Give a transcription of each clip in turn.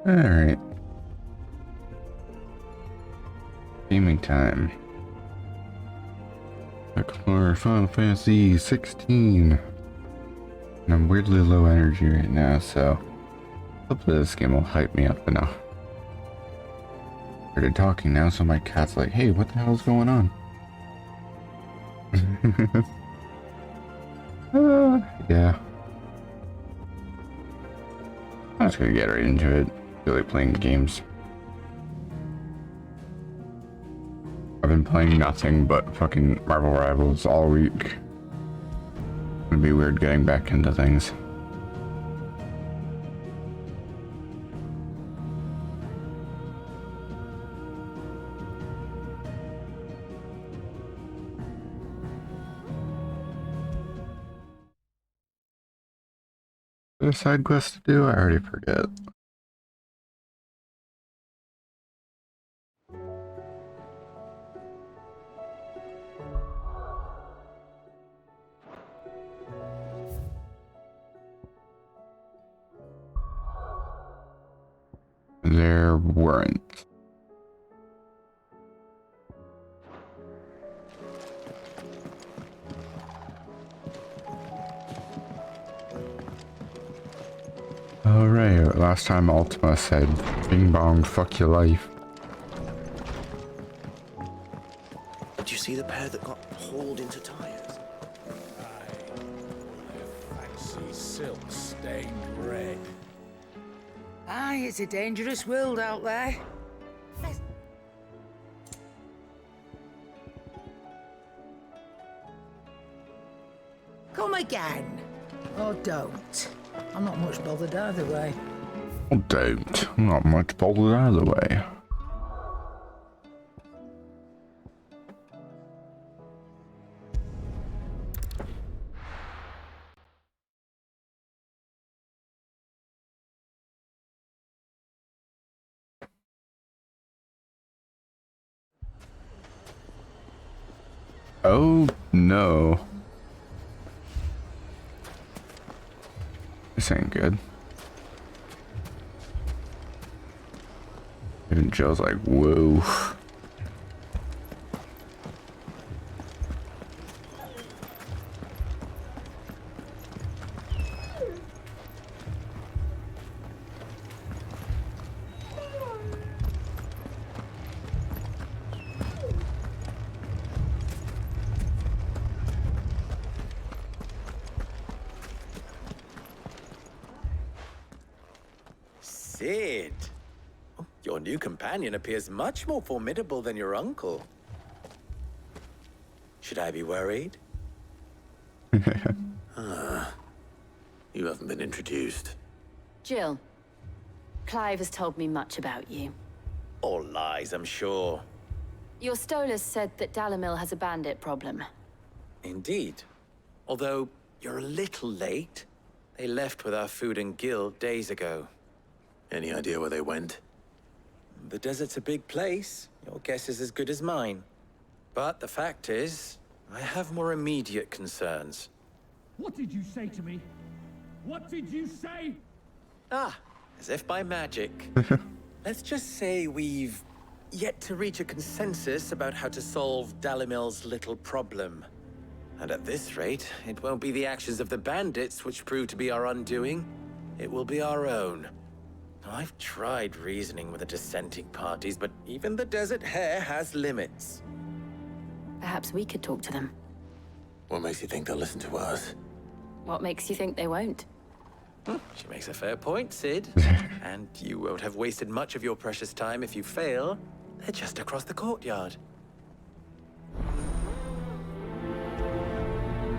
Alright. Gaming time. Explore Final Fantasy 16. And I'm weirdly low energy right now, so hopefully this game will hype me up enough. I started talking now, so my cat's like, hey, what the hell is going on? Yeah. I'm just gonna get right into it. I feel like playing games. I've been playing nothing but fucking Marvel Rivals all week. It'd be weird getting back into things. Is there a side quest to do? I already forget. There weren't. Alright, last time Ultima said, bing bong, fuck your life. Did you see the pair that got hauled into tires? Aye. Fancy silk stained red. Aye, it's a dangerous world out there. Come again. Or don't. I'm not much bothered either way. Oh, don't. I'm not much bothered either way. Oh no. This ain't good. Even Joe's like, whoa. Sid! Oh, your new companion appears much more formidable than your uncle. Should I be worried? You haven't been introduced. Jill, Clive has told me much about you. All lies, I'm sure. Your Stolas said that Dalamil has a bandit problem. Indeed. Although, you're a little late. They left with our food and guild days ago. Any idea where they went? The desert's a big place. Your guess is as good as mine. But the fact is, I have more immediate concerns. What did you say to me? What did you say? Ah, as if by magic. Let's just say we've yet to reach a consensus about how to solve Dalimil's little problem. And at this rate, it won't be the actions of the bandits which prove to be our undoing. It will be our own. I've tried reasoning with the dissenting parties, but even the Desert Hare has limits. Perhaps we could talk to them. What makes you think they'll listen to us? What makes you think they won't? She makes a fair point, Sid. And you won't have wasted much of your precious time if you fail. They're just across the courtyard.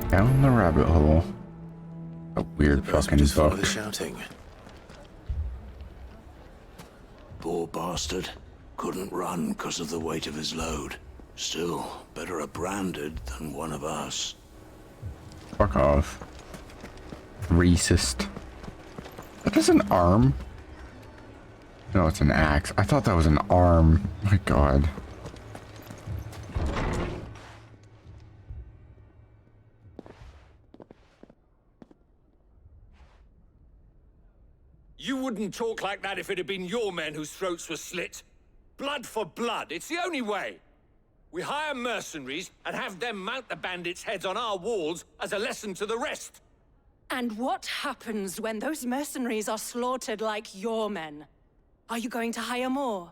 Down the rabbit hole. A weird fucking Just follow the book. shouting. Poor bastard. Couldn't run because of the weight of his load. Still, better a branded than one of us. Fuck off. Racist. That is an arm? No, it's an axe. I thought that was an arm. My god. You wouldn't talk like that if it had been your men whose throats were slit. Blood for blood, it's the only way. We hire mercenaries and have them mount the bandits' heads on our walls as a lesson to the rest. And what happens when those mercenaries are slaughtered like your men? Are you going to hire more?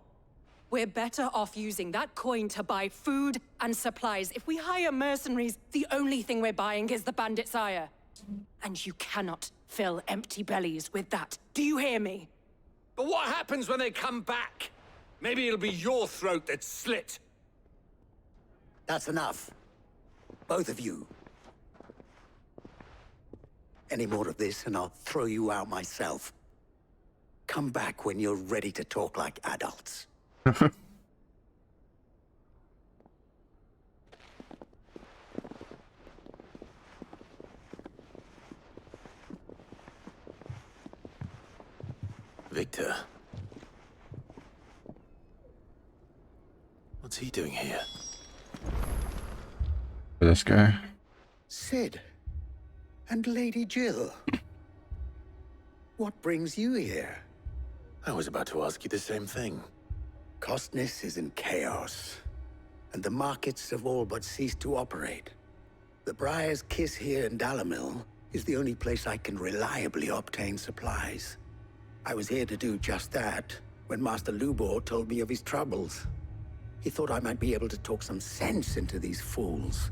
We're better off using that coin to buy food and supplies. If we hire mercenaries, the only thing we're buying is the bandits' ire. And you cannot fill empty bellies with that. Do you hear me? But what happens when they come back? Maybe it'll be your throat that's slit. That's enough. Both of you. Any more of this and I'll throw you out myself. Come back when you're ready to talk like adults. Victor. What's he doing here? This guy. Sid. And Lady Jill. What brings you here? I was about to ask you the same thing. Costness is in chaos, and the markets have all but ceased to operate. The Briar's Kiss here in Dalimil is the only place I can reliably obtain supplies. I was here to do just that when Master Lubor told me of his troubles. He thought I might be able to talk some sense into these fools.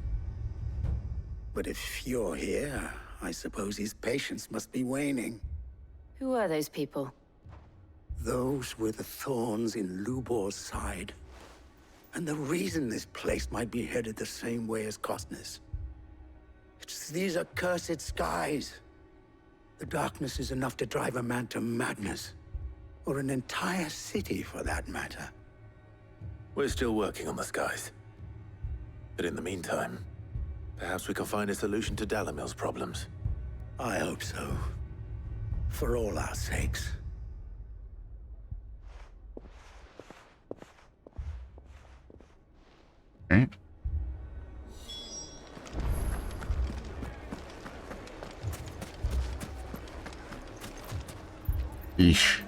But if you're here, I suppose his patience must be waning. Who are those people? Those were the thorns in Lubor's side. And the reason this place might be headed the same way as Costness. It's these accursed skies. The darkness is enough to drive a man to madness. Or an entire city, for that matter. We're still working on the skies. But in the meantime, perhaps we can find a solution to Dalimil's problems. I hope so. For all our sakes. Right. Eesh.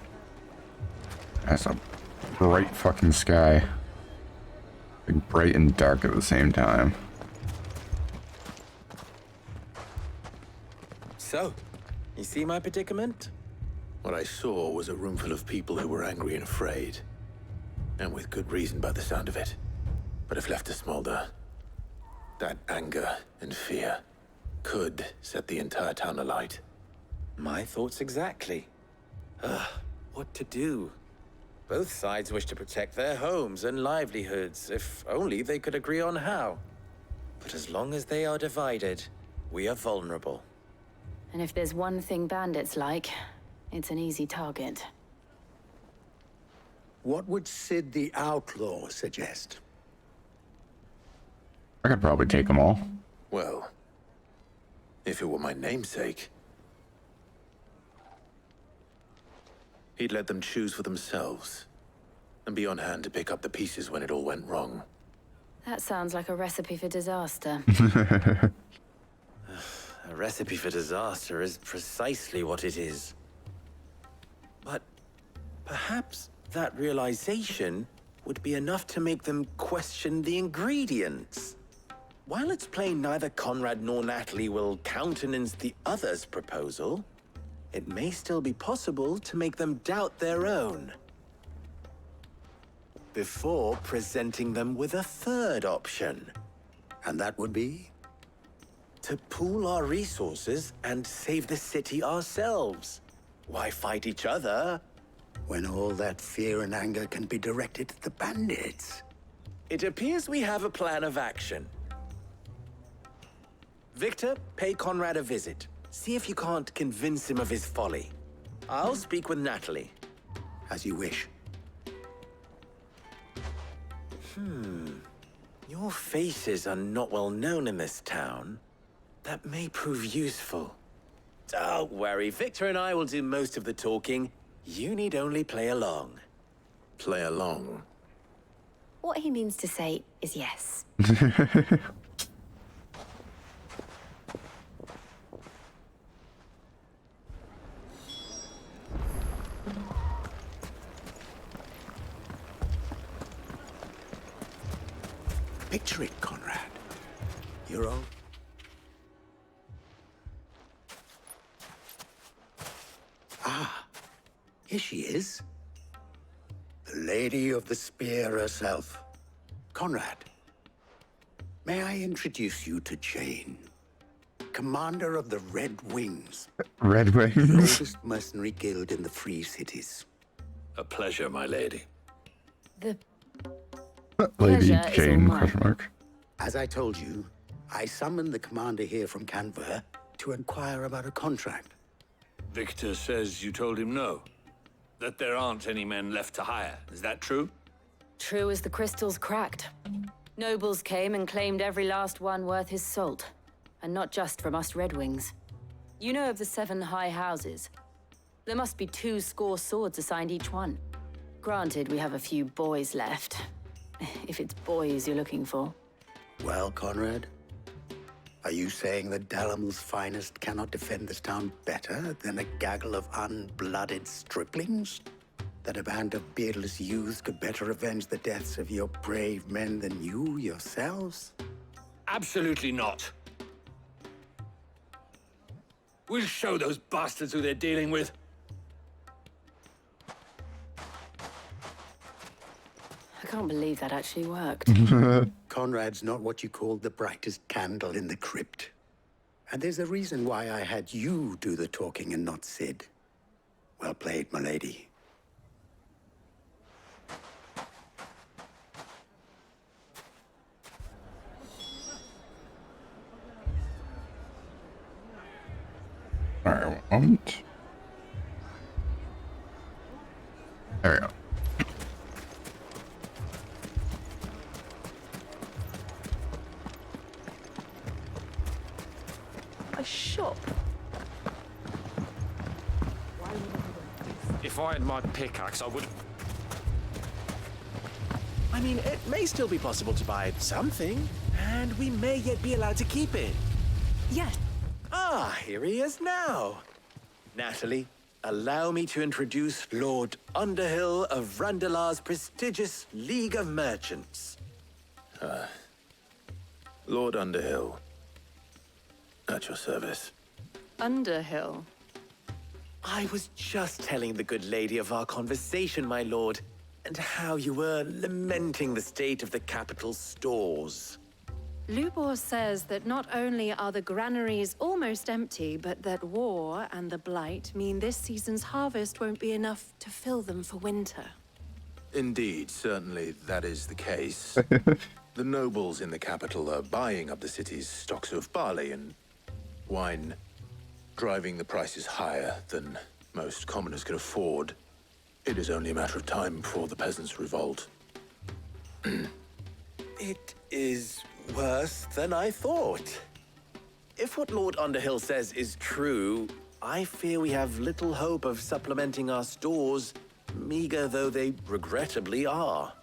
That's a bright fucking sky. Like bright and dark at the same time. So, you see my predicament? What I saw was a room full of people who were angry and afraid. And with good reason by the sound of it. But if left to smolder, that anger and fear could set the entire town alight. My thoughts exactly. What to do? Both sides wish to protect their homes and livelihoods, if only they could agree on how. But as long as they are divided, we are vulnerable. And if there's one thing bandits like, it's an easy target. What would Sid the Outlaw suggest? I could probably take them all. Well, if it were my namesake, he'd let them choose for themselves, and be on hand to pick up the pieces when it all went wrong. That sounds like a recipe for disaster. A recipe for disaster is precisely what it is. But perhaps that realization would be enough to make them question the ingredients. While it's plain neither Conrad nor Natalie will countenance the other's proposal, it may still be possible to make them doubt their own. Before presenting them with a third option. And that would be? To pool our resources and save the city ourselves. Why fight each other? When all that fear and anger can be directed at the bandits. It appears we have a plan of action. Victor, pay Conrad a visit. See if you can't convince him of his folly. I'll speak with Natalie. As you wish. Your faces are not well known in this town. That may prove useful. Don't worry, Victor and I will do most of the talking. You need only play along. Play along? What he means to say is yes. Picture it, Conrad. You're all... Ah, here she is. The Lady of the Spear herself. Conrad, may I introduce you to Jane, commander of the Red Wings, Red the Wings. oldest mercenary guild in the Free Cities. A pleasure, my lady. The Lady pleasure is all Jane, mine. question mark. As I told you, I summoned the commander here from Canver to inquire about a contract. Victor says you told him no. That there aren't any men left to hire. Is that true? True as the crystals cracked. Nobles came and claimed every last one worth his salt. And not just from us Red Wings. You know of the 7 high houses. There must be 2 swords assigned each one. Granted, we have a few boys left. If it's boys you're looking for. Well, Conrad, are you saying that Dalamil's finest cannot defend this town better than a gaggle of unblooded striplings? That a band of beardless youths could better avenge the deaths of your brave men than you yourselves? Absolutely not. We'll show those bastards who they're dealing with. I can't believe that actually worked. Conrad's not what you call the brightest candle in the crypt. And there's a reason why I had you do the talking and not Sid. Well played, my lady. Alright, moment. There we go. A shop? If I had my pickaxe, I would... I mean, it may still be possible to buy something, and we may yet be allowed to keep it. Yes. Ah, here he is now. Natalie, allow me to introduce Lord Underhill of Randalar's prestigious League of Merchants. Lord Underhill. At your service. Underhill. I was just telling the good lady of our conversation, my lord, and how you were lamenting the state of the capital's stores. Lubor says that not only are the granaries almost empty, but that war and the Blight mean this season's harvest won't be enough to fill them for winter. Indeed, certainly that is the case. The nobles in the capital are buying up the city's stocks of barley and wine, driving the prices higher than most commoners can afford. It is only a matter of time before the peasants revolt. It is worse than I thought. If what Lord Underhill says is true, I fear we have little hope of supplementing our stores, meager though they regrettably are.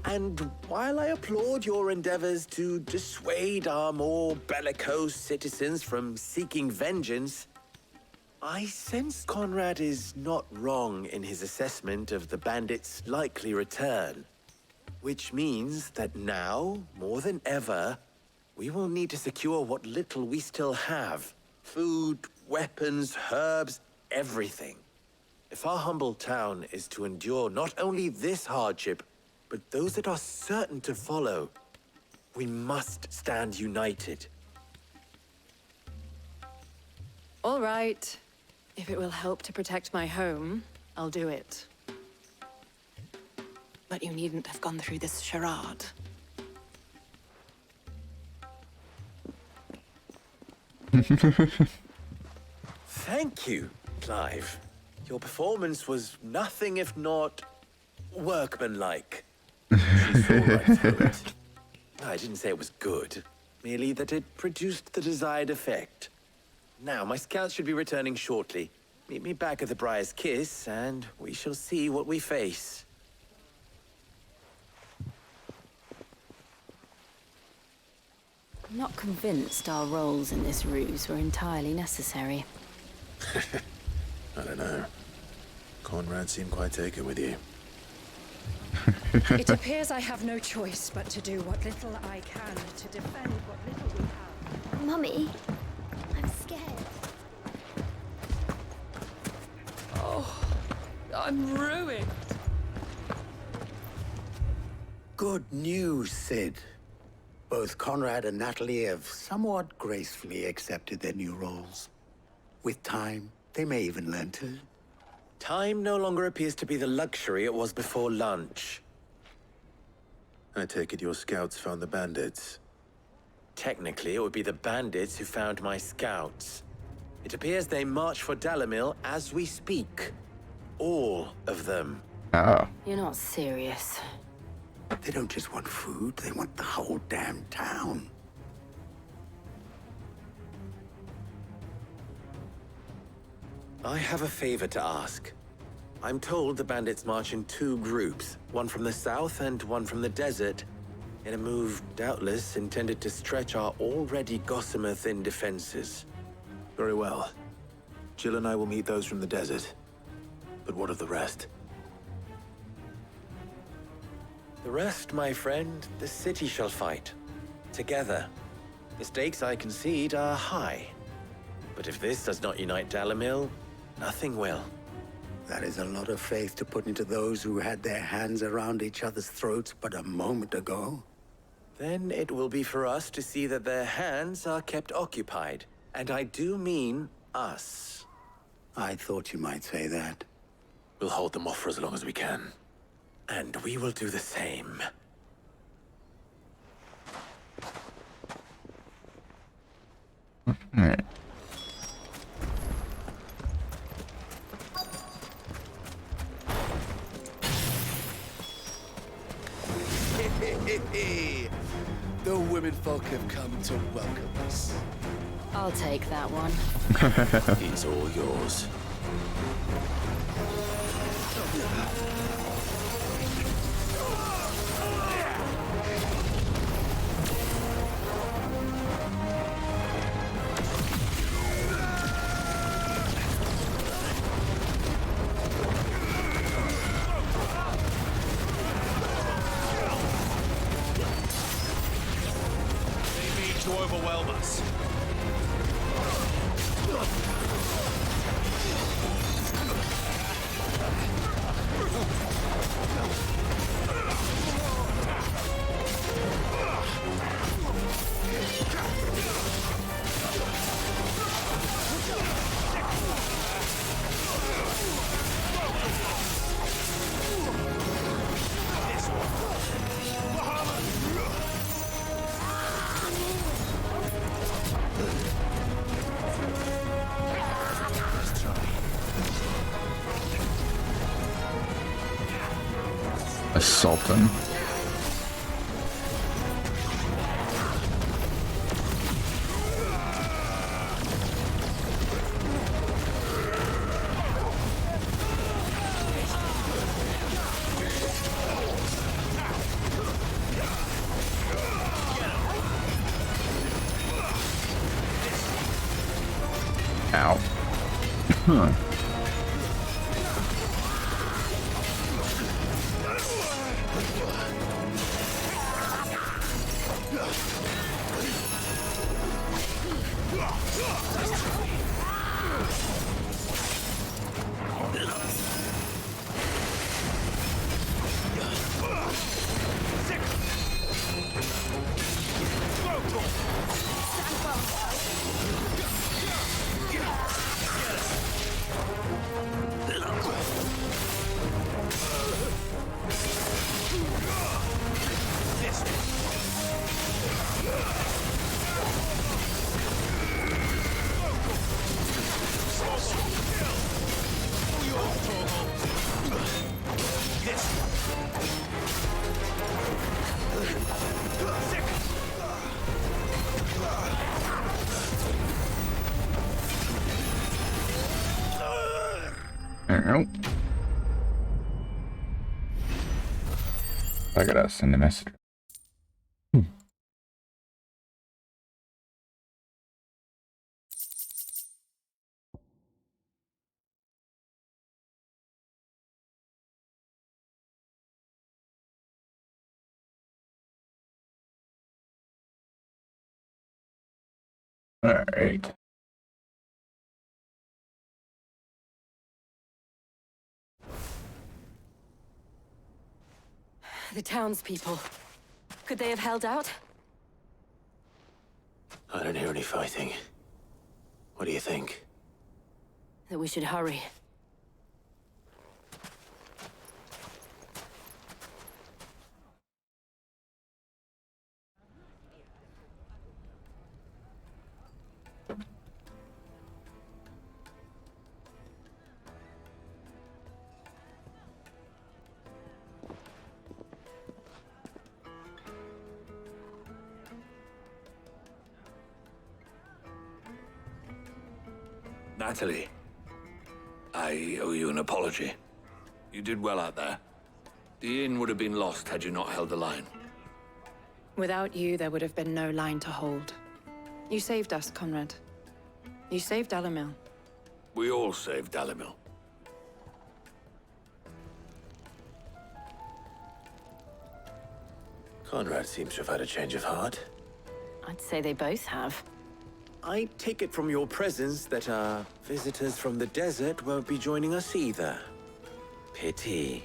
And while I applaud your endeavors to dissuade our more bellicose citizens from seeking vengeance, I sense Conrad is not wrong in his assessment of the bandits' likely return. Which means that now, more than ever, we will need to secure what little we still have. Food, weapons, herbs, everything. If our humble town is to endure not only this hardship, but those that are certain to follow, we must stand united. All right. If it will help to protect my home, I'll do it. But you needn't have gone through this charade. Thank you, Clive. Your performance was nothing if not workmanlike. She saw right through it. I didn't say it was good, merely that it produced the desired effect. Now, my scouts should be returning shortly. Meet me back at the Briar's Kiss, and we shall see what we face. I'm not convinced our roles in this ruse were entirely necessary. I don't know. Conrad seemed quite taken with you. It appears I have no choice but to do what little I can to defend what little we have. Mummy, I'm scared. Oh, I'm ruined. Good news, Sid. Both Conrad and Natalie have somewhat gracefully accepted their new roles. With time, they may even learn to. Time no longer appears to be the luxury it was before lunch. I take it your scouts found the bandits. Technically, it would be the bandits who found my scouts. It appears they march for Dalimil as we speak. All of them. Oh. You're not serious. They don't just want food, they want the whole damn town. I have a favor to ask. I'm told the bandits march in two groups, one from the south and one from the desert, in a move doubtless intended to stretch our already gossamer-thin defenses. Very well. Jill and I will meet those from the desert. But what of the rest? The rest, my friend, the city shall fight. Together. The stakes, I concede, are high. But if this does not unite Dalimil, nothing will. That is a lot of faith to put into those who had their hands around each other's throats but a moment ago. Then it will be for us to see that their hands are kept occupied. And I do mean us. I thought you might say that. We'll hold them off for as long as we can. And we will do the same. Alright. The women folk have come to welcome us. I'll take that one. It's all yours. To overwhelm us. Assault them. Ow. Huh. Ow. I gotta send a message. Alright. The townspeople. Could they have held out? I don't hear any fighting. What do you think? That we should hurry. Natalie, I owe you an apology. You did well out there. The inn would have been lost had you not held the line. Without you, there would have been no line to hold. You saved us, Conrad. You saved Dalimil. We all saved Dalimil. Conrad seems to have had a change of heart. I'd say they both have. I take it from your presence that our visitors from the desert won't be joining us either. Pity.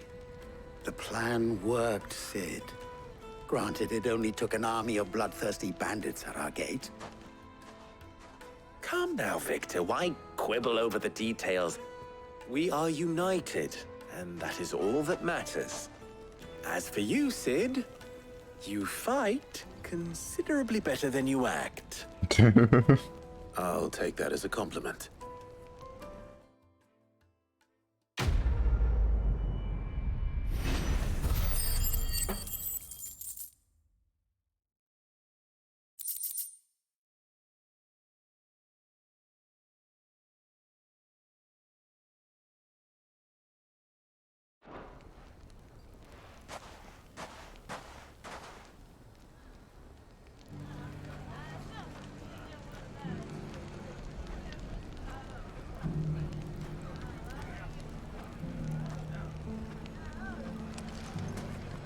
The plan worked, Sid. Granted, it only took an army of bloodthirsty bandits at our gate. Calm now, Victor. Why quibble over the details? We are united, and that is all that matters. As for you, Sid, you fight considerably better than you act. I'll take that as a compliment.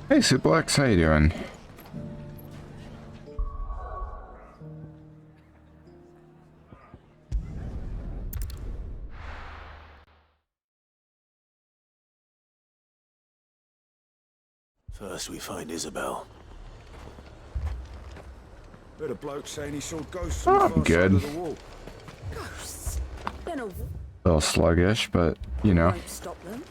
Hey, Suplex, how you doing? First we find Isabel. Heard a bloke saying he saw ghosts Oh, on the far good. side of the wall. Ghosts? Then a A little sluggish, but you know. won't stop them.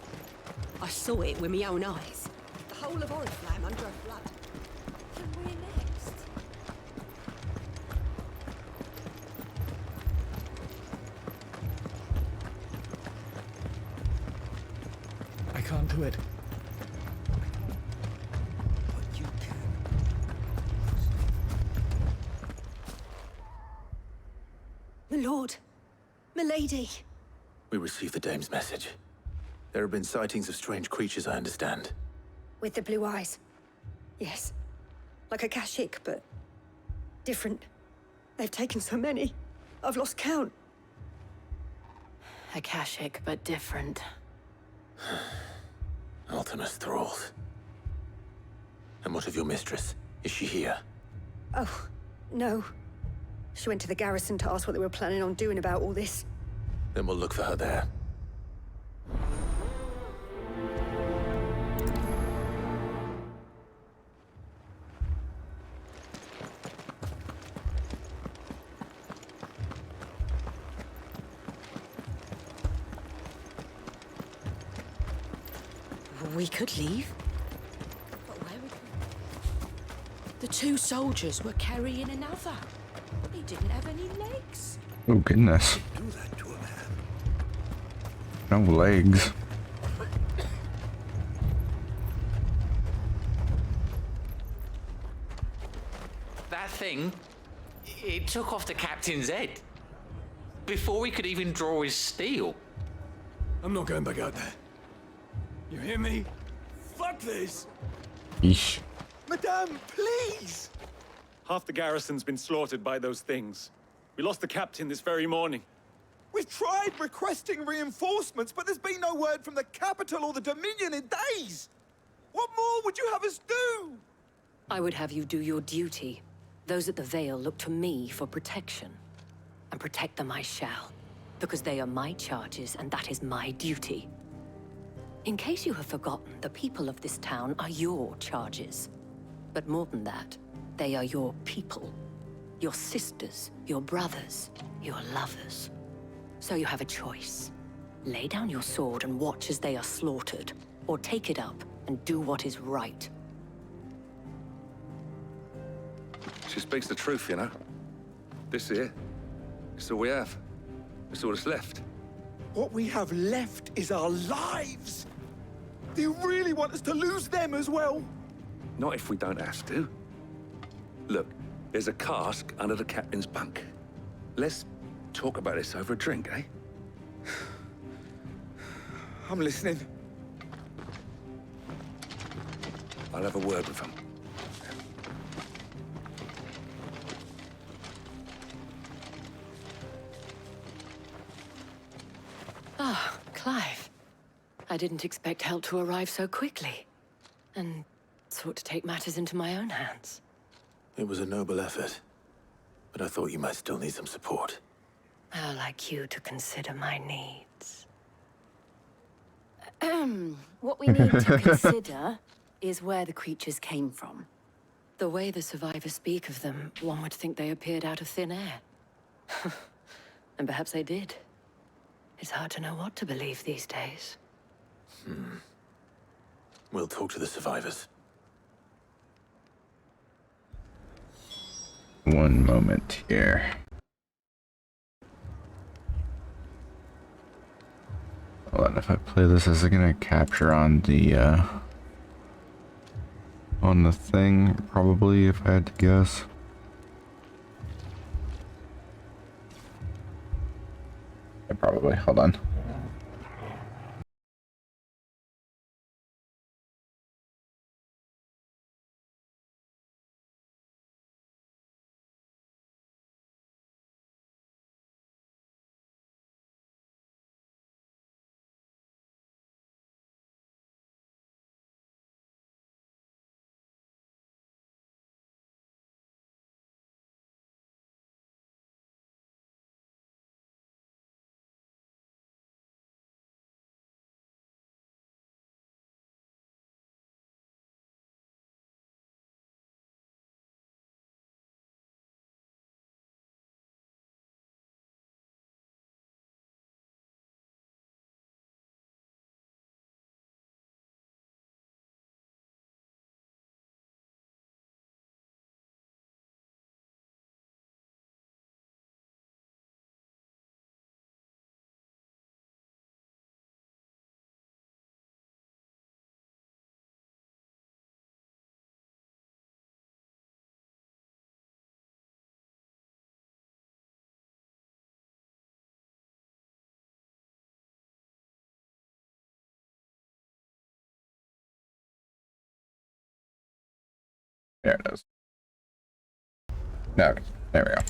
I saw it with my own eyes. The whole of Oriflamme under a flood. And we're next. I can't do it. But you can. My lord. My lady. We received the dame's message. There have been sightings of strange creatures, I understand. With the blue eyes. Yes. Like a Kashik, but different. They've taken so many. I've lost count. Akashic, but different. Ultimus thralls. And what of your mistress? Is she here? Oh, no. She went to the garrison to ask what they were planning on doing about all this. Then we'll look for her there. We could leave. But where would we? The two soldiers were carrying another. He didn't have any legs. Oh goodness. Do that to a man. No legs. That thing, it took off the captain's head. Before he could even draw his steel. I'm not going back out there. You hear me? Fuck this! Yeesh. Madame, please! Half the garrison's been slaughtered by those things. We lost the captain this very morning. We've tried requesting reinforcements, but there's been no word from the capital or the Dominion in days! What more would you have us do? I would have you do your duty. Those at the Vale look to me for protection. and protect them I shall. Because they are my charges, and that is my duty. In case you have forgotten, the people of this town are your charges. But more than that, they are your people. Your sisters, your brothers, your lovers. So you have a choice. Lay down your sword and watch as they are slaughtered, or take it up and do what is right. She speaks the truth, you know. This here, it's all we have. It's all that's left. What we have left is our lives! Do you really want us to lose them as well? Not if we don't have to. Look, there's a cask under the captain's bunk. Let's talk about this over a drink, eh? I'm listening. I'll have a word with him. Ah, Clive. I didn't expect help to arrive so quickly. And sought to take matters into my own hands. It was a noble effort, but I thought you might still need some support. How like you to consider my needs. What we need to consider is where the creatures came from. The way the survivors speak of them, one would think they appeared out of thin air. And perhaps they did. It's hard to know what to believe these days. We'll talk to the survivors. One moment here. Hold on, if I play this, is it gonna capture on the thing? Probably, if I had to guess. Yeah, probably. Hold on. There it is. Okay, there we go.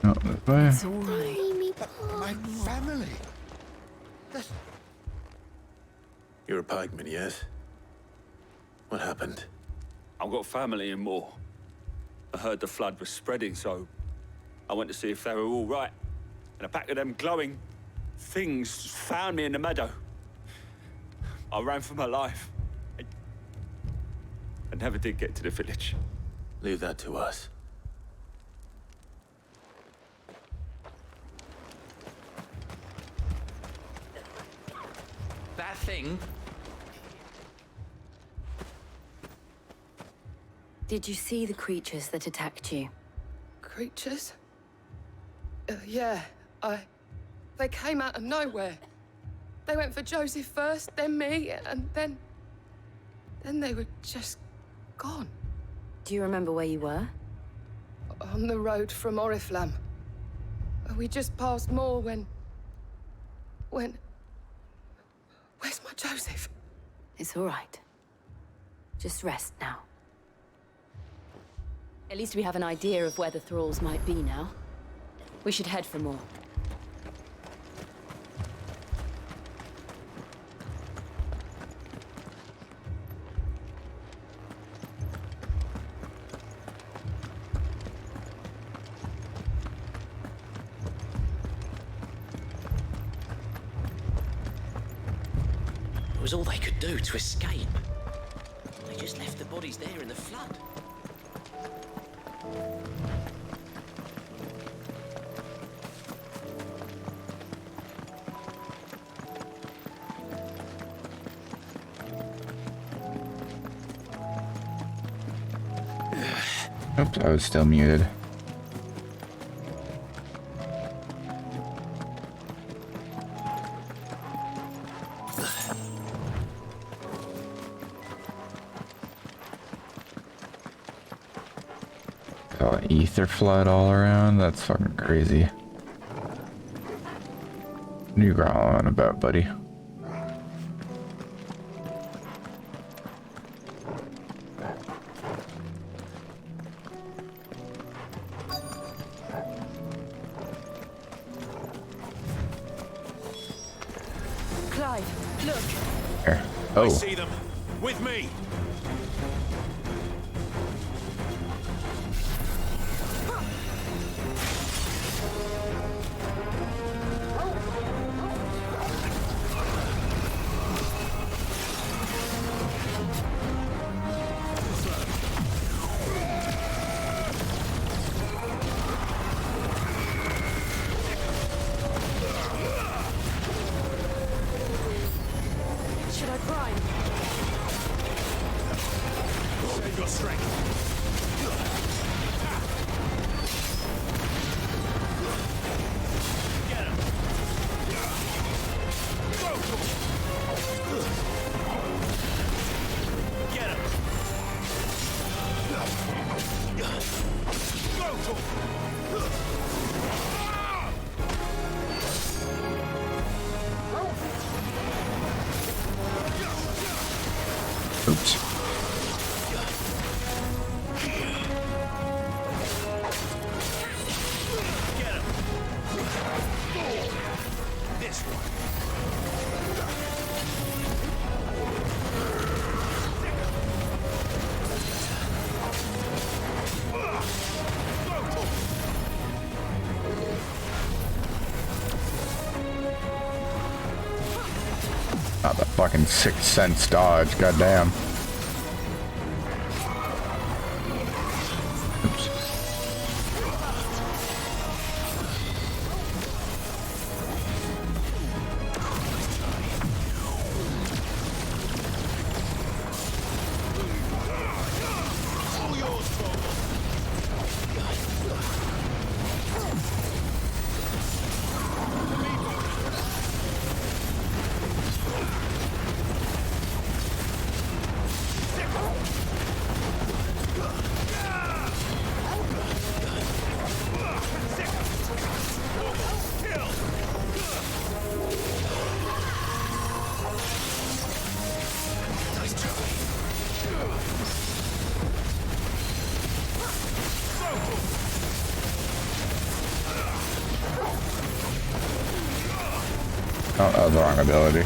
Oh, this way. It's all right. My family! You're a pikeman, yes? What happened? I've got family in Moor. I heard the flood was spreading, so I went to see if they were all right. And a pack of them glowing things found me in the meadow. I ran for my life. I never did get to the village. Leave that to us. That thing? Did you see the creatures that attacked you? Creatures? Yeah, They came out of nowhere. They went for Joseph first, then me, and then they were just gone. Do you remember where you were? On the road from Oriflamme. We just passed Moor when... Where's my Joseph? It's all right. Just rest now. At least we have an idea of where the thralls might be now. We should head for more. was all they could do to escape. They just left the bodies there in the flood. Oops, I was still muted. Oh, ether flood all around? That's fucking crazy. What are you growling about, buddy? Clive, look. Here. Oh. I see them. With me. Should I prime? Save your strength. Get him. Get him. Oops. Get him. This one. Not the fucking 6 cents dodge, goddamn. Oops. Oh, that was the wrong ability.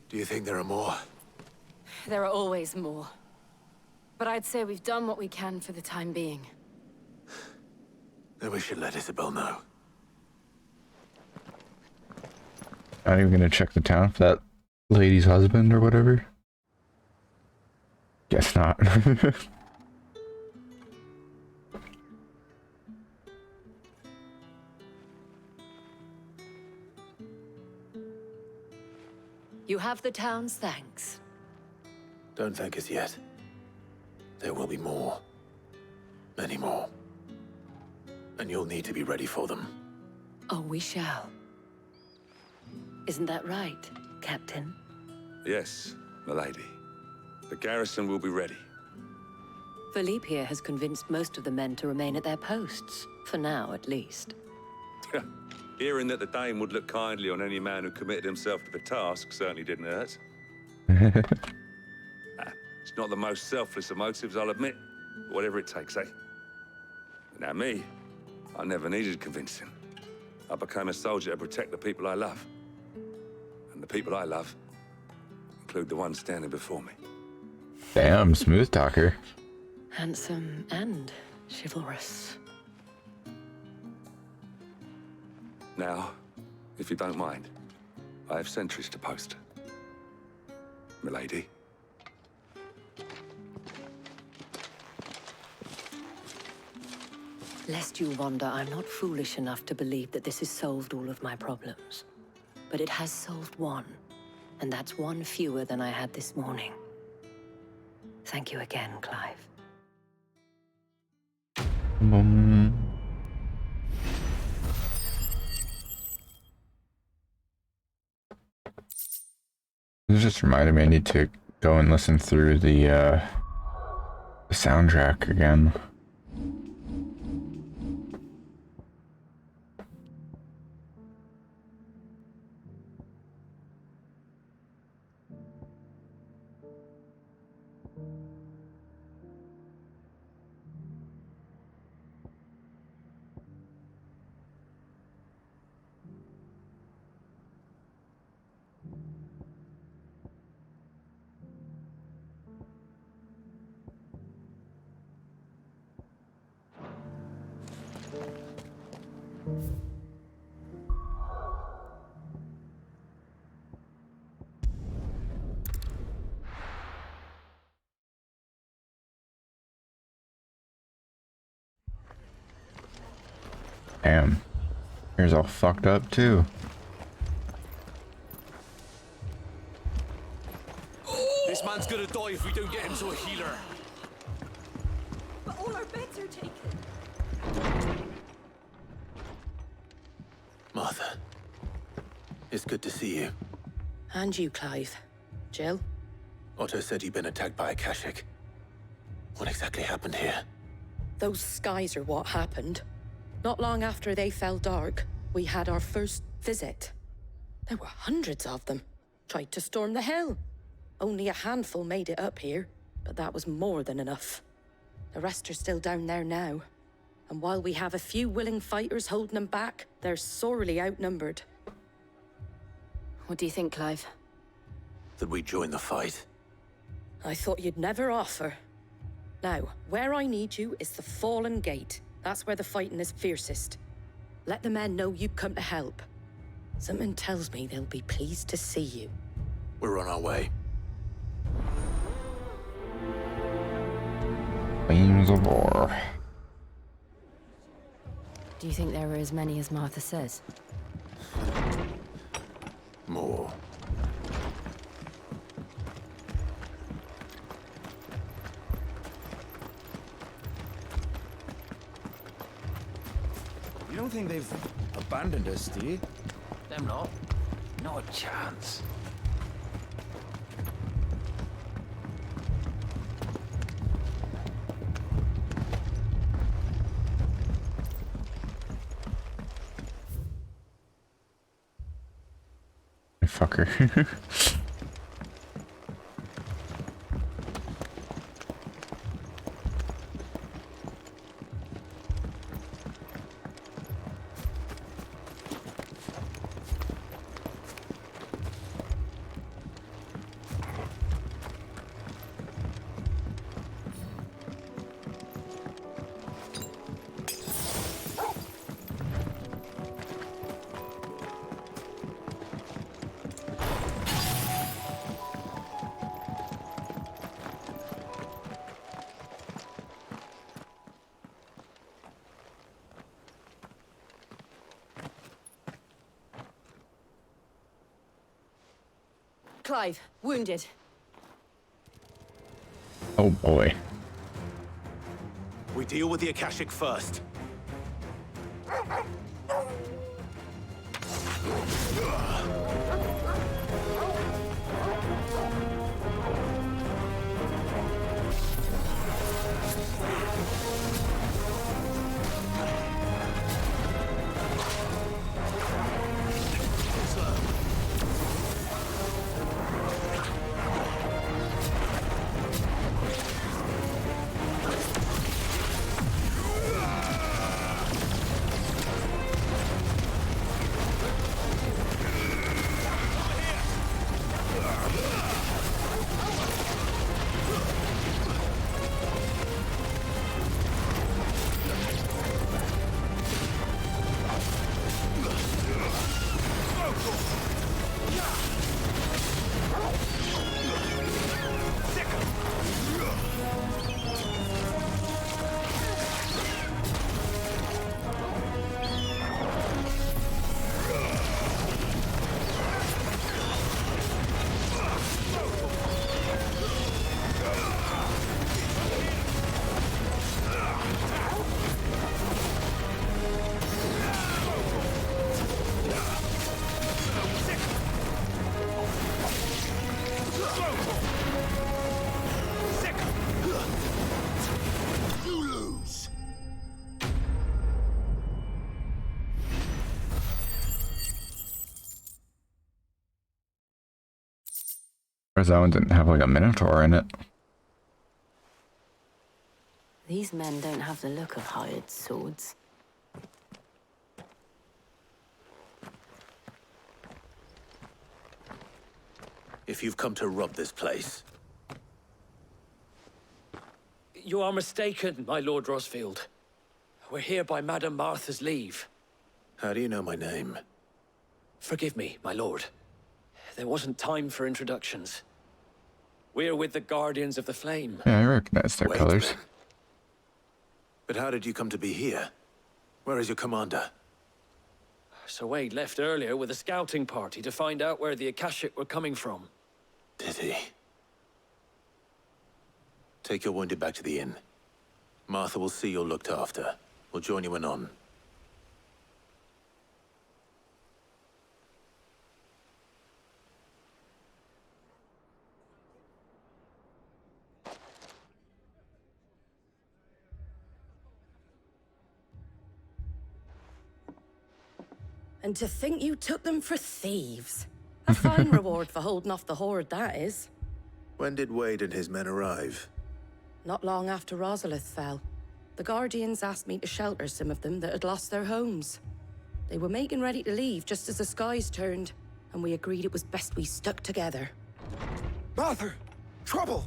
Do you think there are more? There are always more. But I'd say we've done what we can for the time being. Then we should let Isabel know. Not even gonna check the town for that lady's husband or whatever? Guess not. You have the town's thanks. Don't thank us yet. There will be more. Many more. And you'll need to be ready for them. Oh, we shall. Isn't that right, Captain? Yes, milady. The garrison will be ready. Philippe here has convinced most of the men to remain at their posts. For now, at least. Hearing that the Dane would look kindly on any man who committed himself to the task certainly didn't hurt. It's not the most selfless of motives, I'll admit. But whatever it takes, eh? Now me, I never needed convincing. I became a soldier to protect the people I love. And the people I love include the ones standing before me. Damn, smooth talker. Handsome and chivalrous. Now, if you don't mind, I have sentries to post. Milady. Lest you wonder, I'm not foolish enough to believe that this has solved all of my problems. But it has solved one, and that's one fewer than I had this morning. Thank you again, Clive. It just reminded me I need to go and listen through the soundtrack again. Damn. Here's all fucked up too. This man's gonna die if we don't get him to a healer. But all our beds are taken. Martha, it's good to see you. And you, Clive. Jill? Otto said you'd been attacked by a Kashik. What exactly happened here? Those skies are what happened. Not long after they fell dark, we had our first visit. There were hundreds of them. Tried to storm the hill. Only a handful made it up here, but that was more than enough. The rest are still down there now. And while we have a few willing fighters holding them back, they're sorely outnumbered. What do you think, Clive? That we join the fight? I thought you'd never offer. Now, where I need you is the Fallen Gate. That's where the fighting is fiercest. Let the men know you've come to help. Something tells me they'll be pleased to see you. We're on our way. Flames of war. Do you think there are as many as Martha says? More. You don't think they've abandoned us, do you? Them not. Not a chance. Fucker. Clive, wounded. Oh boy. We deal with the Akashic first. Or that one didn't have like a minotaur in it. These men don't have the look of hired swords. If you've come to rob this place, You are mistaken, my Lord Rosfield. We're here by Madame Martha's leave. how do you know my name? Forgive me, my lord. There wasn't time for introductions. We're with the Guardians of the Flame. Yeah, I recognize their Wait, colors. But how did you come to be here? Where is your commander? Sir Wade left earlier with a scouting party to find out where the Akashic were coming from. Did he? Take your wounded back to the inn. Martha will see you're looked after. We'll join you anon. And to think you took them for thieves. A fine reward for holding off the horde, that is. When did Wade and his men arrive? Not long after Rosalith fell. The Guardians asked me to shelter some of them that had lost their homes. They were making ready to leave just as the skies turned, and we agreed it was best we stuck together. Martha! Trouble!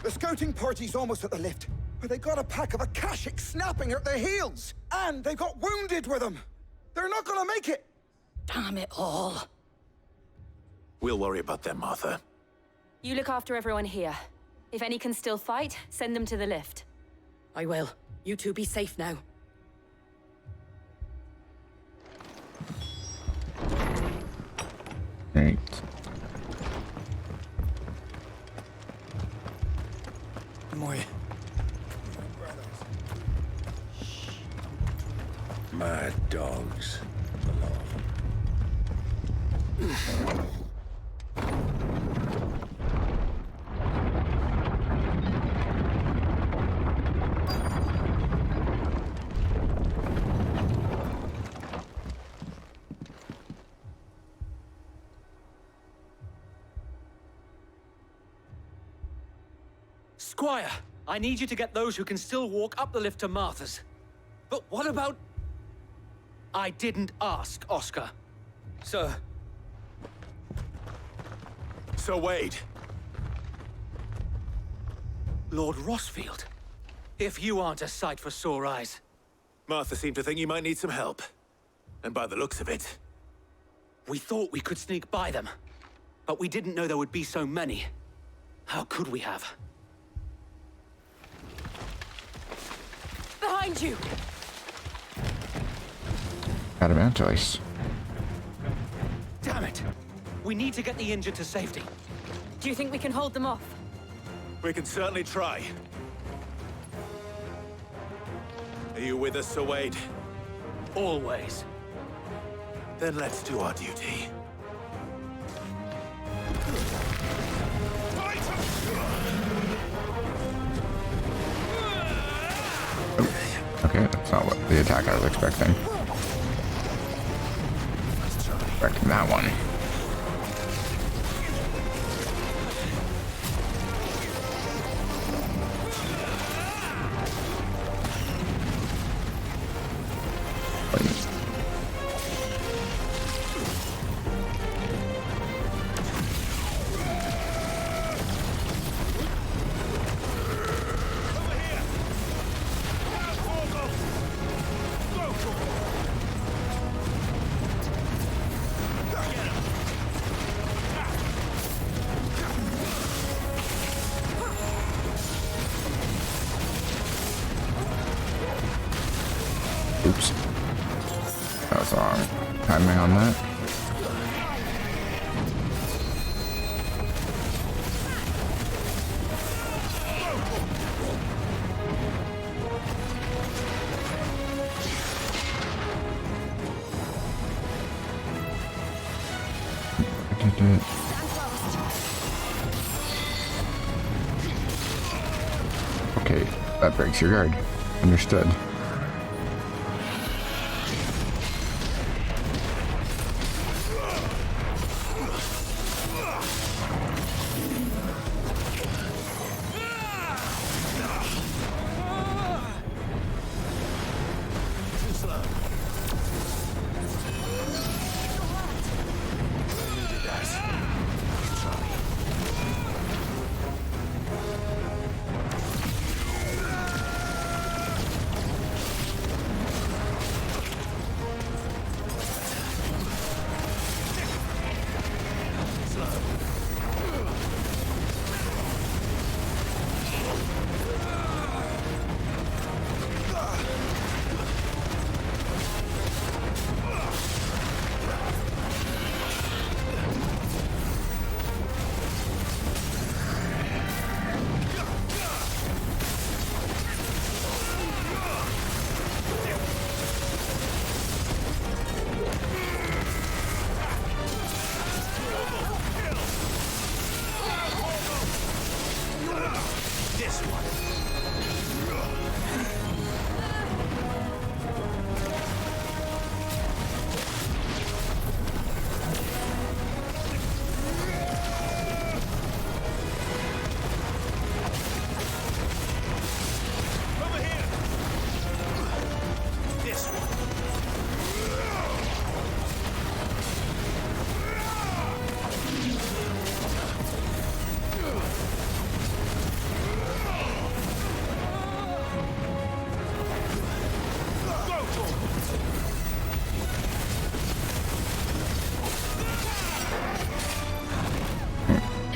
The scouting party's almost at the lift, but they got a pack of Akashic snapping at their heels! And they got wounded with them! They're not gonna make it! Damn it all. We'll worry about them, Martha. You look after everyone here. If any can still fight, send them to the lift. I will. You two be safe now. Right. Moya. Mad dogs. Squire, I need you to get those who can still walk up the lift to Martha's. But what about... I didn't ask, Oscar. Sir. Sir Wade. Lord Rosfield. If you aren't a sight for sore eyes. Martha seemed to think you might need some help. And by the looks of it... We thought we could sneak by them. But we didn't know there would be so many. How could we have? Behind you! Adamantoise. Damn it! We need to get the injured to safety. Do you think we can hold them off? We can certainly try. Are you with us, Sir Wade? Always. Then let's do our duty. Okay, that's not what the attack I was expecting. Expecting that one. Oops. That was wrong timing on that. Okay, that breaks your guard. Understood.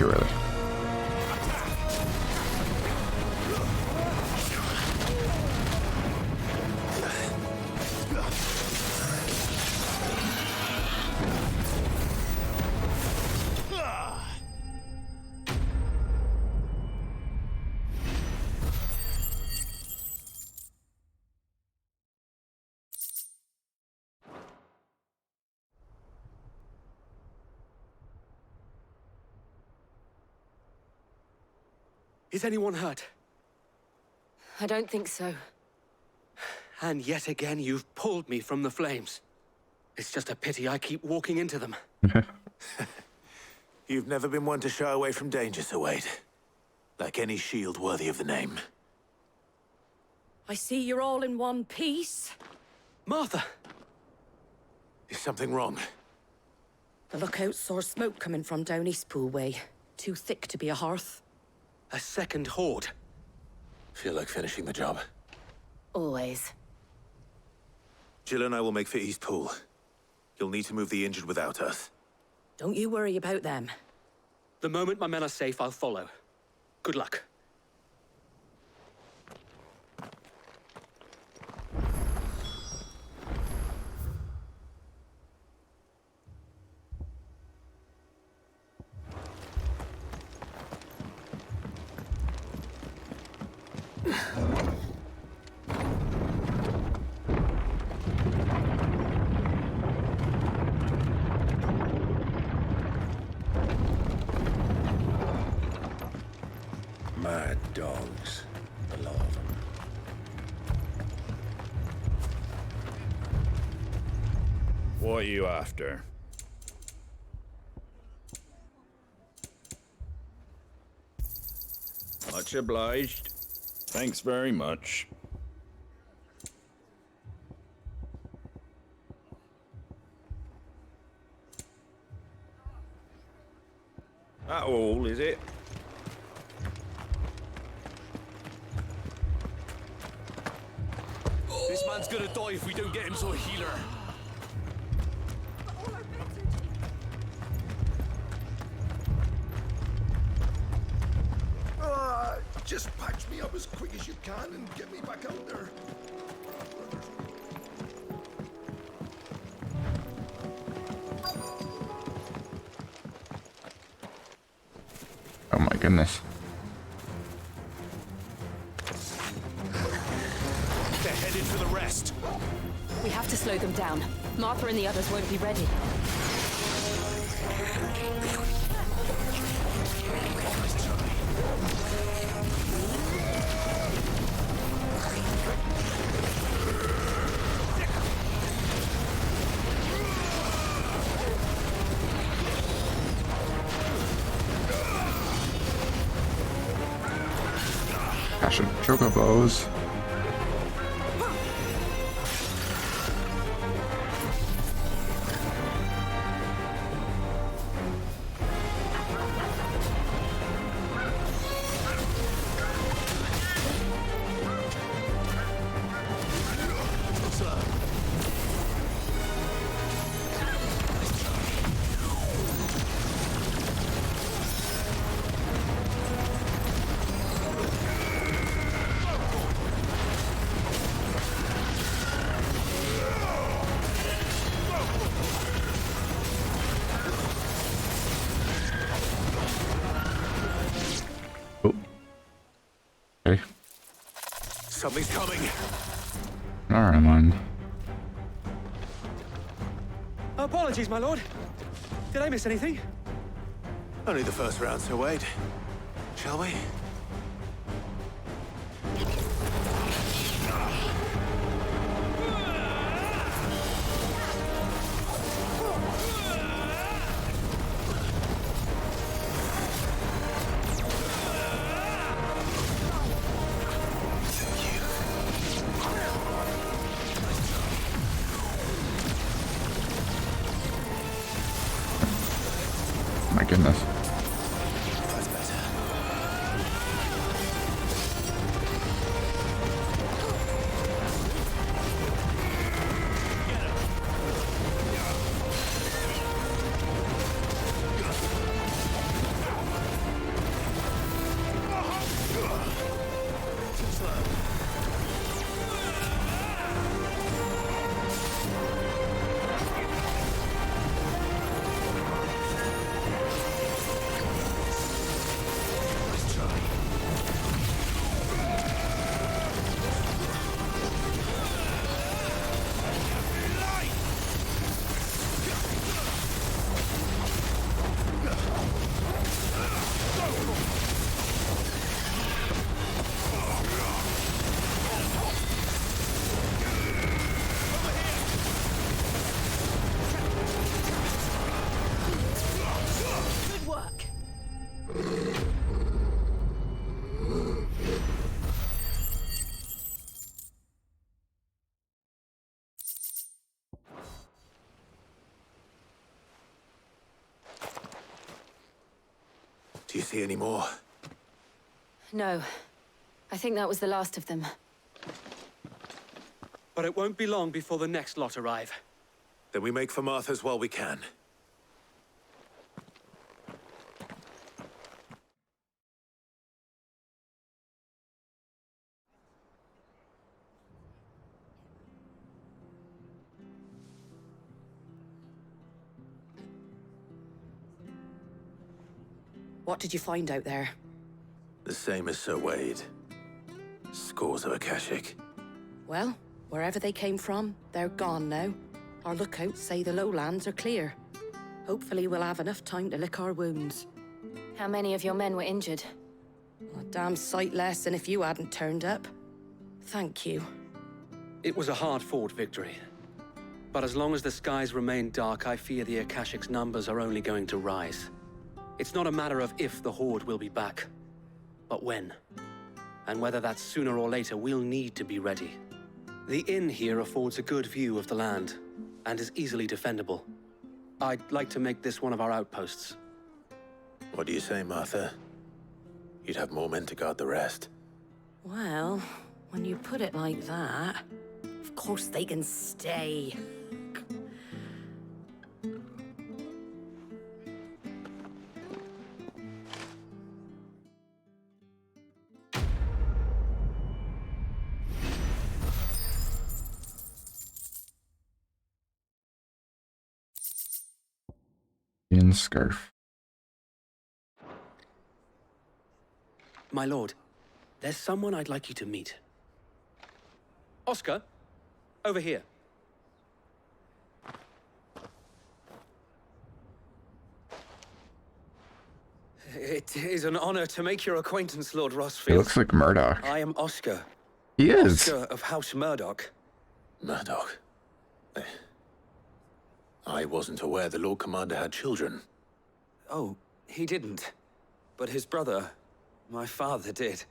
too early. Is anyone hurt? I don't think so. And yet again, you've pulled me from the flames. It's just a pity I keep walking into them. You've never been one to shy away from danger, Sir Wade. Like any shield worthy of the name. I see you're all in one piece. Martha! Is something wrong? The lookout saw smoke coming from down Eastpool way. Too thick to be a hearth. A second horde. Feel like finishing the job. Always. Jill and I will make for Eastpool. You'll need to move the injured without us. Don't you worry about them. The moment my men are safe, I'll follow. Good luck. Mad dogs. A lot of them. What are you after? Much obliged. Thanks very much. That all, is it? This man's gonna die if we don't get him to a healer. Just patch me up as quick as you can and get me back out there. Oh my goodness. They're headed for the rest. We have to slow them down. Martha and the others won't be ready. Gosh, chocobos. Okay. Something's coming. Alright, man. Apologies, my lord. Did I miss anything? Only the first round, Sir Wade. Shall we? My goodness. That's better. Do you see any more? No. I think that was the last of them. But it won't be long before the next lot arrive. Then we make for Martha's while we can. What did you find out there? The same as Sir Wade. Scores of Akashic. Well, wherever they came from, they're gone now. Our lookouts say the lowlands are clear. Hopefully we'll have enough time to lick our wounds. How many of your men were injured? A damn sight less than if you hadn't turned up. Thank you. It was a hard-fought victory. But as long as the skies remain dark, I fear the Akashic's numbers are only going to rise. It's not a matter of if the Horde will be back, but when. And whether that's sooner or later, we'll need to be ready. The inn here affords a good view of the land, and is easily defendable. I'd like to make this one of our outposts. What do you say, Martha? You'd have more men to guard the rest. Well, when you put it like that, of course they can stay. In scarf. My lord, there's someone I'd like you to meet. Oscar, over here. It is an honor to make your acquaintance, Lord Rossfield. He looks like Murdoch. I am Oscar. He is. Oscar of House Murdoch. Murdoch? I wasn't aware the Lord Commander had children. Oh, he didn't. But his brother, my father, did.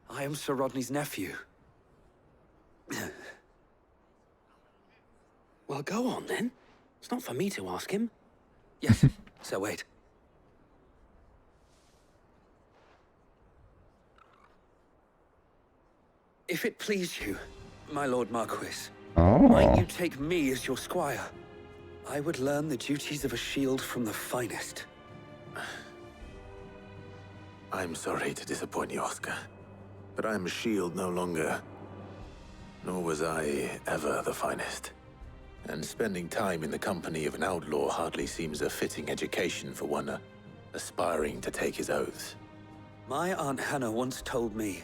I am Sir Rodney's nephew. Well, go on, then. It's not for me to ask him. Yes, Sir Wade. If it please you, my Lord Marquis, might you take me as your squire? I would learn the duties of a shield from the finest. I'm sorry to disappoint you, Oscar, but I'm a shield no longer. Nor was I ever the finest. And spending time in the company of an outlaw hardly seems a fitting education for one aspiring to take his oaths. My Aunt Hannah once told me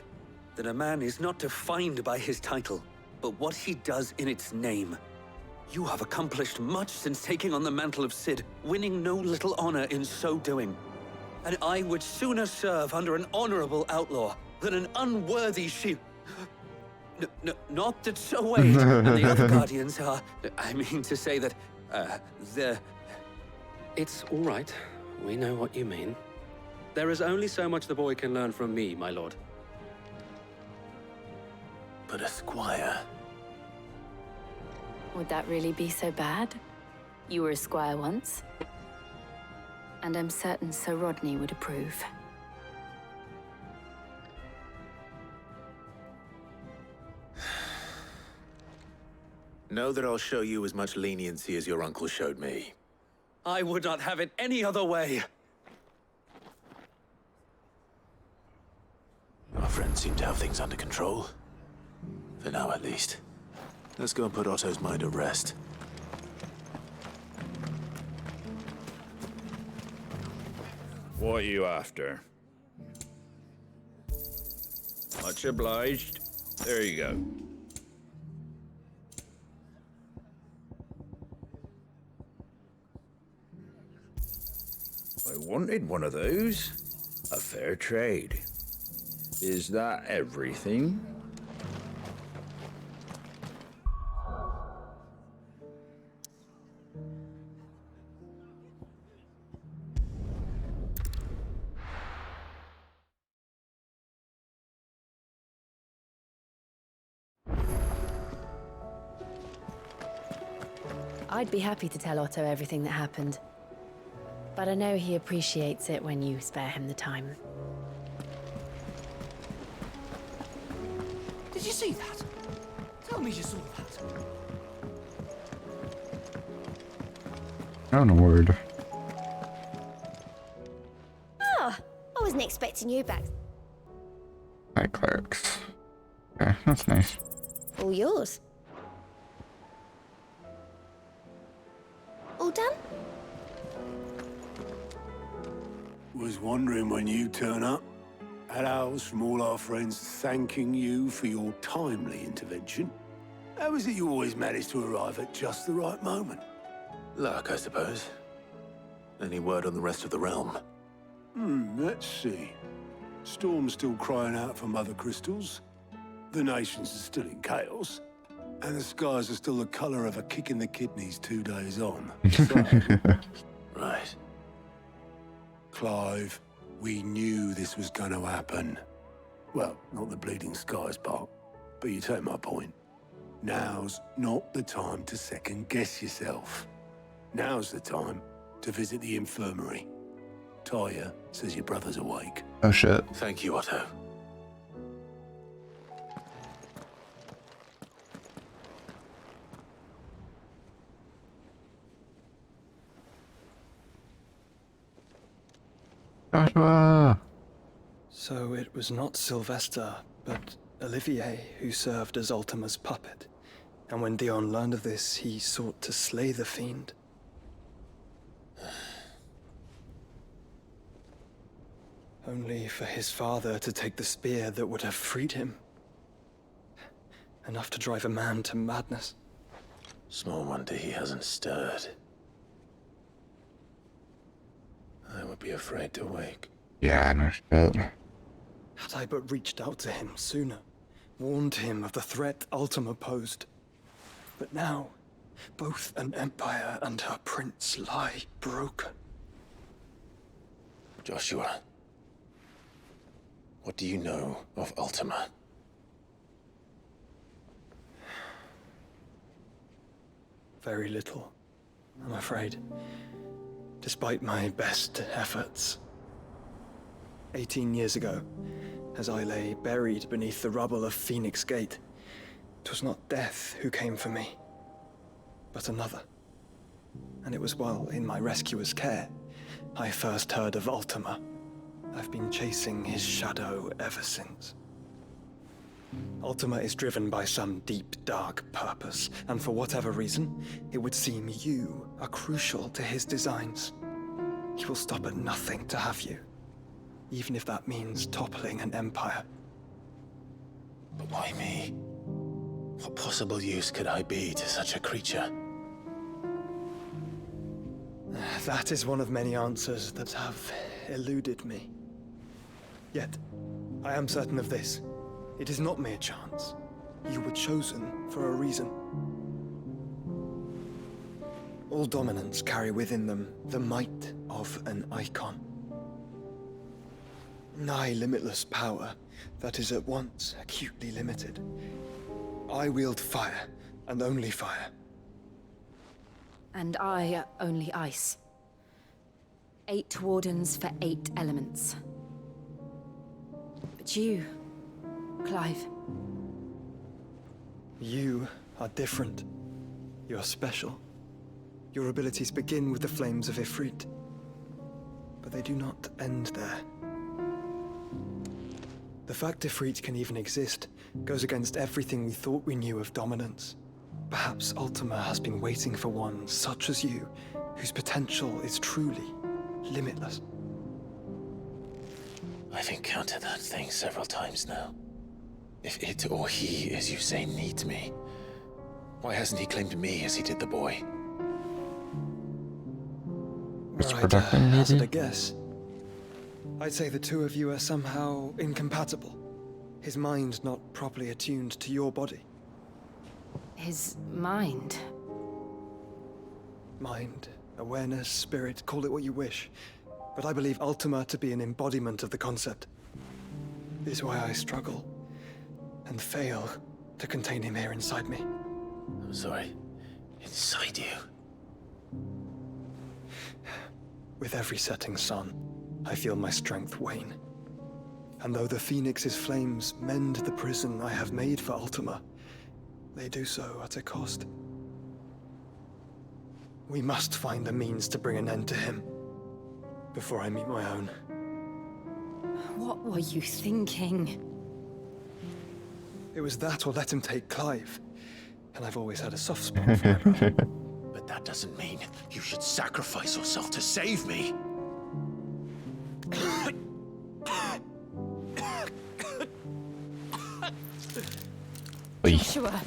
that a man is not defined by his title, but what he does in its name. You have accomplished much since taking on the mantle of Cid, winning no little honor in so doing. And I would sooner serve under an honorable outlaw than an unworthy shield. Not that Sir Wade and the other Guardians are... I mean to say that, It's all right. We know what you mean. There is only so much the boy can learn from me, my lord. But a squire... Would that really be so bad? You were a squire once. And I'm certain Sir Rodney would approve. Know that I'll show you as much leniency as your uncle showed me. I would not have it any other way. Our friends seem to have things under control. For now, at least. Let's go and put Otto's mind at rest. What are you after? Much obliged. There you go. I wanted one of those. A fair trade. Is that everything? I'd be happy to tell Otto everything that happened. But I know he appreciates it when you spare him the time. Did you see that? Tell me you saw that. On a word. Oh, I wasn't expecting you back. Hi, clerics. Okay, that's nice. All yours. All done? Was wondering when you turn up. Had owls from all our friends thanking you for your timely intervention. How is it you always manage to arrive at just the right moment? Luck, I suppose. Any word on the rest of the realm? Let's see. Storm's still crying out for mother crystals. The nations are still in chaos. And the skies are still the colour of a kick in the kidneys 2 days on. So, right. Clive, we knew this was going to happen. Well, not the bleeding skies part, but you take my point. Now's not the time to second-guess yourself. Now's the time to visit the infirmary. Talia says your brother's awake. Oh shit. Thank you, Otto. Joshua! So it was not Sylvester, but Olivier who served as Ultima's puppet. And when Dion learned of this, he sought to slay the fiend. Only for his father to take the spear that would have freed him. Enough to drive a man to madness. Small wonder he hasn't stirred. I would be afraid to wake. Yeah, no shit. Had I but reached out to him sooner, warned him of the threat Ultima posed. But now, both an empire and her prince lie broken. Joshua, what do you know of Ultima? Very little, I'm afraid. Despite my best efforts. 18 years ago, as I lay buried beneath the rubble of Phoenix Gate, it was not death who came for me, but another. And it was while in my rescuer's care, I first heard of Ultima. I've been chasing his shadow ever since. Ultima is driven by some deep, dark purpose, and for whatever reason, it would seem you are crucial to his designs. He will stop at nothing to have you, even if that means toppling an empire. But why me? What possible use could I be to such a creature? That is one of many answers that have eluded me. Yet, I am certain of this. It is not mere chance. You were chosen for a reason. All dominants carry within them the might of an icon. Nigh limitless power that is at once acutely limited. I wield fire, and only fire. And I only ice. 8 wardens for 8 elements. But you, Clive. You are different. You are special. Your abilities begin with the flames of Ifrit. But they do not end there. The fact Ifrit can even exist goes against everything we thought we knew of dominance. Perhaps Ultima has been waiting for one such as you, whose potential is truly limitless. I've encountered that thing several times now. If it or he, as you say, needs me, why hasn't he claimed me as he did the boy? Right, hazard a guess. I'd say the two of you are somehow incompatible. His mind not properly attuned to your body. His mind? Mind, awareness, spirit, call it what you wish. But I believe Ultima to be an embodiment of the concept. This is why I struggle and fail to contain him here inside me. I'm sorry. Inside you? With every setting sun, I feel my strength wane. And though the Phoenix's flames mend the prison I have made for Ultima, they do so at a cost. We must find the means to bring an end to him, before I meet my own. What were you thinking? It was that or let him take Clive. And I've always had a soft spot for my brother. But that doesn't mean you should sacrifice yourself to save me. Joshua!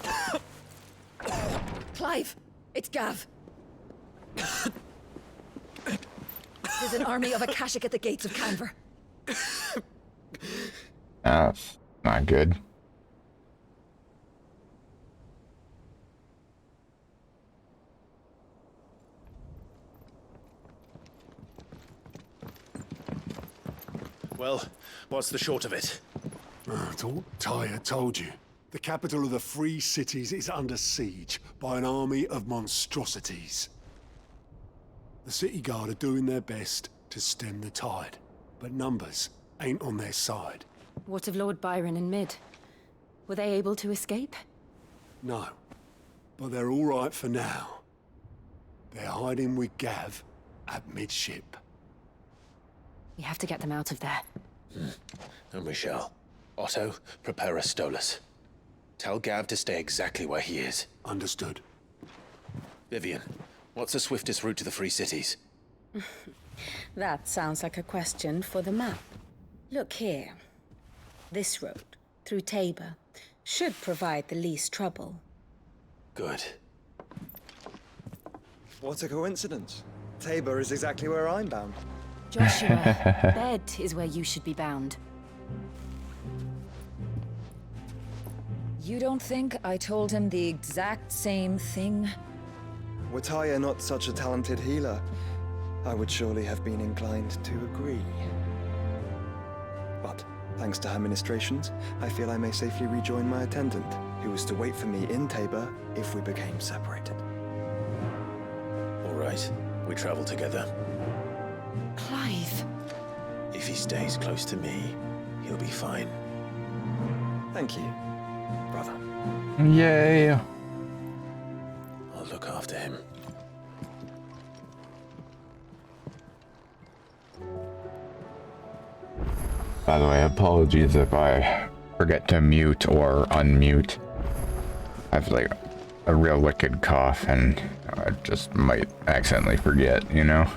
Clive! It's Gav! There's an army of Akashic at the gates of Canver. That's not good. Well, what's the short of it? Thought Tyre told you. The capital of the Free Cities is under siege by an army of monstrosities. The City Guard are doing their best to stem the tide, but numbers ain't on their side. What of Lord Byron and Mid? Were they able to escape? No, but they're all right for now. They're hiding with Gav at midship. We have to get them out of there. And we shall. Otto, prepare a Stolas. Tell Gav to stay exactly where he is. Understood. Vivian, what's the swiftest route to the Free Cities? That sounds like a question for the map. Look here. This road, through Tabor, should provide the least trouble. Good. What a coincidence. Tabor is exactly where I'm bound. Joshua, bed is where you should be bound. You don't think I told him the exact same thing? Were Tyre not such a talented healer, I would surely have been inclined to agree. But, thanks to her ministrations, I feel I may safely rejoin my attendant, who was to wait for me in Tabor if we became separated. All right, we travel together. Clive. If he stays close to me, he'll be fine. Thank you, brother. Yay! I'll look after him. By the way, apologies if I forget to mute or unmute. I have like a real wicked cough and I just might accidentally forget, you know?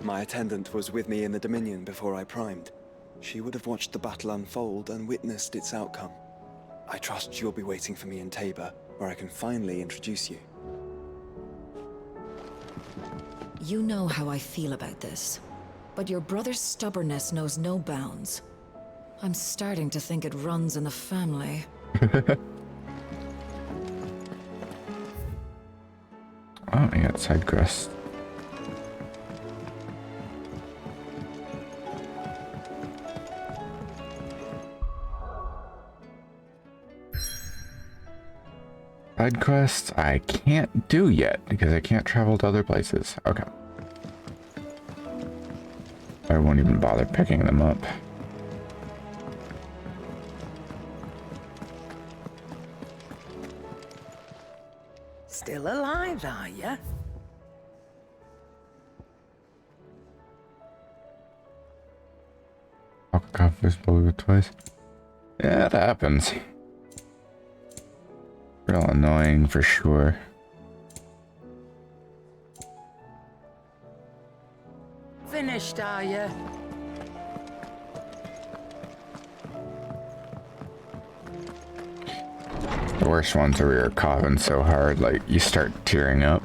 My attendant was with me in the Dominion before I primed. She would have watched the battle unfold and witnessed its outcome. I trust you'll be waiting for me in Tabor, where I can finally introduce you. You know how I feel about this, but your brother's stubbornness knows no bounds. I'm starting to think it runs in the family. Oh, I got side quest. Side quests I can't do yet because I can't travel to other places. Okay. I won't even bother picking them up. Still alive, are ya? Alcohol visible twice. Yeah, that happens. Real annoying for sure. Finished, are ya? The worst ones are where you're coughing so hard, like you start tearing up.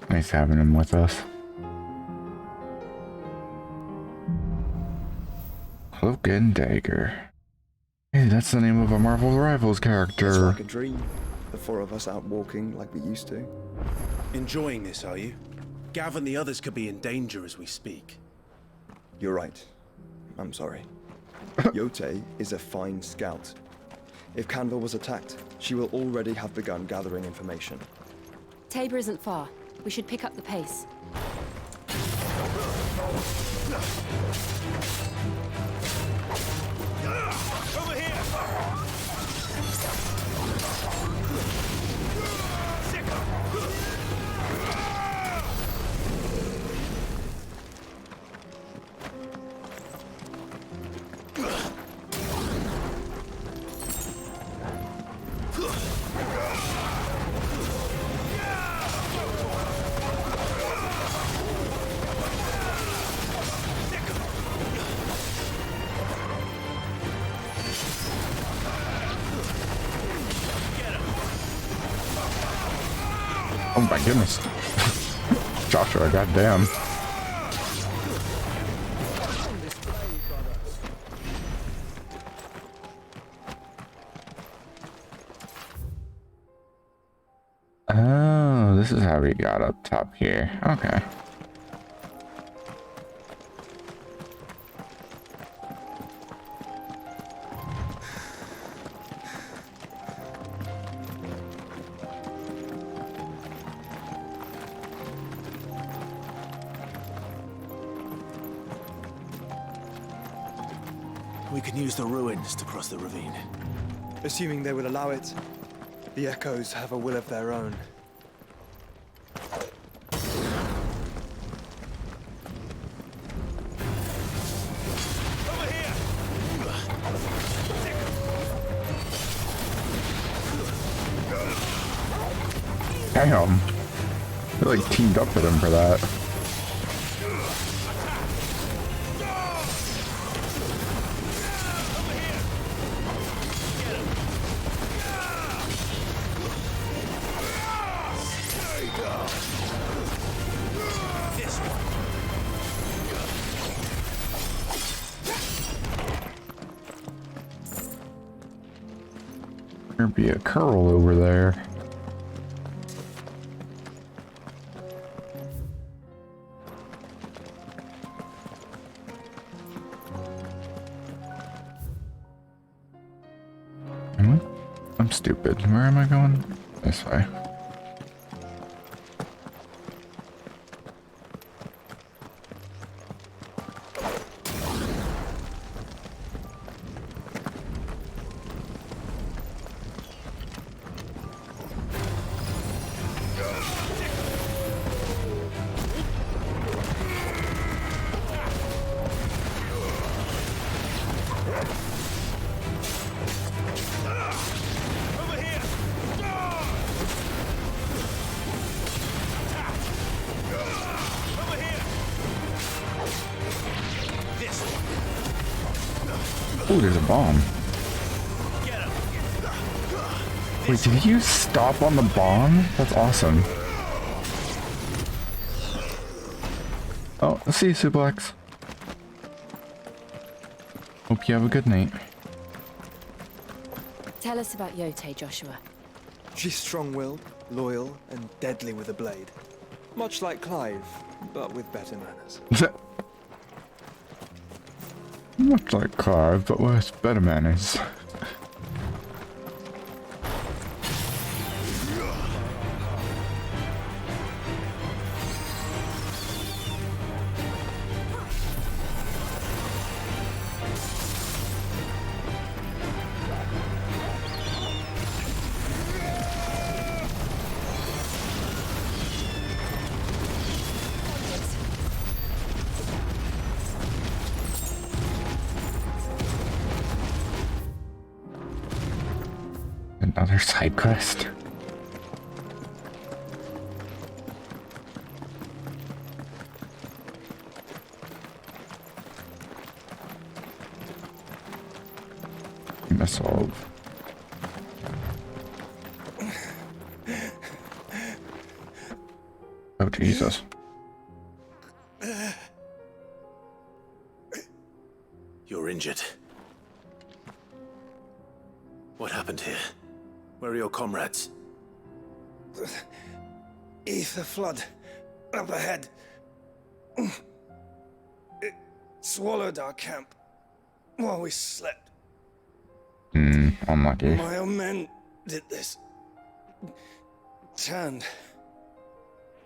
Nice having him with us. Cloak and Dagger. Hey, that's the name of a Marvel Rivals character. It's like a dream. The four of us out walking like we used to. Enjoying this, are you? Gav and the others could be in danger as we speak. You're right. I'm sorry. Yote is a fine scout. If Canville was attacked, she will already have begun gathering information. Tabor isn't far. We should pick up the pace. Over here! Oh my goodness. Joshua, goddamn. Oh, this is how we got up top here. Okay. We can use the ruins to cross the ravine. Assuming they will allow it, the Echoes have a will of their own. Damn. They like teamed up with him for that. There'd be a curl over there. I'm stupid. Where am I going? This way. Oh, there's a bomb. Wait, did you stop on the bomb? That's awesome. Oh, see you, Suplex. Hope you have a good night. Tell us about Yote, Joshua. She's strong-willed, loyal, and deadly with a blade. Much like Clive, but with better manners. Much like Clive, but with better manners. Another side quest. missile. Oh, Jesus. You're injured. What happened here? Where are your comrades? Ether flood up ahead. It swallowed our camp while we slept. Unlucky. My own men did this. Turned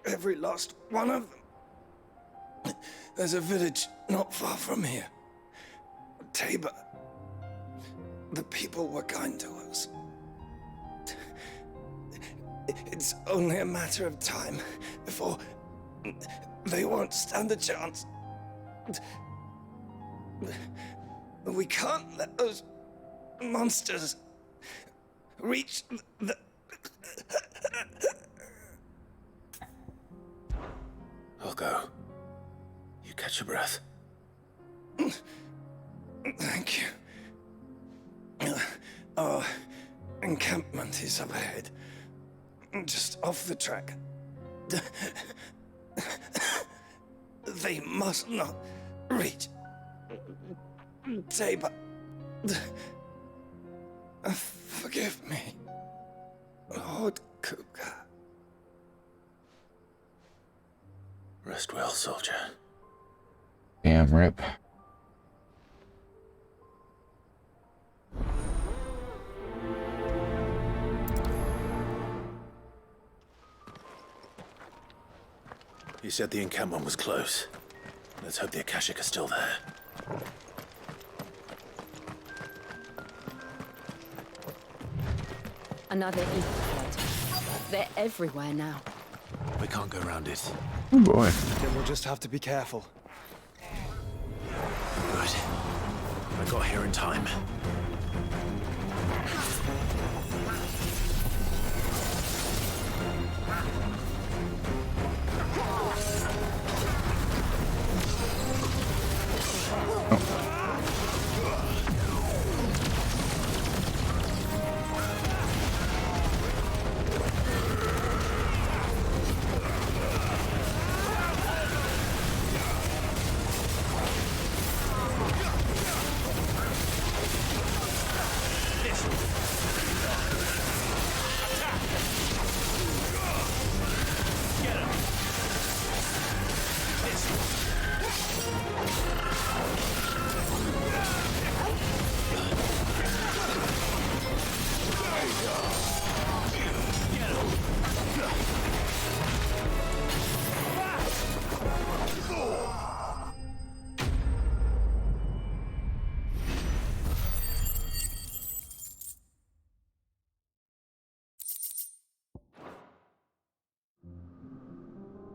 every last one of them. There's a village not far from here. Tabor. The people were kind to us. It's only a matter of time before they won't stand a chance. We can't let those monsters reach the... I'll go. You catch your breath. Thank you. Our encampment is up ahead. Just off the track. They must not reach Tabor. Forgive me, Lord Cougar. Rest well, soldier. Damn, Rip. You said the encampment was close. Let's hope the Akashic are still there. Another ether flood. They're everywhere now. We can't go around it. Oh boy. Then we'll just have to be careful. Good. I got here in time.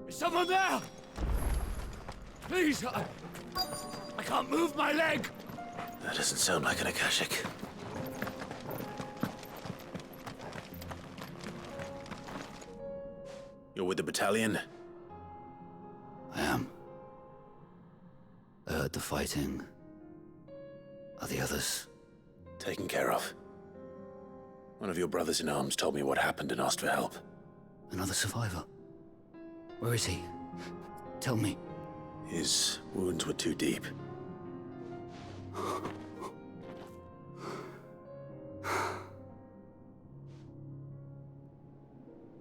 Is someone there? Please, I can't move my leg. That doesn't sound like an Akashic. You're with the battalion? I am. I heard the fighting. Are the others? Taken care of. One of your brothers in arms told me what happened and asked for help. Another survivor? Where is he? Tell me. His wounds were too deep.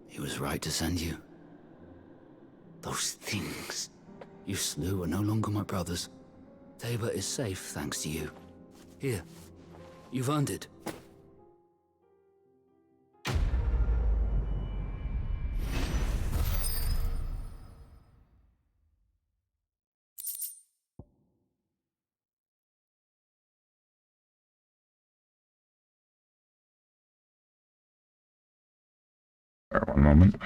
He was right to send you. Those things you slew are no longer my brothers. Tabor is safe thanks to you. Here, you've earned it. One moment.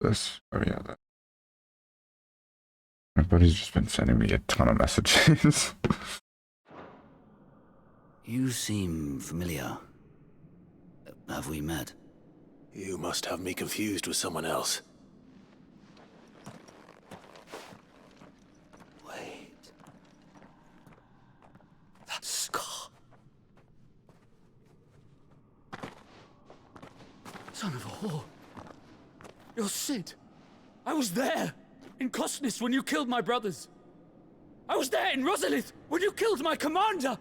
This. Oh yeah. That. My buddy's just been sending me a ton of messages. You seem familiar. Have we met? You must have me confused with someone else. Wait. That scar. Son of a whore. You're Sid. I was there in Kosnis when you killed my brothers. I was there in Rosalith when you killed my commander.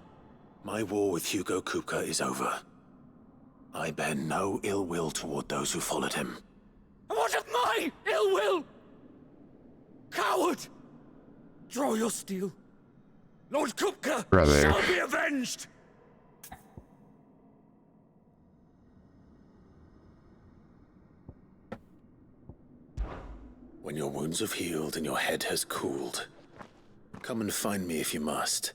My war with Hugo Kupka is over. I bear no ill will toward those who followed him. And what of my ill will? Coward! Draw your steel. Lord Kupka shall be avenged! When your wounds have healed and your head has cooled, come and find me if you must.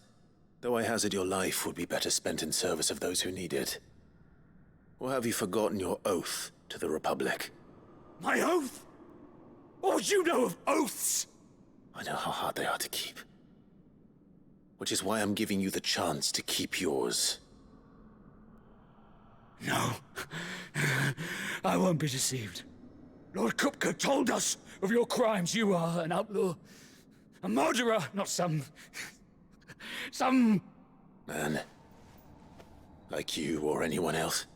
Though I hazard your life would be better spent in service of those who need it. Or have you forgotten your oath to the Republic? My oath? What would you know of oaths? I know how hard they are to keep. Which is why I'm giving you the chance to keep yours. No. I won't be deceived. Lord Kupka told us of your crimes. You are an outlaw. A murderer, not some man. Like you or anyone else.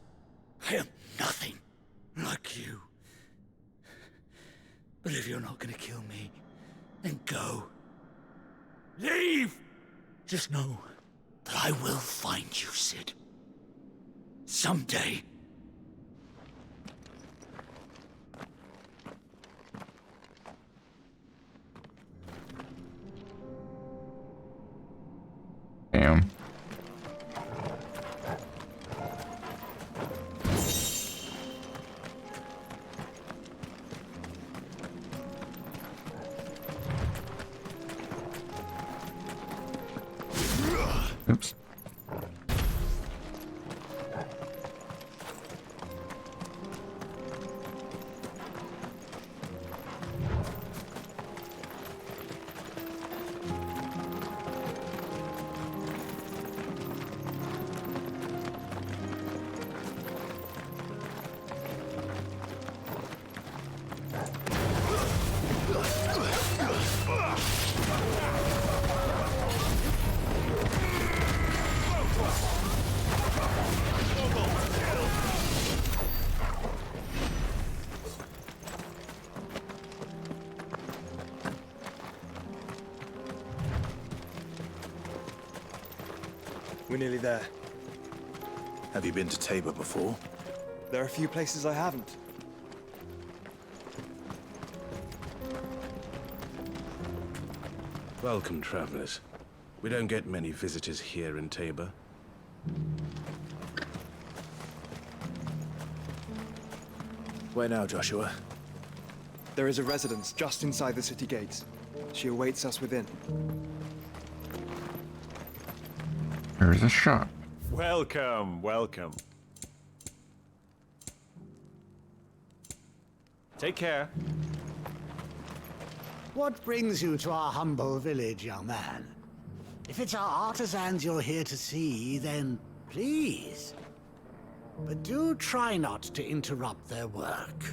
I am nothing like you. But if you're not gonna kill me, then go. Leave! Just know that I will find you, Sid. Someday. Damn. Oops. We're nearly there. Have you been to Tabor before? There are a few places I haven't. Welcome, travelers. We don't get many visitors here in Tabor. Where now, Joshua? There is a residence just inside the city gates. She awaits us within. There's a shop. Welcome, welcome. Take care. What brings you to our humble village, young man? If it's our artisans you're here to see, then please. But do try not to interrupt their work.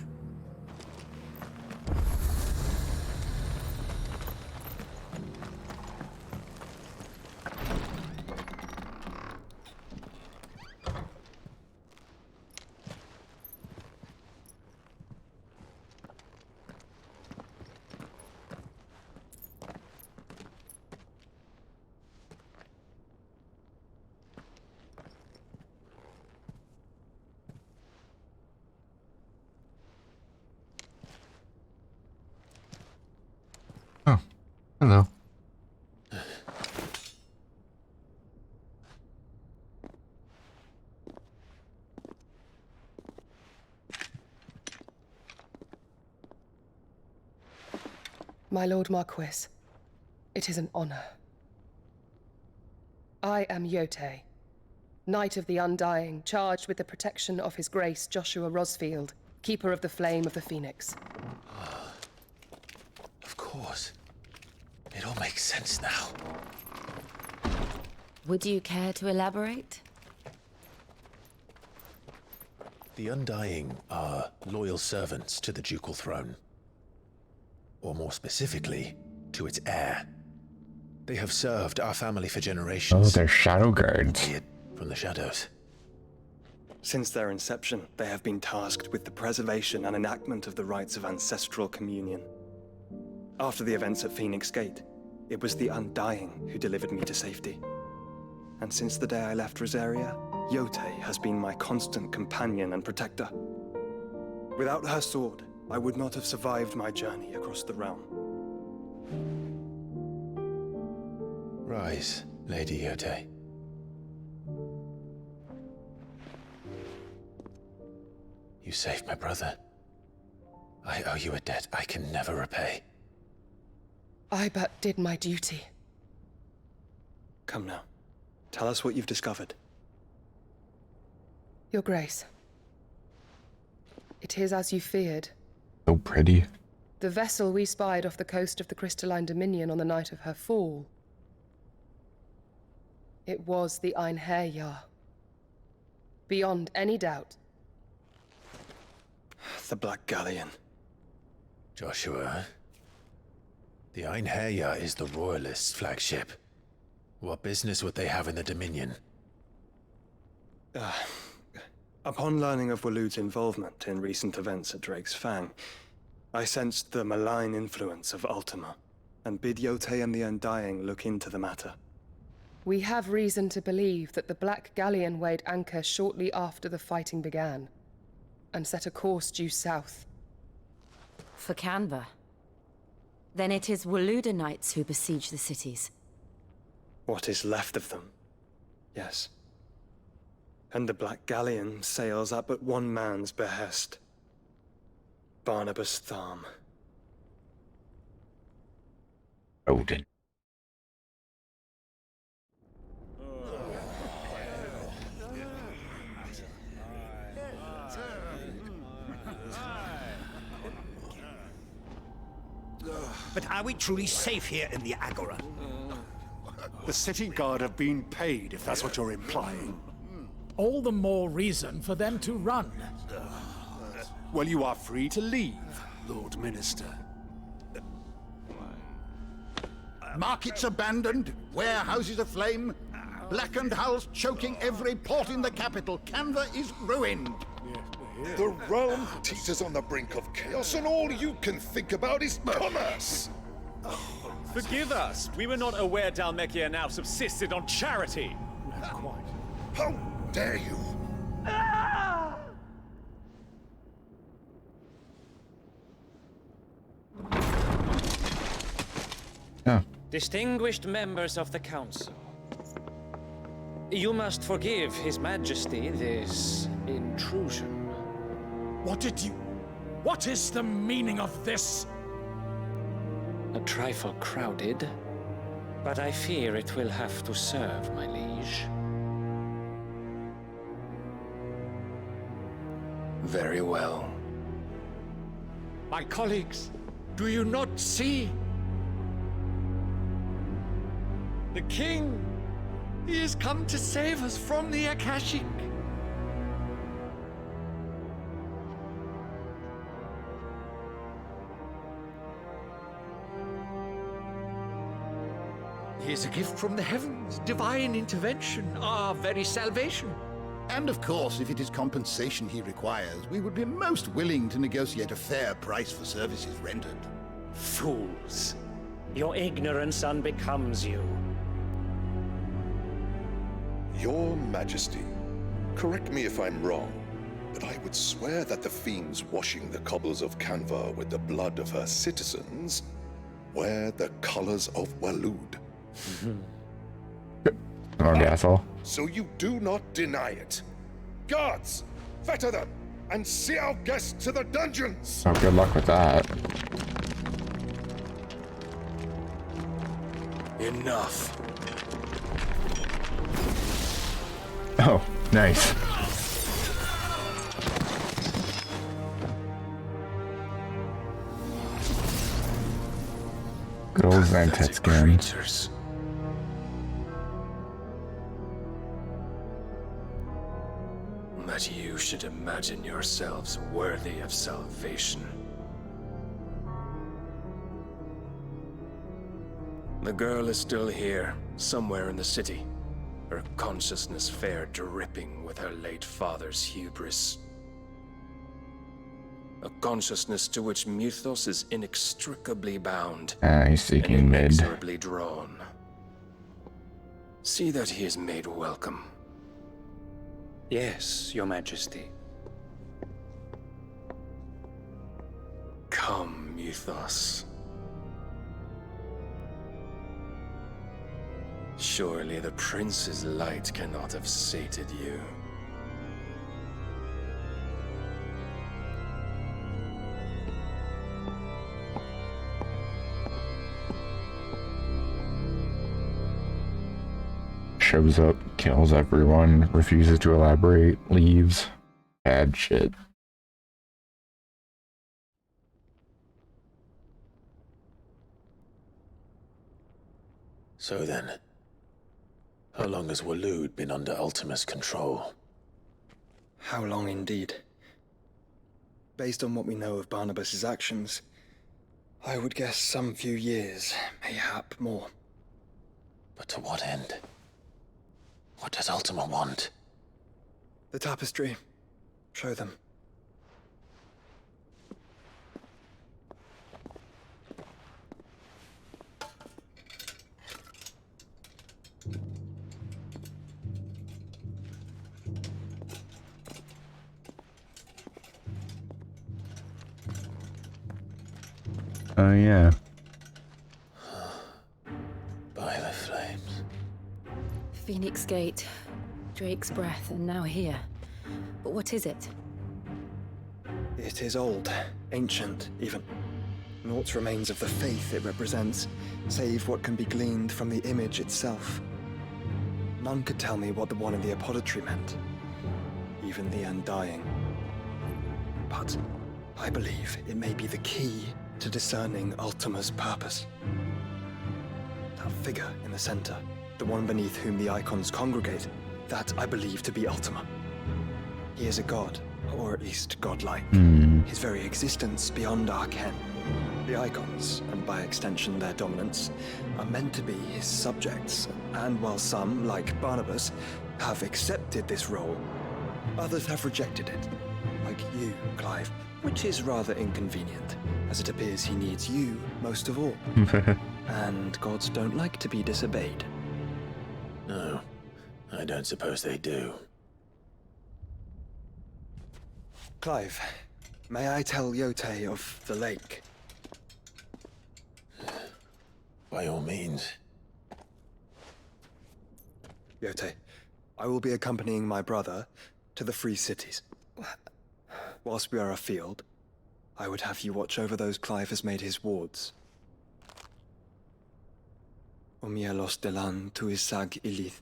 Hello. My Lord Marquis, it is an honor. I am Yotei, Knight of the Undying, charged with the protection of His Grace Joshua Rosfield, Keeper of the Flame of the Phoenix. Of course. It all makes sense now. Would you care to elaborate? The Undying are loyal servants to the ducal throne. Or more specifically, to its heir. They have served our family for generations. Oh, they're shadow guards. From the shadows. Since their inception, they have been tasked with the preservation and enactment of the rites of ancestral communion. After the events at Phoenix Gate, it was the Undying who delivered me to safety. And since the day I left Rosaria, Yotei has been my constant companion and protector. Without her sword, I would not have survived my journey across the realm. Rise, Lady Yotei. You saved my brother. I owe you a debt I can never repay. I but did my duty. Come now. Tell us what you've discovered. Your Grace. It is as you feared. So pretty. The vessel we spied off the coast of the Crystalline Dominion on the night of her fall. It was the Einherjar. Beyond any doubt. The Black Galleon. Joshua, the Einherjar is the Royalists' flagship. What business would they have in the Dominion? Upon learning of Waloed's involvement in recent events at Drake's Fang, I sensed the malign influence of Ultima, and bid Yotei and the Undying look into the matter. We have reason to believe that the Black Galleon weighed anchor shortly after the fighting began, and set a course due south. For Canva. Then it is Waloed Knights who besiege the cities. What is left of them, yes. And the Black Galleon sails at but one man's behest. Barnabas Tharm. Odin. But are we truly safe here in the Agora? The city guard have been paid, if that's what you're implying. All the more reason for them to run. Well, you are free to leave, Lord Minister. Markets abandoned, warehouses aflame, blackened hulls choking every port in the capital. Canva is ruined. The realm teeters on the brink of chaos, and all you can think about is commerce! Forgive us. We were not aware Dhalmekia now subsisted on charity. Not quite. How dare you? Distinguished members of the Council, you must forgive His Majesty this intrusion. What is the meaning of this? A trifle crowded, but I fear it will have to serve, my liege. Very well. My colleagues, do you not see? The king! He has come to save us from the Akashic! He is a gift from the heavens, divine intervention, our very salvation. And of course, if it is compensation he requires, we would be most willing to negotiate a fair price for services rendered. Fools! Your ignorance unbecomes you. Your Majesty, correct me if I'm wrong, but I would swear that the fiends washing the cobbles of Canva with the blood of her citizens wear the colors of Waloed. Asshole. So you do not deny it. Guards, fetter them, and see our guests to the dungeons! Oh, good luck with that. Enough. Oh, nice. Good old Zantet skin. Creatures. That you should imagine yourselves worthy of salvation. The girl is still here, somewhere in the city. Her consciousness fair dripping with her late father's hubris. A consciousness to which Mythos is inextricably bound. He's seeking mid. Inexorably drawn. See that he is made welcome. Yes, Your Majesty. Come, Mythos. Surely the prince's light cannot have sated you. Shows up, kills everyone, refuses to elaborate, leaves. Bad shit. So then, how long has Waloed been under Ultima's control? How long indeed? Based on what we know of Barnabas's actions, I would guess some few years, mayhap more. But to what end? What does Ultima want? The tapestry. Show them. Oh yeah. By the flames. Phoenix Gate, Drake's Breath, and now here. But what is it? It is old, ancient, even. Naught remains of the faith it represents, save what can be gleaned from the image itself. None could tell me what the one in the apothecary meant, even the Undying. But I believe it may be the key to discerning Ultima's purpose. That figure in the center, the one beneath whom the icons congregate, that I believe to be Ultima. He is a god, or at least godlike. His very existence beyond our ken. The icons, and by extension their dominance, are meant to be his subjects, and while some, like Barnabas, have accepted this role, others have rejected it, like you, Clive, which is rather inconvenient, as it appears he needs you most of all. And gods don't like to be disobeyed. No, I don't suppose they do. Clive, may I tell Yotei of the lake? By all means. Yotei, I will be accompanying my brother to the Free Cities. Whilst we are afield, I would have you watch over those Clive has made his wards. Omielos delan tuisag ilith.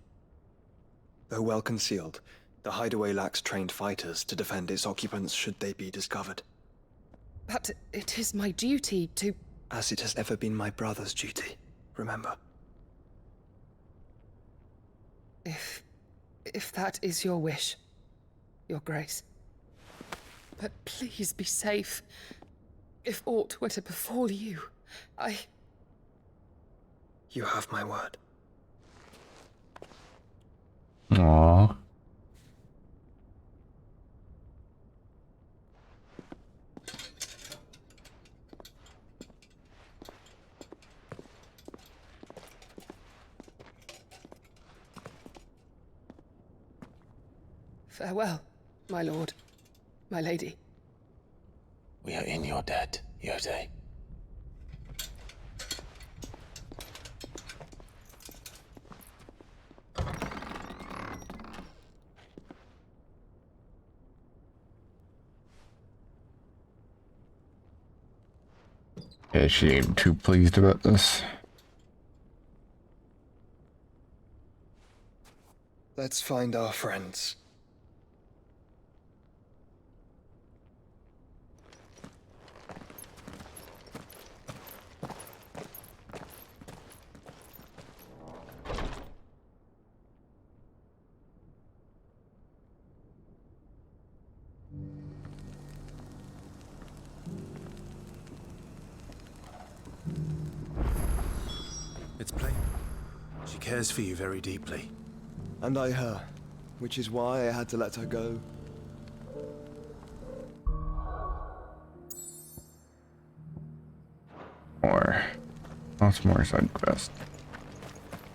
Though well concealed, the hideaway lacks trained fighters to defend its occupants should they be discovered. But it is my duty to... As it has ever been my brother's duty, remember. If that is your wish, Your Grace. But please be safe. If aught were to befall you, You have my word. Aww. Farewell, my lord, my lady. We are in your debt, Yotei. Yeah, she ain't too pleased about this. Let's find our friends. cares for you very deeply. And I her, which is why I had to let her go. More. Lots more side quests.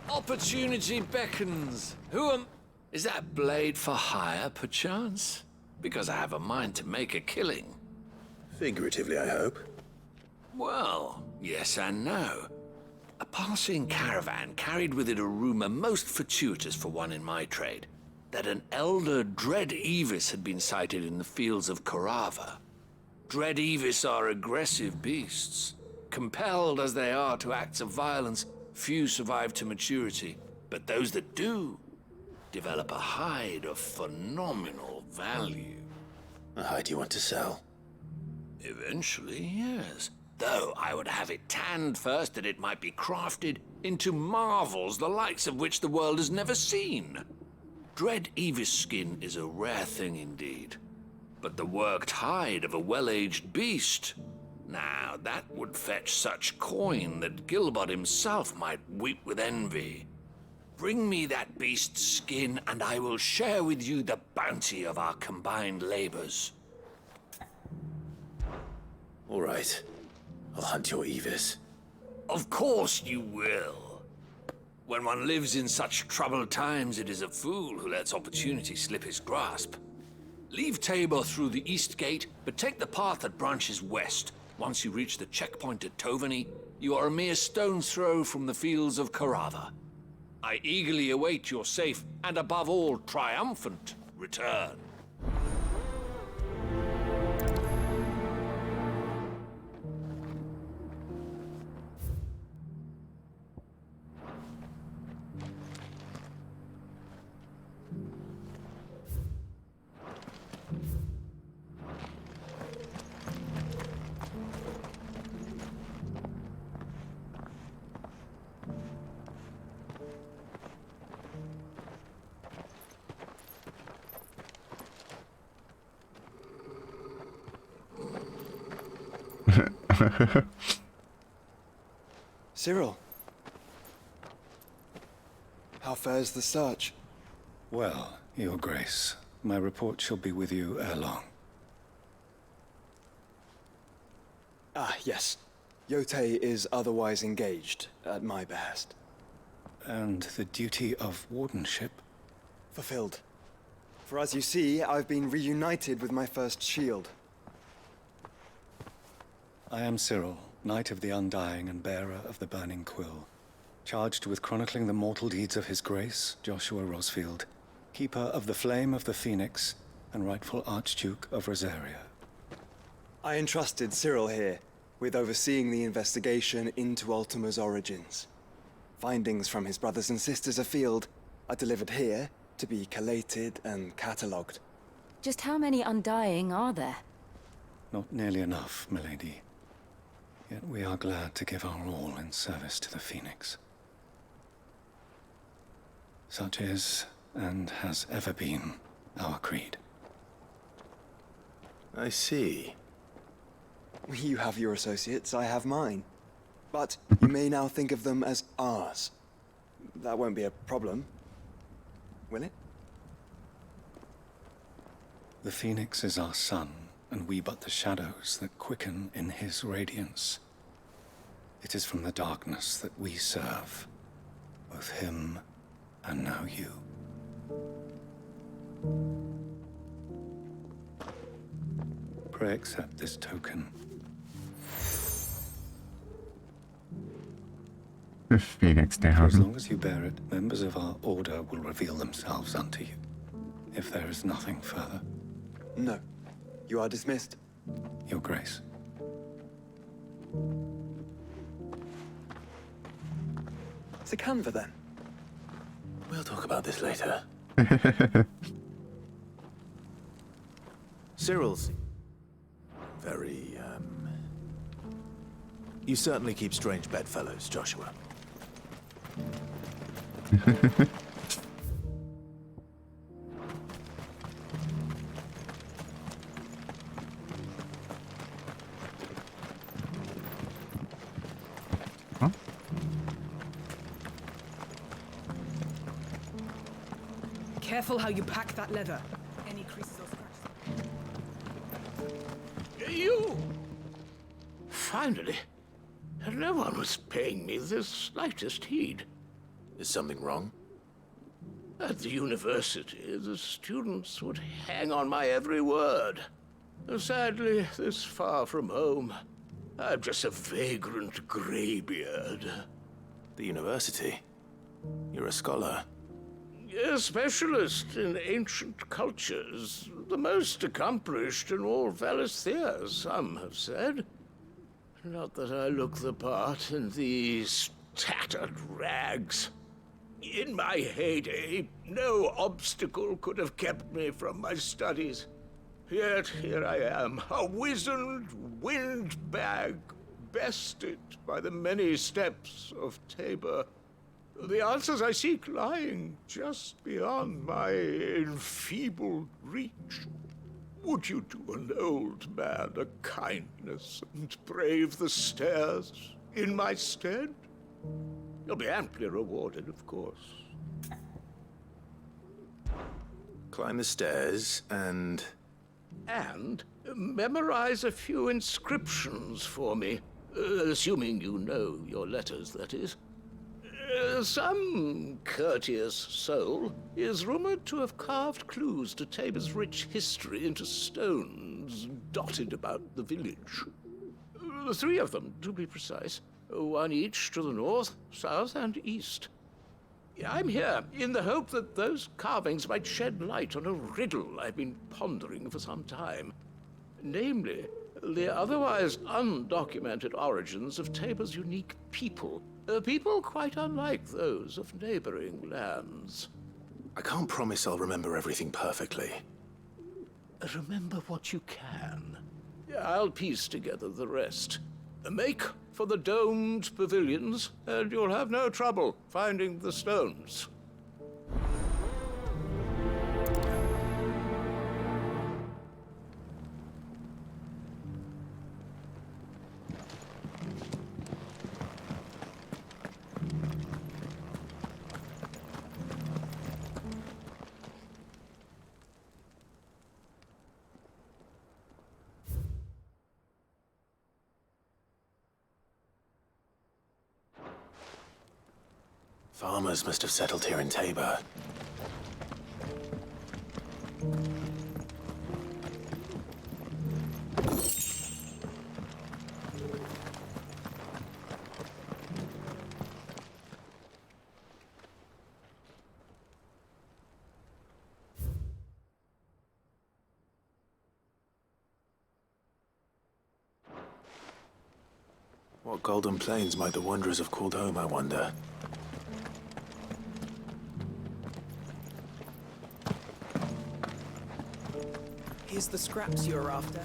Opportunity beckons. Who am... Is that blade for hire, perchance? Because I have a mind to make a killing. Figuratively, I hope. Well, yes and no. A passing caravan carried with it a rumor most fortuitous for one in my trade, that an elder Dread Evis had been sighted in the fields of Korava. Dread Evis are aggressive beasts. Compelled as they are to acts of violence, few survive to maturity, but those that do develop a hide of phenomenal value. A hide you want to sell? Eventually, yes. Though I would have it tanned first that it might be crafted into marvels the likes of which the world has never seen. Dread Evis skin is a rare thing indeed. But the worked hide of a well-aged beast, now that would fetch such coin that Gilbert himself might weep with envy. Bring me that beast's skin and I will share with you the bounty of our combined labors. All right. I'll hunt your Evis. Of course you will. When one lives in such troubled times, it is a fool who lets opportunity slip his grasp. Leave Tabor through the east gate, but take the path that branches west. Once you reach the checkpoint at Tovany, you are a mere stone's throw from the fields of Korava. I eagerly await your safe, and above all, triumphant return. Cyril. How fares the search? Well, Your Grace, my report shall be with you ere long. Ah, yes. Yotei is otherwise engaged, at my behest. And the duty of wardenship? Fulfilled. For as you see, I've been reunited with my first shield. I am Cyril, Knight of the Undying and bearer of the Burning Quill, charged with chronicling the mortal deeds of His Grace, Joshua Rosfield, Keeper of the Flame of the Phoenix, and rightful Archduke of Rosaria. I entrusted Cyril here with overseeing the investigation into Ultima's origins. Findings from his brothers and sisters afield are delivered here to be collated and catalogued. Just how many Undying are there? Not nearly enough, milady. Yet we are glad to give our all in service to the Phoenix. Such is, and has ever been, our creed. I see. You have your associates, I have mine. But you may now think of them as ours. That won't be a problem, will it? The Phoenix is our sun, and we but the shadows that quicken in his radiance. It is from the darkness that we serve, both him and now you. Pray accept this token. The Phoenix down. For as long as you bear it, members of our order will reveal themselves unto you. If there is nothing further. No. You are dismissed. Your Grace. It's a canva, then. We'll talk about this later. Cyril's very, You certainly keep strange bedfellows, Joshua. Careful how you pack that leather. Any creases or scratches. You! Finally. No one was paying me the slightest heed. Is something wrong? At the university, the students would hang on my every word. Sadly, this far from home, I'm just a vagrant greybeard. The university? You're a scholar. A specialist in ancient cultures. The most accomplished in all Valisthea, some have said. Not that I look the part in these tattered rags. In my heyday, no obstacle could have kept me from my studies. Yet here I am, a wizened windbag, bested by the many steps of Tabor. The answers I seek lying just beyond my enfeebled reach. Would you do an old man a kindness and brave the stairs in my stead? You'll be amply rewarded, of course. Climb the stairs and memorize a few inscriptions for me. Assuming you know your letters, that is. Some courteous soul is rumored to have carved clues to Tabor's rich history into stones dotted about the village. 3 of them, to be precise. 1 each to the north, south, and east. I'm here in the hope that those carvings might shed light on a riddle I've been pondering for some time. Namely, the otherwise undocumented origins of Tabor's unique people. People quite unlike those of neighboring lands. I can't promise I'll remember everything perfectly. Remember what you can. I'll piece together the rest. Make for the domed pavilions, and you'll have no trouble finding the stones. Farmers must have settled here in Tabor. What golden plains might the wanderers have called home, I wonder? Here's the scraps you're after.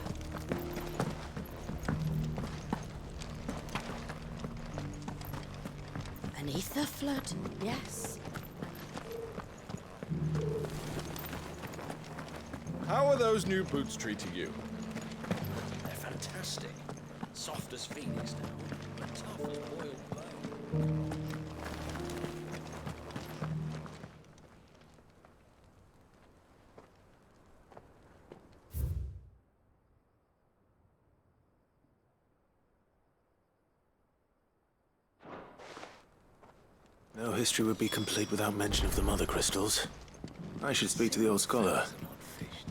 Beneath the flood, yes. How are those new boots treating you? They're fantastic. Soft as phoenix now, tough as boiled bone. No history would be complete without mention of the mother crystals. I should speak to the old scholar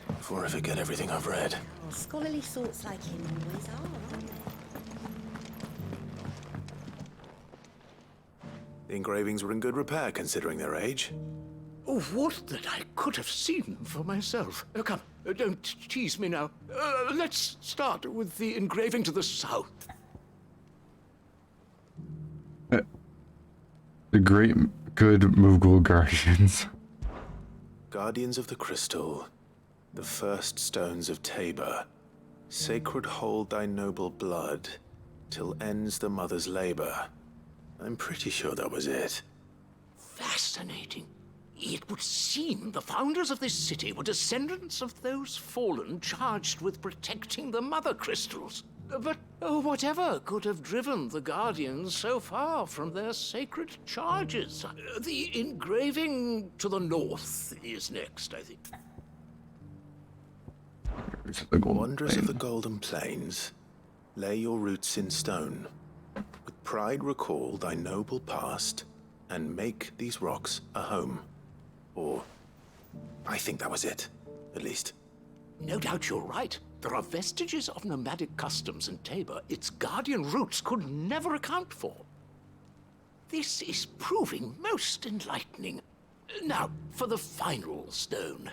before I forget everything I've read. Well, scholarly thoughts like him always are, aren't they? The engravings were in good repair considering their age. Oh, would that I could have seen them for myself. Come, don't tease me now. Let's start with the engraving to the south. The great good Mughal guardians. Guardians of the Crystal, the first stones of Tabor. Sacred hold thy noble blood, till ends the mother's labor. I'm pretty sure that was it. Fascinating. It would seem the founders of this city were descendants of those fallen charged with protecting the mother crystals. But whatever could have driven the Guardians so far from their sacred charges? The engraving to the north is next, I think. Wanderers of the Golden Plains, lay your roots in stone. With pride recall thy noble past, and make these rocks a home. Or, I think that was it, at least. No doubt you're right. There are vestiges of nomadic customs in Tabor its guardian roots could never account for. This is proving most enlightening. Now, for the final stone.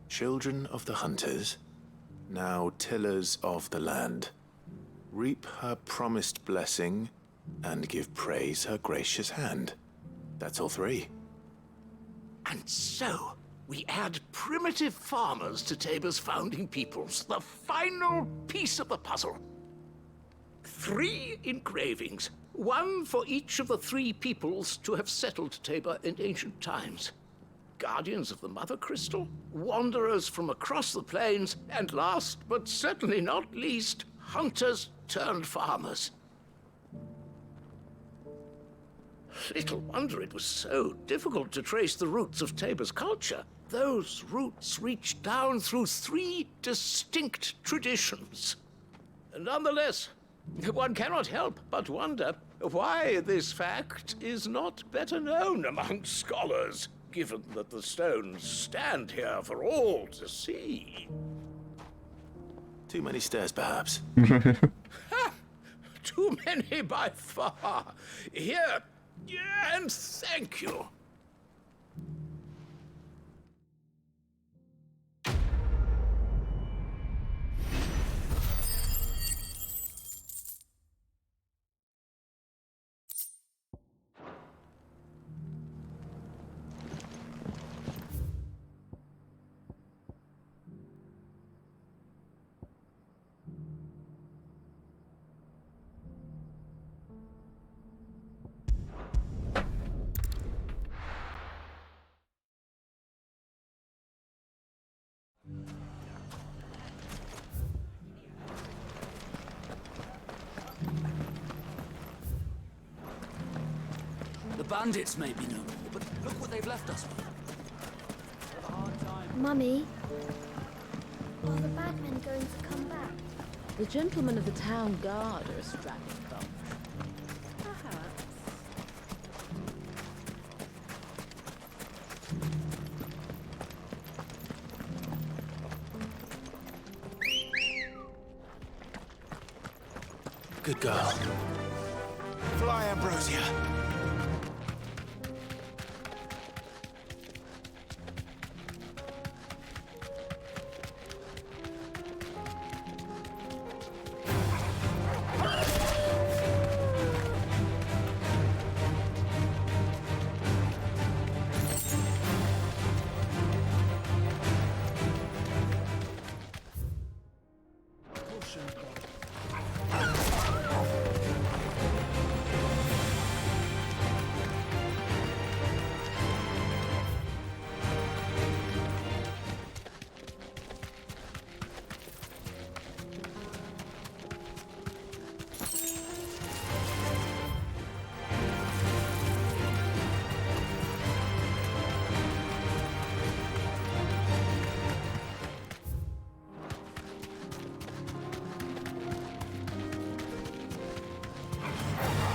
Children of the hunters, now tillers of the land, reap her promised blessing and give praise her gracious hand. That's all three. And so, we add primitive farmers to Tabor's founding peoples, the final piece of the puzzle. 3 engravings, one for each of the 3 peoples to have settled Tabor in ancient times. Guardians of the Mother Crystal, wanderers from across the plains, and last but certainly not least, hunters turned farmers. Little wonder it was so difficult to trace the roots of Tabor's culture. Those roots reach down through 3 distinct traditions. Nonetheless, one cannot help but wonder why this fact is not better known among scholars, given that the stones stand here for all to see. Too many stairs, perhaps. Too many by far. Here, and thank you. The bandits may be no more, but look what they've left us with. Mummy, are the bad men going to come back? The gentlemen of the town guard are a strapping bunch. Perhaps. Good girl. Fly, Ambrosia.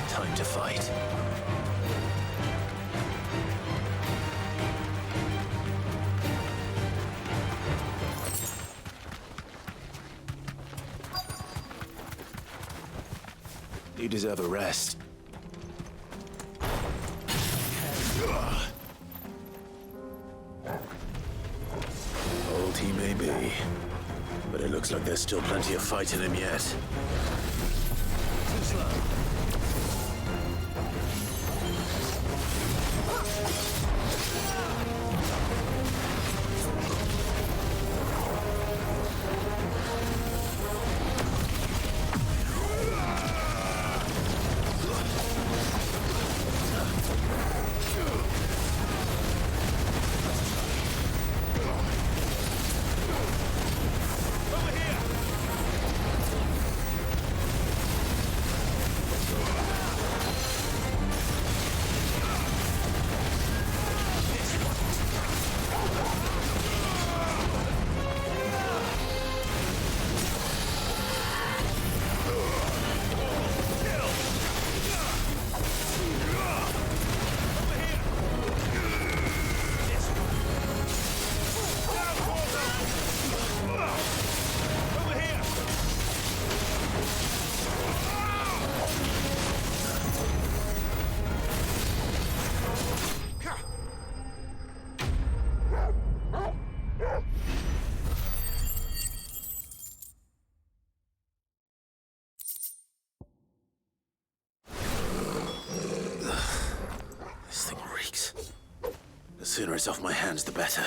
Time to fight. You deserve a rest. Old he may be, but it looks like there's still plenty of fight in him yet. Too slow. sooner it's off my hands, the better.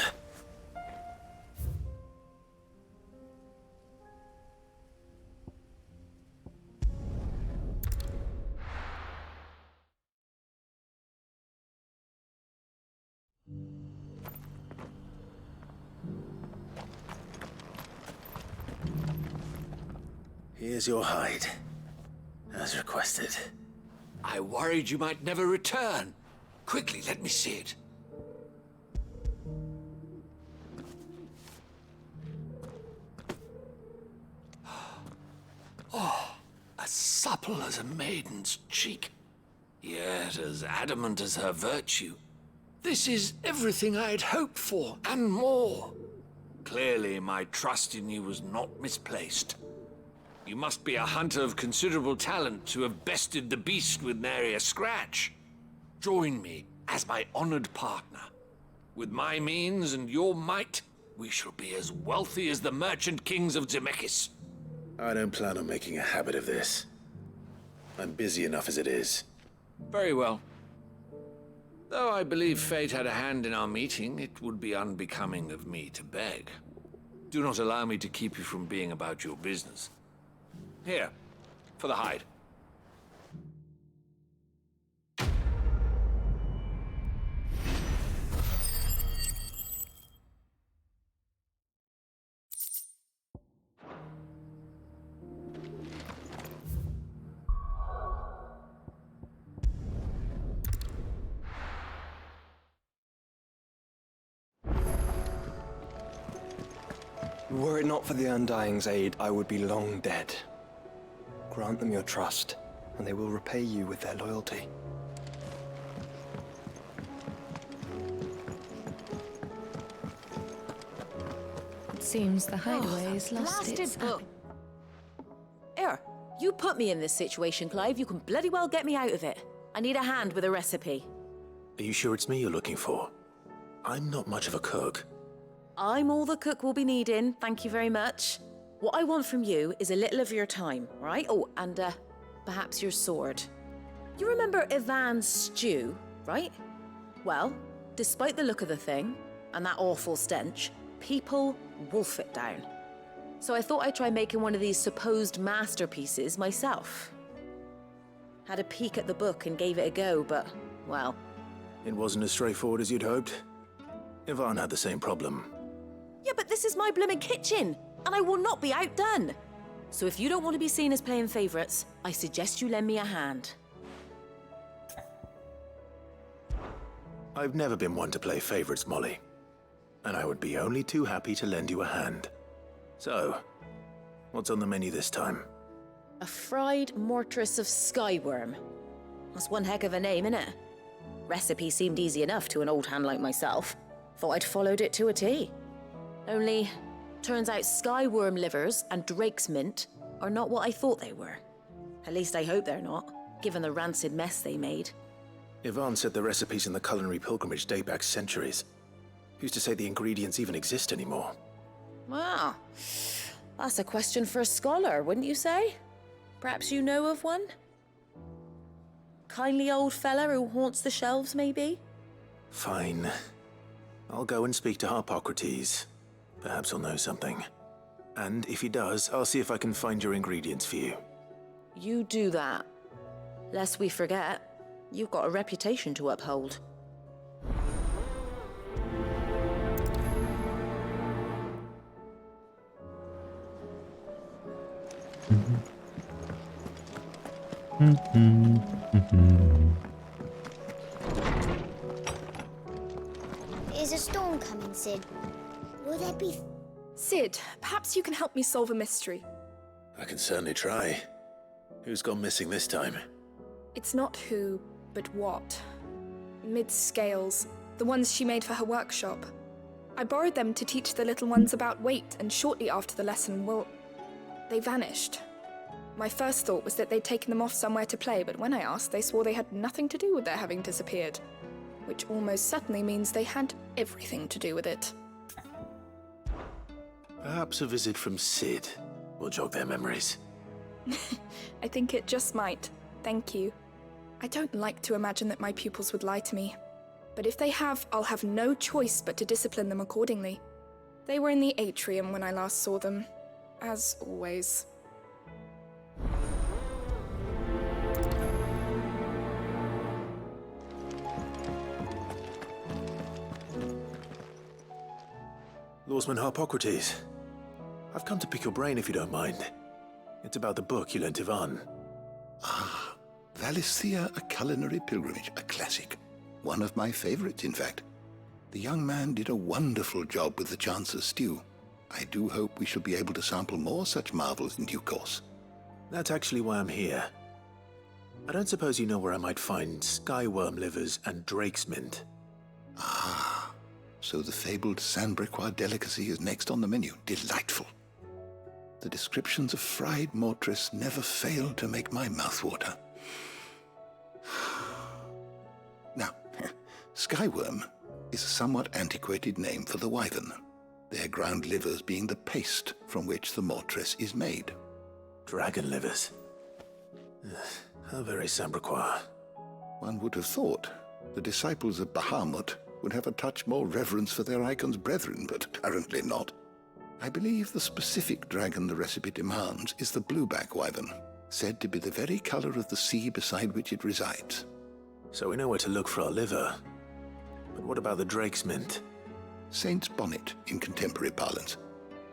Here's your hide, as requested. I worried you might never return. Quickly, let me see it. Oh, as supple as a maiden's cheek, yet as adamant as her virtue. This is everything I had hoped for, and more. Clearly, my trust in you was not misplaced. You must be a hunter of considerable talent to have bested the beast with nary a scratch. Join me as my honored partner. With my means and your might, we shall be as wealthy as the merchant kings of Zemeckis. I don't plan on making a habit of this. I'm busy enough as it is. Very well. Though I believe fate had a hand in our meeting, it would be unbecoming of me to beg. Do not allow me to keep you from being about your business. Here, for the hide. Were it not for the Undying's aid, I would be long dead. Grant them your trust, and they will repay you with their loyalty. It seems the hideaway's lost its book. Here, you put me in this situation, Clive. You can bloody well get me out of it. I need a hand with a recipe. Are you sure it's me you're looking for? I'm not much of a cook. I'm all the cook will be needing, thank you very much. What I want from you is a little of your time, right? Oh, and perhaps your sword. You remember Ivan's stew, right? Well, despite the look of the thing, and that awful stench, people wolf it down. So I thought I'd try making one of these supposed masterpieces myself. Had a peek at the book and gave it a go, but, well... It wasn't as straightforward as you'd hoped. Ivan had the same problem. Yeah, but this is my blooming kitchen, and I will not be outdone. So if you don't want to be seen as playing favorites, I suggest you lend me a hand. I've never been one to play favorites, Molly. And I would be only too happy to lend you a hand. So, what's on the menu this time? A fried mortress of skyworm. That's one heck of a name, innit? Recipe seemed easy enough to an old hand like myself. Thought I'd followed it to a T. Only, turns out skyworm livers and drake's mint are not what I thought they were. At least I hope they're not, given the rancid mess they made. Ivan said the recipes in the culinary pilgrimage date back centuries. Who's to say the ingredients even exist anymore? Wow, that's a question for a scholar, wouldn't you say? Perhaps you know of one? Kindly old fella who haunts the shelves, maybe? Fine. I'll go and speak to Harpocrates. Perhaps he'll know something. And if he does, I'll see if I can find your ingredients for you. You do that. Lest we forget, you've got a reputation to uphold. Is a storm coming, Sid? Will there be... Sid, perhaps you can help me solve a mystery. I can certainly try. Who's gone missing this time? It's not who, but what. Mid's scales, the ones she made for her workshop. I borrowed them to teach the little ones about weight, and shortly after the lesson, well, they vanished. My first thought was that they'd taken them off somewhere to play, but when I asked, they swore they had nothing to do with their having disappeared. Which almost certainly means they had everything to do with it. Perhaps a visit from Sid will jog their memories. I think it just might. Thank you. I don't like to imagine that my pupils would lie to me. But if they have, I'll have no choice but to discipline them accordingly. They were in the atrium when I last saw them, as always. Lawsman Harpocrates, I've come to pick your brain if you don't mind. It's about the book you lent Ivan. Ah, Valisthea, A Culinary Pilgrimage, a classic. One of my favorites, in fact. The young man did a wonderful job with the Chance's stew. I do hope we shall be able to sample more such marvels in due course. That's actually why I'm here. I don't suppose you know where I might find skyworm livers and drake's mint. Ah, so the fabled Sandbrequois delicacy is next on the menu. Delightful. The descriptions of fried mortress never failed to make my mouth water. Now, skyworm is a somewhat antiquated name for the wyvern, their ground livers being the paste from which the mortress is made. Dragon livers? How very Sandbrequois. One would have thought the disciples of Bahamut would have a touch more reverence for their icon's brethren, but apparently not. I believe the specific dragon the recipe demands is the blueback wyvern, said to be the very color of the sea beside which it resides. So we know where to look for our liver. But what about the drake's mint? Saint's bonnet in contemporary parlance,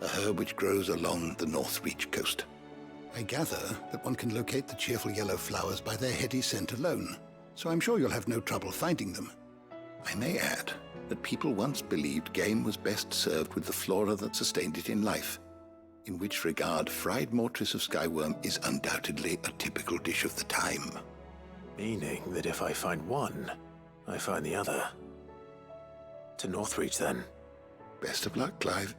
a herb which grows along the North Reach coast. I gather that one can locate the cheerful yellow flowers by their heady scent alone, so I'm sure you'll have no trouble finding them. I may add that people once believed game was best served with the flora that sustained it in life, in which regard fried mortress of skyworm is undoubtedly a typical dish of the time. Meaning that if I find one, I find the other. To Northreach, then. Best of luck, Clive.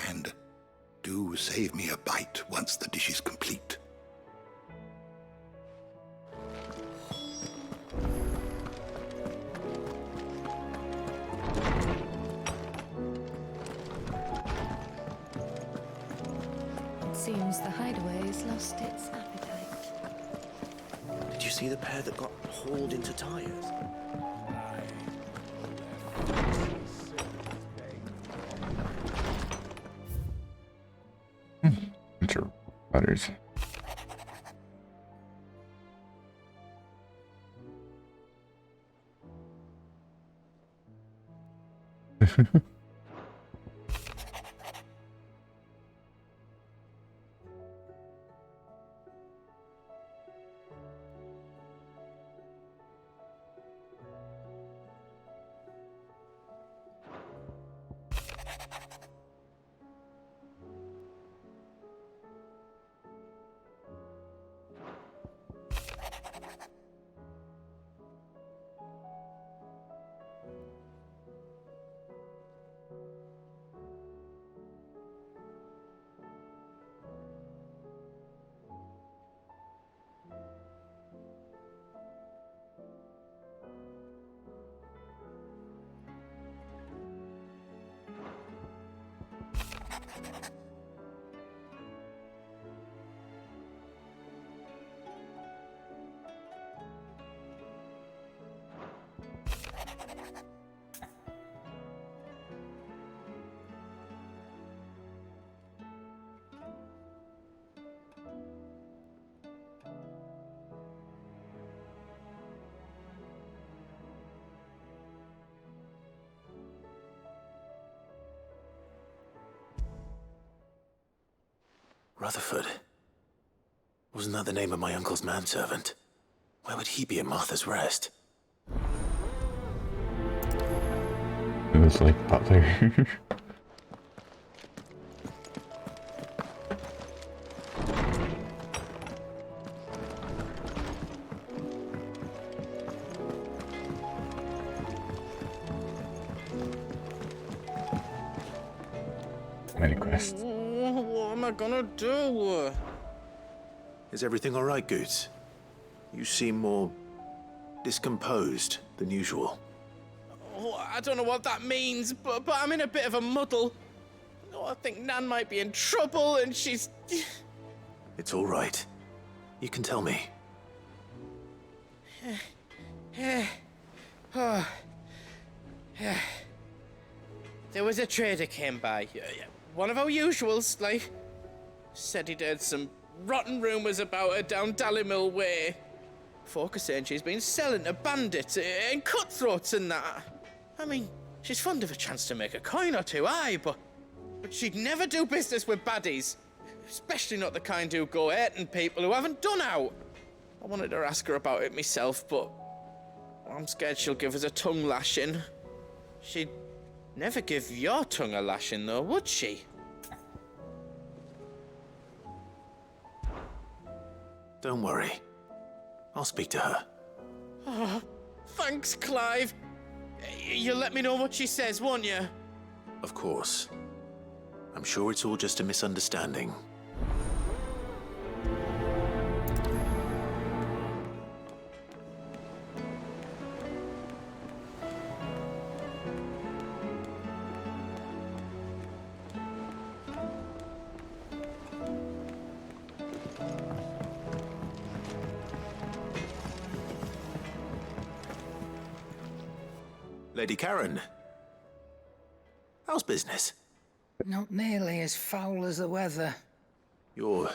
And do save me a bite once the dish is complete. It seems the hideaway has lost its appetite. Did you see the pair that got hauled into tires? Butters. Rutherford. Wasn't that the name of my uncle's manservant? Where would he be at Martha's Rest? It was like Butler. Many quests. What am I gonna do? Is everything all right, Goots? You seem more discomposed than usual. Oh, I don't know what that means, but I'm in a bit of a muddle. Oh, I think Nan might be in trouble, and she's... It's all right. You can tell me. Oh. There was a trader came by. One of our usuals, like. Said he'd heard some rotten rumours about her down Dalimil way. Folk are saying she's been selling to bandits and cutthroats and that. I mean, she's fond of a chance to make a coin or two, aye, but she'd never do business with baddies. Especially not the kind who go hurting people who haven't done out. I wanted to ask her about it myself, but I'm scared she'll give us a tongue lashing. She'd never give your tongue a lashing, though, would she? Don't worry. I'll speak to her. Oh, thanks, Clive. You'll let me know what she says, won't you? Of course. I'm sure it's all just a misunderstanding. Lady Karen, how's business? Not nearly as foul as the weather. You're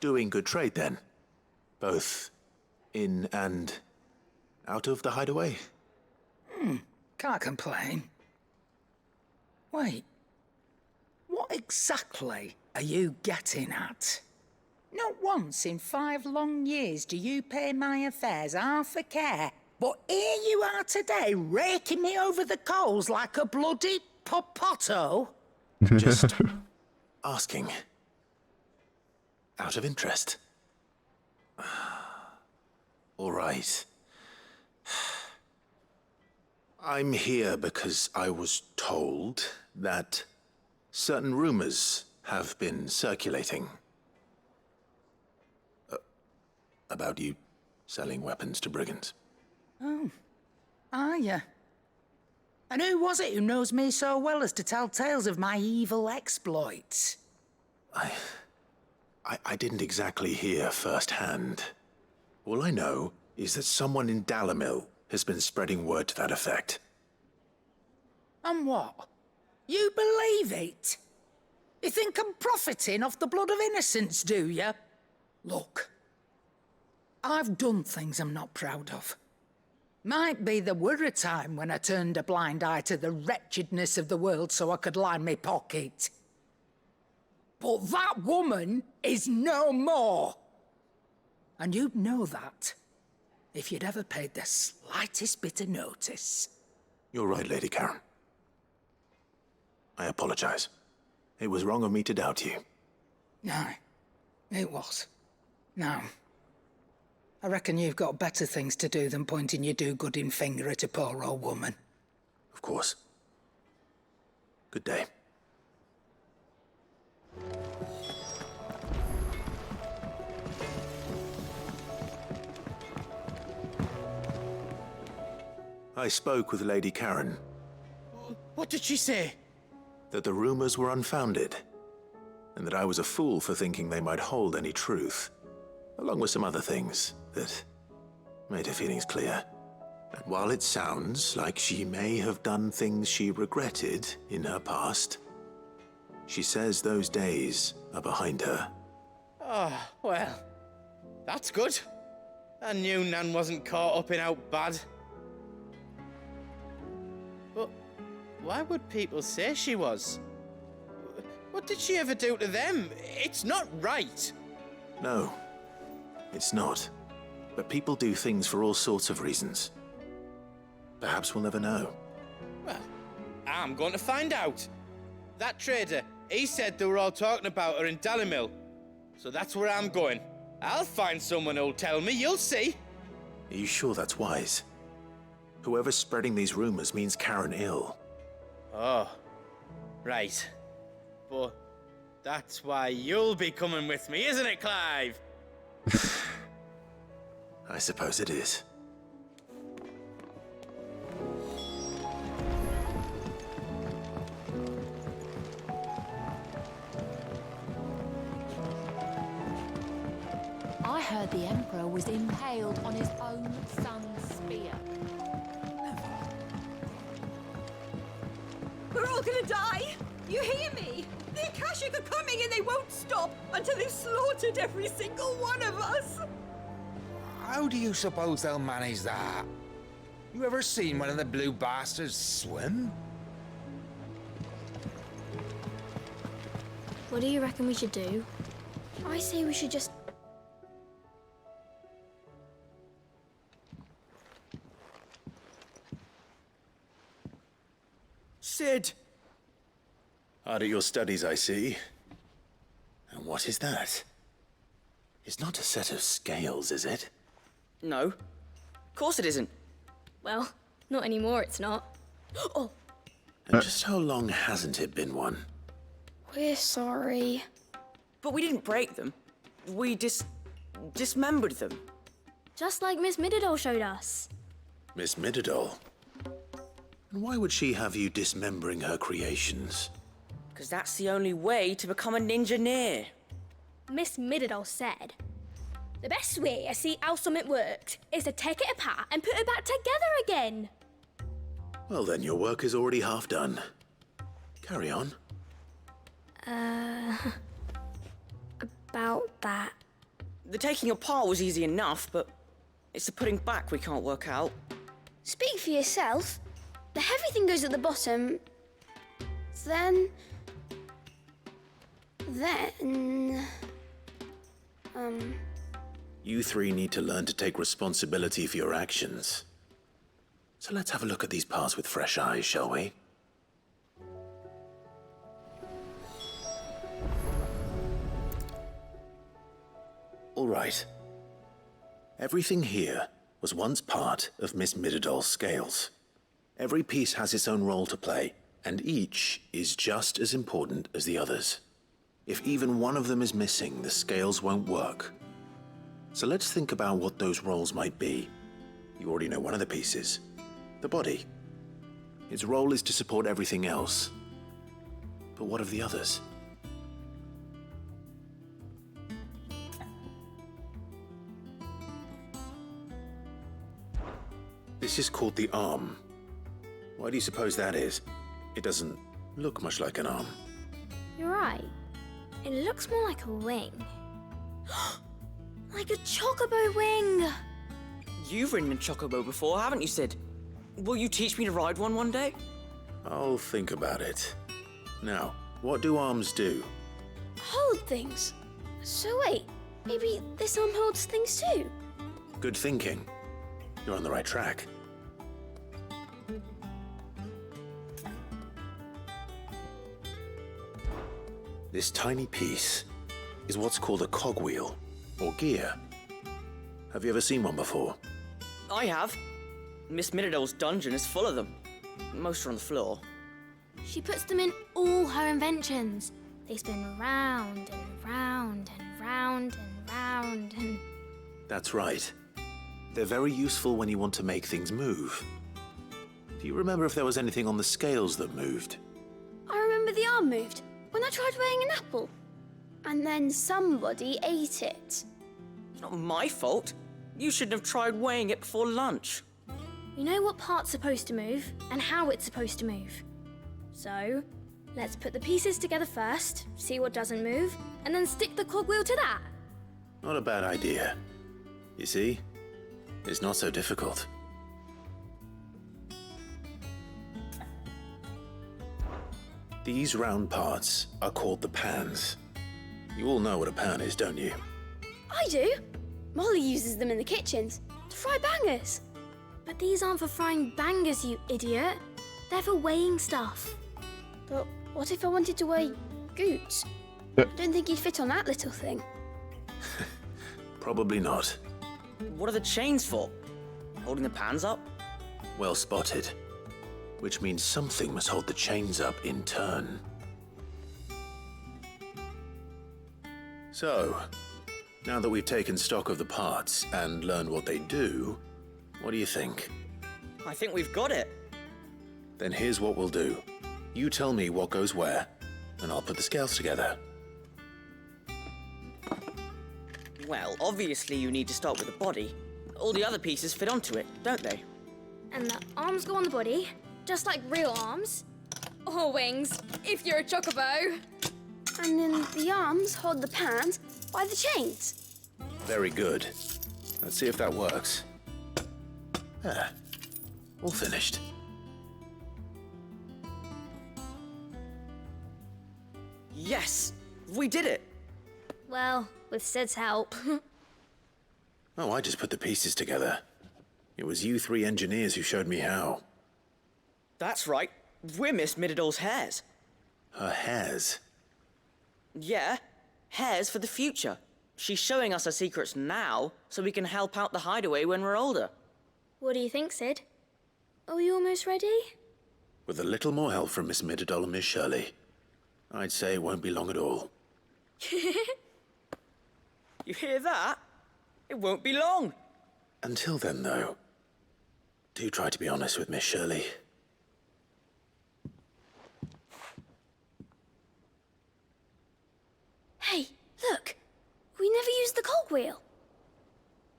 doing good trade then? Both in and out of the hideaway? Can't complain. Wait, what exactly are you getting at? Not once in 5 long years do you pay my affairs half a care. But here you are today, raking me over the coals like a bloody popoto. Just asking. Out of interest. All right. I'm here because I was told that certain rumors have been circulating. About you selling weapons to brigands. Oh, are you? And who was it who knows me so well as to tell tales of my evil exploits? I didn't exactly hear firsthand. All I know is that someone in Dalimil has been spreading word to that effect. And what? You believe it? You think I'm profiting off the blood of innocents, do you? Look, I've done things I'm not proud of. Might be there were a time when I turned a blind eye to the wretchedness of the world so I could line my pocket. But that woman is no more. And you'd know that if you'd ever paid the slightest bit of notice. You're right, Lady Karen. I apologize. It was wrong of me to doubt you. No, it was. Now, I reckon you've got better things to do than pointing your do-gooding finger at a poor old woman. Of course. Good day. I spoke with Lady Karen. What did she say? That the rumors were unfounded, and that I was a fool for thinking they might hold any truth, along with some other things that made her feelings clear. And while it sounds like she may have done things she regretted in her past, she says those days are behind her. Oh, well, that's good. I knew Nan wasn't caught up in out bad. But why would people say she was? What did she ever do to them? It's not right. No, it's not. But people do things for all sorts of reasons. Perhaps we'll never know. Well, I'm going to find out. That trader, he said they were all talking about her in Dalimil. So that's where I'm going. I'll find someone who'll tell me, you'll see. Are you sure that's wise? Whoever's spreading these rumors means Karen ill. Oh, right. But that's why you'll be coming with me, isn't it, Clive? I suppose it is. I heard the Emperor was impaled on his own son's spear. We're all gonna die! You hear me? The Akashic are coming and they won't stop until they've slaughtered every single one of us! How do you suppose they'll manage that? You ever seen one of the blue bastards swim? What do you reckon we should do? I say we should just... Sid! Hard at your studies, I see. And what is that? It's not a set of scales, is it? No. Of course it isn't. Well, not anymore, it's not. Oh! And just how long hasn't it been one? We're sorry. But we didn't break them. We dismembered them. Just like Miss Mididol showed us. Miss Mididol? And why would she have you dismembering her creations? Because that's the only way to become a ninja-neer. Miss Mididol said, the best way to see how something worked is to take it apart and put it back together again. Well then, your work is already half done. Carry on. About that. The taking apart was easy enough, but it's the putting back we can't work out. Speak for yourself. The heavy thing goes at the bottom. Then... You three need to learn to take responsibility for your actions. So let's have a look at these parts with fresh eyes, shall we? All right. Everything here was once part of Miss Mididol's scales. Every piece has its own role to play, and each is just as important as the others. If even one of them is missing, the scales won't work. So let's think about what those roles might be. You already know one of the pieces, the body. Its role is to support everything else. But what of the others? This is called the arm. Why do you suppose that is? It doesn't look much like an arm. You're right. It looks more like a wing. Like a chocobo wing! You've ridden a chocobo before, haven't you, Sid? Will you teach me to ride one day? I'll think about it. Now, what do arms do? Hold things. So wait, maybe this arm holds things too? Good thinking. You're on the right track. This tiny piece is what's called a cogwheel, or gear. Have you ever seen one before? I have. Miss Mididol's dungeon is full of them. Most are on the floor. She puts them in all her inventions. They spin round and round and round and round and... That's right. They're very useful when you want to make things move. Do you remember if there was anything on the scales that moved? I remember the arm moved when I tried weighing an apple. And then somebody ate it. It's not my fault. You shouldn't have tried weighing it before lunch. We know what part's supposed to move and how it's supposed to move. So, let's put the pieces together first, see what doesn't move, and then stick the cogwheel to that. Not a bad idea. You see? It's not so difficult. These round parts are called the pans. You all know what a pan is, don't you? I do. Molly uses them in the kitchens to fry bangers. But these aren't for frying bangers, you idiot. They're for weighing stuff. But what if I wanted to weigh Goots? I don't think he'd fit on that little thing. Probably not. What are the chains for? Holding the pans up? Well spotted. Which means something must hold the chains up in turn. So, now that we've taken stock of the parts and learned what they do, what do you think? I think we've got it. Then here's what we'll do. You tell me what goes where, and I'll put the scales together. Well, obviously you need to start with the body. All the other pieces fit onto it, don't they? And the arms go on the body, just like real arms. Or wings, if you're a chocobo. And then the arms hold the pans by the chains. Very good. Let's see if that works. Ah, all finished. Yes! We did it! Well, with Sid's help. Oh, I just put the pieces together. It was you three engineers who showed me how. That's right. We're Miss Mididol's hares. Her hairs? Yeah, hares for the future. She's showing us her secrets now, so we can help out the hideaway when we're older. What do you think, Sid? Are we almost ready? With a little more help from Miss Mididol and Miss Shirley, I'd say it won't be long at all. You hear that? It won't be long. Until then, though, do try to be honest with Miss Shirley. Hey, look! We never used the cogwheel.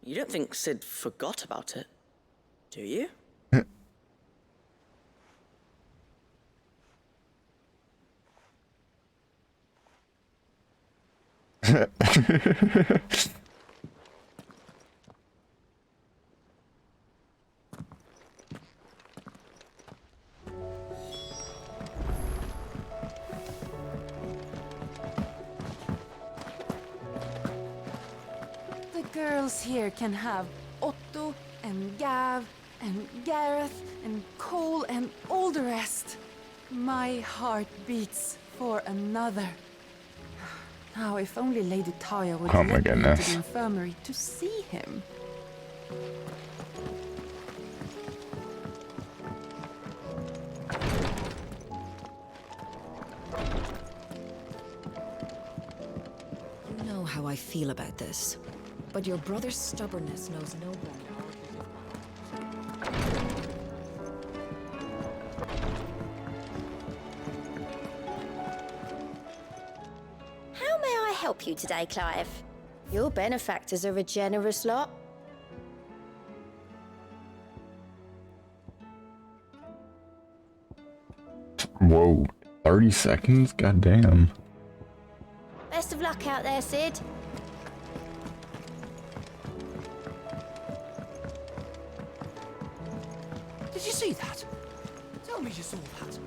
You don't think Sid forgot about it, do you? The girls here can have Otto and Gav and Gareth and Cole and all the rest. My heart beats for another. Now, if only Lady Taya would Oh my let me into goodness. the infirmary to see him. You know how I feel about this, but your brother's stubbornness knows no bounds. How may I help you today, Clive? Your benefactors are a generous lot. Whoa, 30 seconds? Goddamn. Best of luck out there, Sid. Did you see that? Tell me you saw that.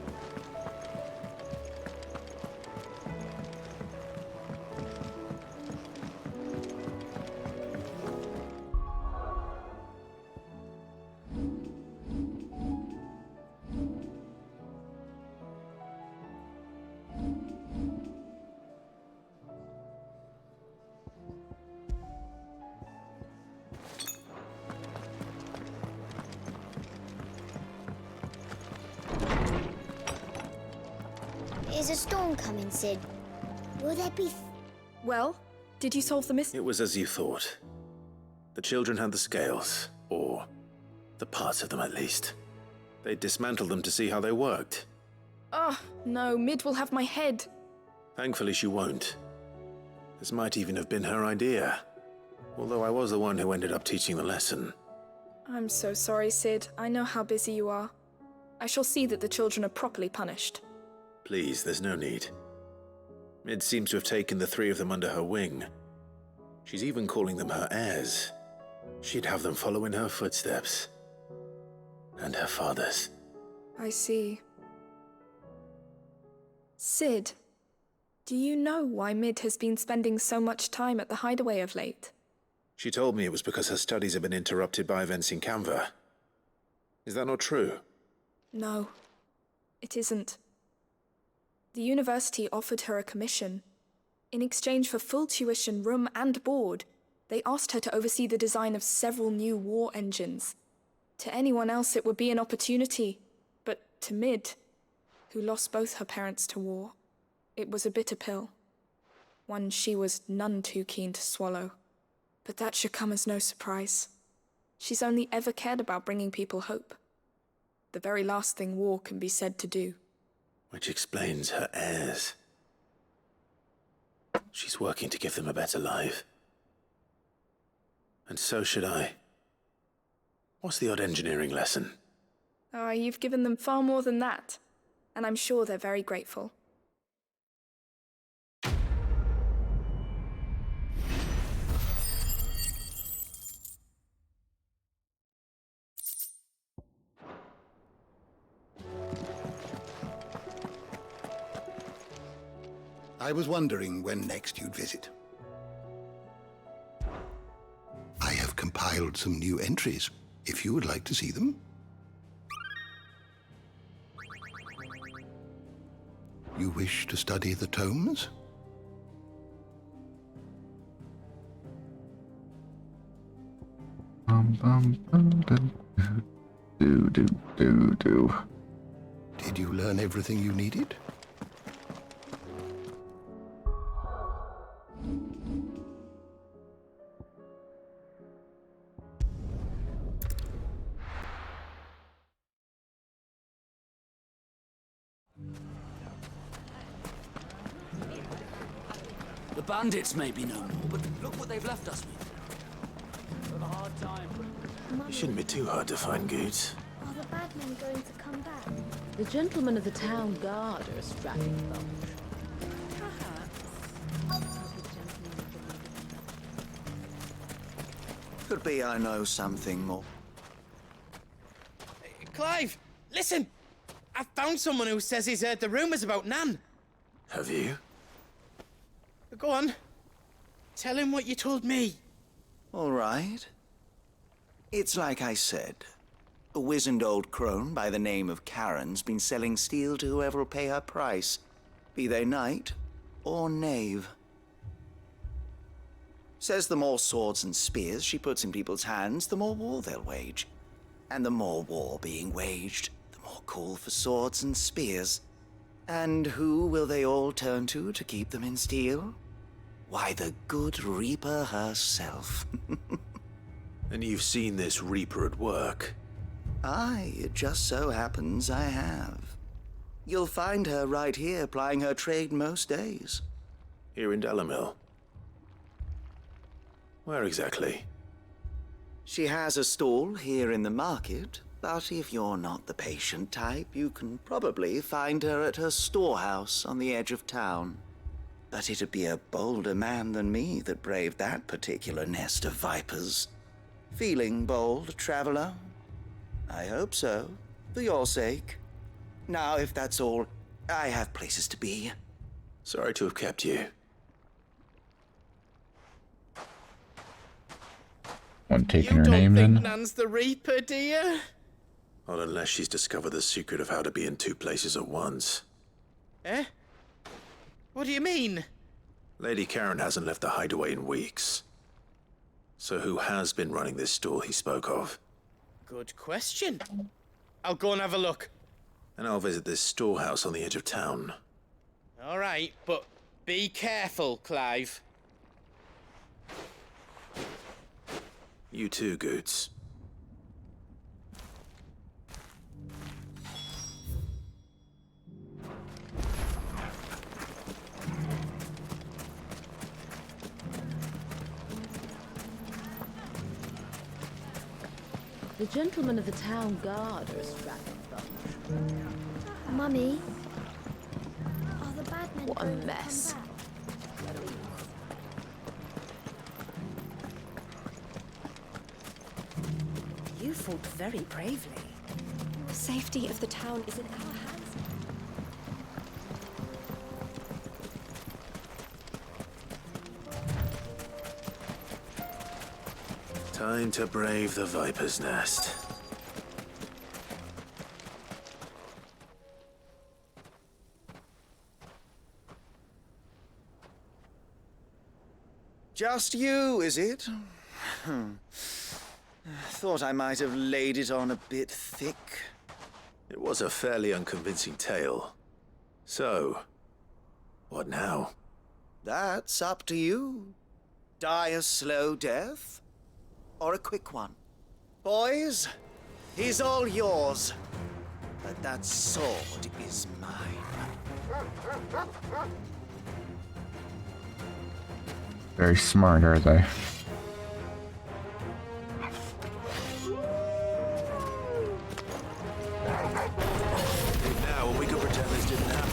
There's a storm coming, Sid. Will there be... Well, did you solve the mystery? It was as you thought. The children had the scales, or the parts of them at least. They dismantled them to see how they worked. Oh, no, Mid will have my head. Thankfully she won't. This might even have been her idea. Although I was the one who ended up teaching the lesson. I'm so sorry, Sid. I know how busy you are. I shall see that the children are properly punished. Please, there's no need. Mid seems to have taken the three of them under her wing. She's even calling them her heirs. She'd have them follow in her footsteps. And her father's. I see. Sid, do you know why Mid has been spending so much time at the hideaway of late? She told me it was because her studies have been interrupted by events in Canva. Is that not true? No, it isn't. The university offered her a commission. In exchange for full tuition, room and board, they asked her to oversee the design of several new war engines. To anyone else it would be an opportunity, but to Mid, who lost both her parents to war, it was a bitter pill. One she was none too keen to swallow. But that should come as no surprise. She's only ever cared about bringing people hope. The very last thing war can be said to do. Which explains her heirs. She's working to give them a better life. And so should I. What's the odd engineering lesson? Ah, you've given them far more than that. and I'm sure they're very grateful. I was wondering when next you'd visit. I have compiled some new entries, if you would like to see them. You wish to study the tomes? Do. Did you learn everything you needed? The bandits may be no more, but look what they've left us with. Got a hard time. It shouldn't be too hard to find goods. Are the bad men going to come back? The gentlemen of the town guard are a strapping bunch. Could be I know something more. Clive, listen! I found someone who says he's heard the rumours about Nan. Have you? Go on. Tell him what you told me. All right. It's like I said. A wizened old crone by the name of Karen's been selling steel to whoever will pay her price, be they knight or knave. Says the more swords and spears she puts in people's hands, the more war they'll wage. And the more war being waged, the more call for swords and spears. And who will they all turn to keep them in steel? Why, the good Reaper herself. And you've seen this Reaper at work? Aye, it just so happens I have. You'll find her right here plying her trade most days. Here in Dalimil? Where exactly? She has a stall here in the market, but if you're not the patient type, you can probably find her at her storehouse on the edge of town. But it'd be a bolder man than me that braved that particular nest of vipers. Feeling bold, traveler? I hope so, for your sake. Now, if that's all, I have places to be. Sorry to have kept you. Want taking You her don't name think then? Nan's the Reaper, do you? Not unless she's discovered the secret of how to be in two places at once. Eh? What do you mean? Lady Karen hasn't left the hideaway in weeks. So who has been running this stall he spoke of? Good question. I'll go and have a look. And I'll visit this storehouse on the edge of town. All right, but be careful, Clive. You too, Goots. The gentlemen of the town guard are a strapping bunch. Mummy, are the bad men What a going to mess. come back? You fought very bravely. The safety of the town is in our hands. Time to brave the Viper's Nest. Just you, is it? Thought I might have laid it on a bit thick. It was a fairly unconvincing tale. So, what now? That's up to you. Die a slow death, or a quick one. Boys, he's all yours. But that sword is mine. Very smart, are they? It now Now, we could pretend this didn't happen.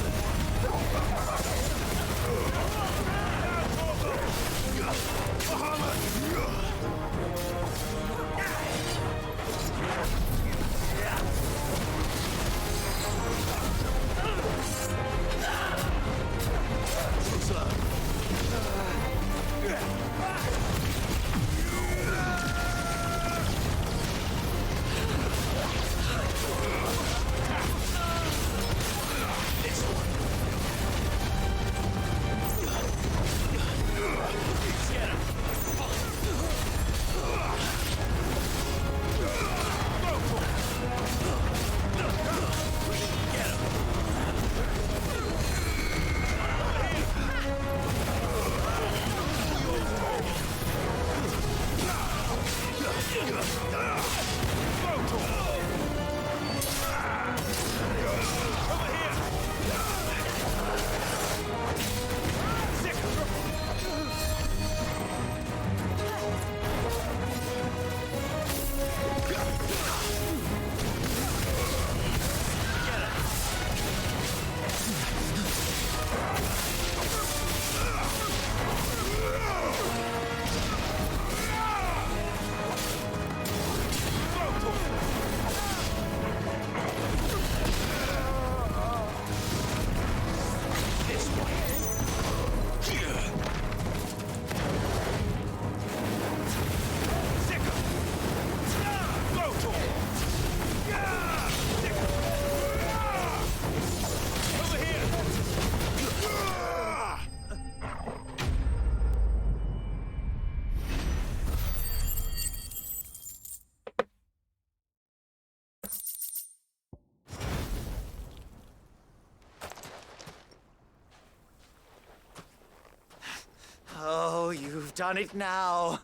Oh, you've done it now.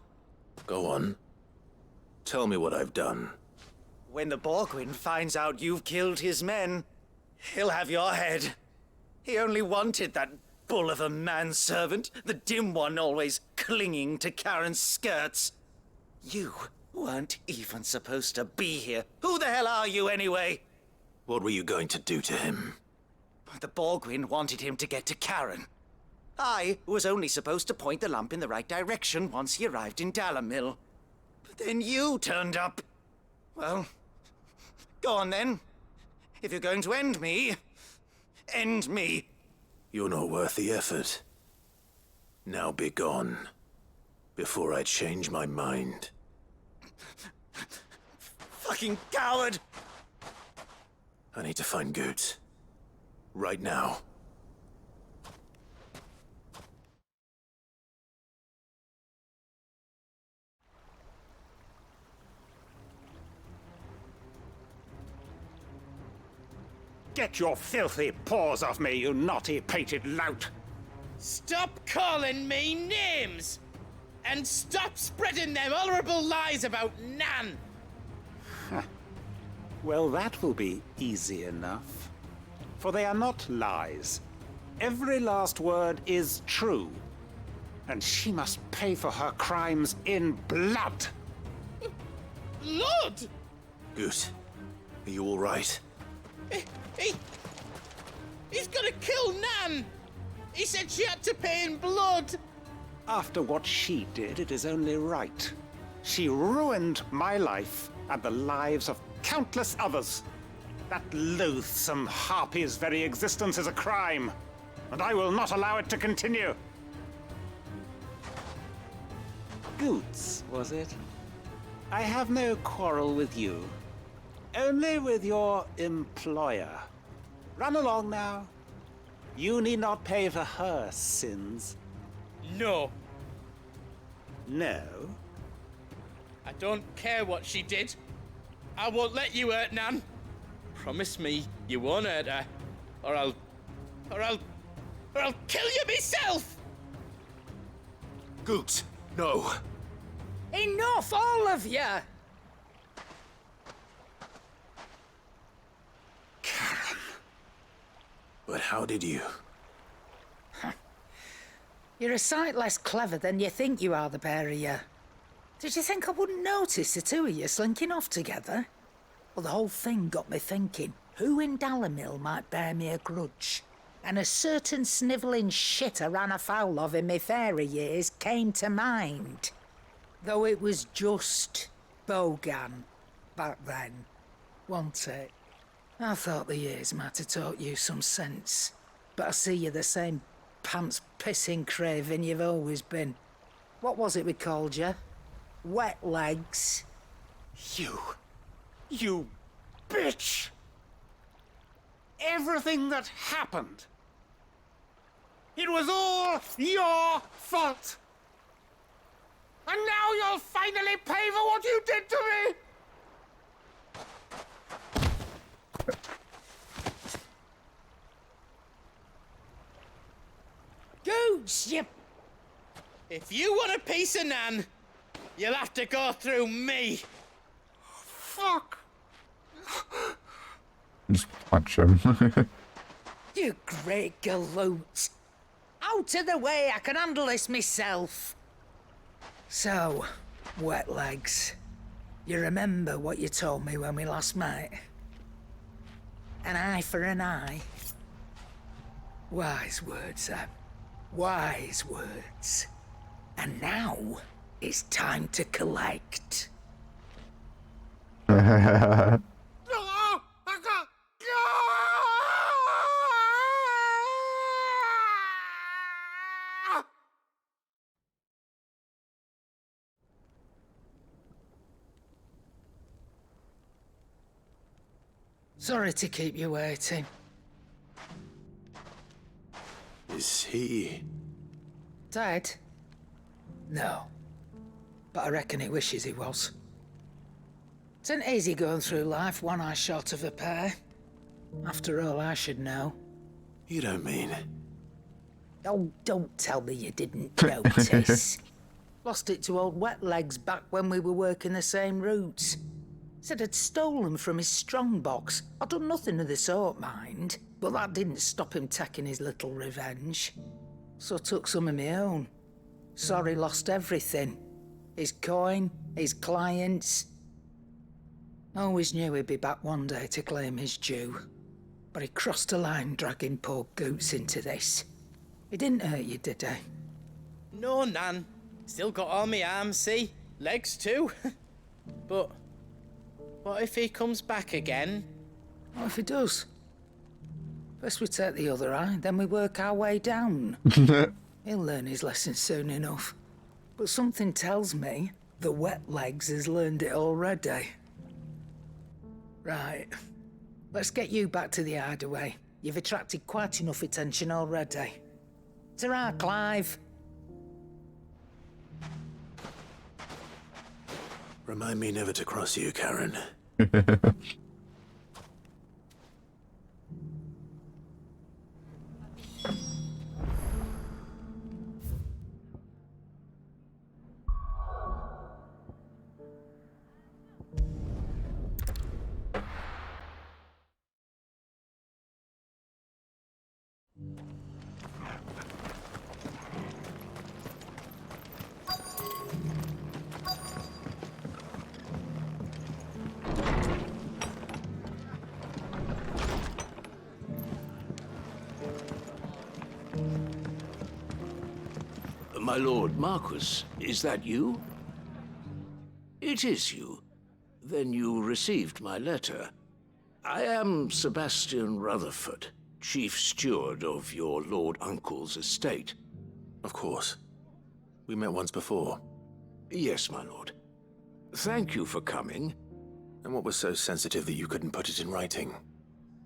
Go on. Tell me what I've done. When the Borgwyn finds out you've killed his men, he'll have your head. He only wanted that bull of a manservant, the dim one always clinging to Karen's skirts. You weren't even supposed to be here. Who the hell are you anyway? What were you going to do to him? The Borgwyn wanted him to get to Karen. I was only supposed to point the lamp in the right direction once he arrived in Dalamil. But then you turned up. Well, go on then. If you're going to end me, end me. You're not worth the effort. Now be gone, before I change my mind. Fucking coward! I need to find Goots. Right now. Get your filthy paws off me, you naughty-pated lout! Stop calling me names! And stop spreading them horrible lies about Nan! Well, that will be easy enough. For they are not lies. Every last word is true. And she must pay for her crimes in blood! Blood? Goot, are you all right? He's gonna kill Nan! He said she had to pay in blood! After what she did, it is only right. She ruined my life and the lives of countless others. That loathsome harpy's very existence is a crime, and I will not allow it to continue. Goots, was it? I have no quarrel with you. Only with your employer. Run along now. You need not pay for her sins. No. No? I don't care what she did. I won't let you hurt Nan. Promise me you won't hurt her, or I'll kill you myself! Goots, no. Enough, all of you! But how did you? You're a sight less clever than you think you are, the pair of you. Did you think I wouldn't notice the two of you slinking off together? Well, the whole thing got me thinking. who in Dalimil might bear me a grudge, and a certain snivelling shit I ran afoul of in my fairy years came to mind. Though it was just Bogan back then, wasn't it? I thought the years might have taught you some sense, but I see you're the same pants-pissing craven you've always been. What was it we called you? Wet legs? You bitch! Everything that happened, it was all your fault! And now you'll finally pay for what you did to me! Gooch, you... If you want a piece of Nan, you'll have to go through me. Fuck! Just punch him. You great galoot. Out of the way, I can handle this myself. So, wet legs, you remember what you told me when we last met? An eye for an eye. Wise words, Sam. Wise words. And now, it's time to collect. Sorry to keep you waiting. Is he... Dead? No. But I reckon he wishes he was. It ain't easy going through life one eye short of a pair. After all, I should know. You don't mean... Oh, don't tell me you didn't notice. Lost it to old Wet Legs back when we were working the same routes. Said I'd stolen from his strongbox. I'd done nothing of the sort, mind. But that didn't stop him taking his little revenge. So took some of my own. Sorry, lost everything. His coin, his clients. Always knew he'd be back one day to claim his due. But he crossed a line dragging poor Goots into this. He didn't hurt you, did he? No, Nan. Still got all my arms, see? Legs too. But what if he comes back again? What if he does? First we take the other eye, then we work our way down. He'll learn his lesson soon enough. But something tells me the Wet Legs has learned it already. Right. Let's get you back to the hideaway. You've attracted quite enough attention already. Ta-ra, Clive. Remind me never to cross you, Karen. My lord Marquis, is that you? It is you. Then you received my letter. I am Sebastian Rutherford, chief steward of your lord uncle's estate. Of course. We met once before. Yes, my lord. Thank you for coming. And what was so sensitive that you couldn't put it in writing?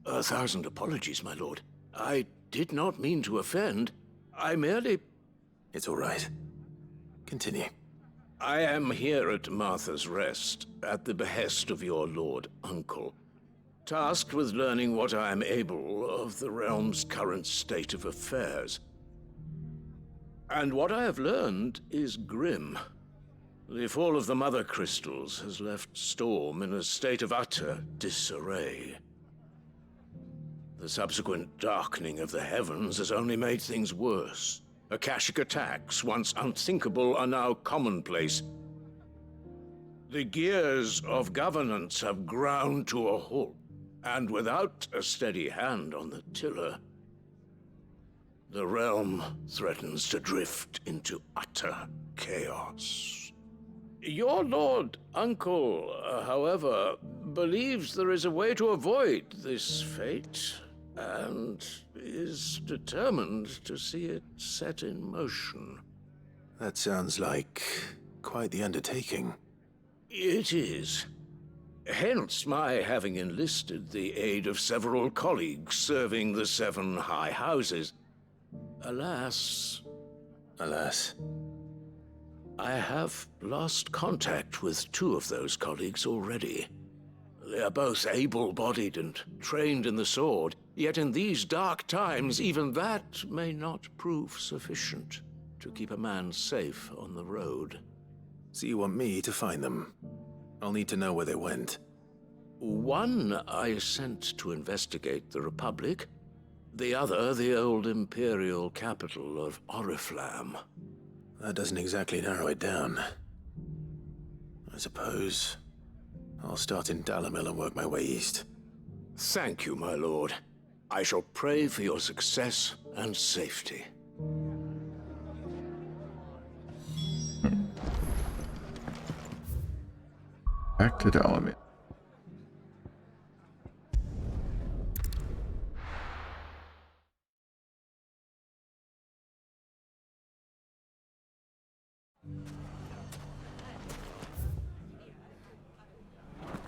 1,000 apologies, my lord. I did not mean to offend. I merely... It's all right. Continue. I am here at Martha's Rest, at the behest of your lord uncle, tasked with learning what I am able of the realm's current state of affairs. And what I have learned is grim. The fall of the Mother Crystals has left Storm in a state of utter disarray. The subsequent darkening of the heavens has only made things worse. Akashic attacks, once unthinkable, are now commonplace. The gears of governance have ground to a halt. And without a steady hand on the tiller, the realm threatens to drift into utter chaos. Your Lord Uncle, however, believes there is a way to avoid this fate, and is determined to see it set in motion. That sounds like quite the undertaking. It is. Hence my having enlisted the aid of several colleagues serving the 7 high houses. Alas, I have lost contact with 2 of those colleagues already. They are both able-bodied and trained in the sword, yet in these dark times, even that may not prove sufficient to keep a man safe on the road. So you want me to find them? I'll need to know where they went. One I sent to investigate the Republic, the other the old Imperial capital of Oriflamme. That doesn't exactly narrow it down. I suppose I'll start in Dalimil and work my way east. Thank you, my lord. I shall pray for your success and safety. Back to Dalimil.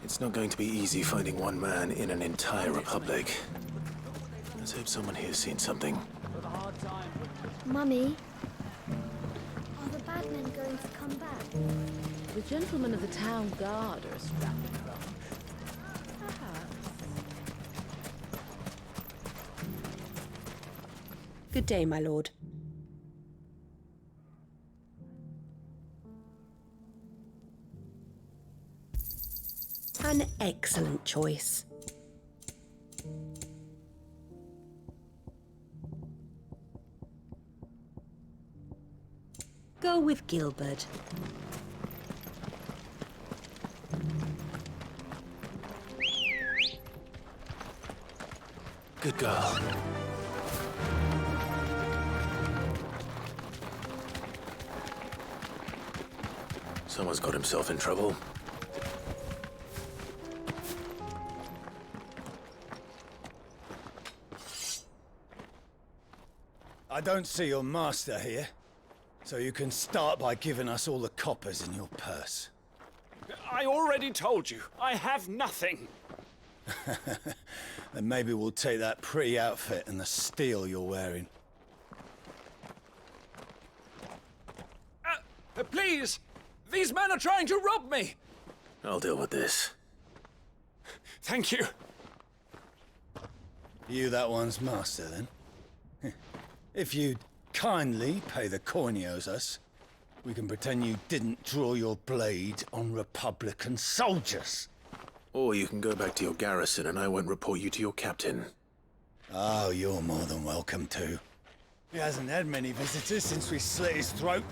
It's not going to be easy finding one man in an entire republic. Let's hope someone here's seen something. Mummy, are the bad men going to come back? The gentlemen of the town guard are a strapping bunch. Perhaps. Good day, my lord. An excellent choice. Go with Gilbert. Good girl. Someone's got himself in trouble. I don't see your master here, so you can start by giving us all the coppers in your purse. I already told you, I have nothing. Then maybe we'll take that pretty outfit and the steel you're wearing. Please! These men are trying to rob me! I'll deal with this. Thank you. You that one's master, then? If you'd kindly pay the coin he owes us, we can pretend you didn't draw your blade on Republican soldiers. Or you can go back to your garrison and I won't report you to your captain. Oh, you're more than welcome to. He hasn't had many visitors since we slit his throat.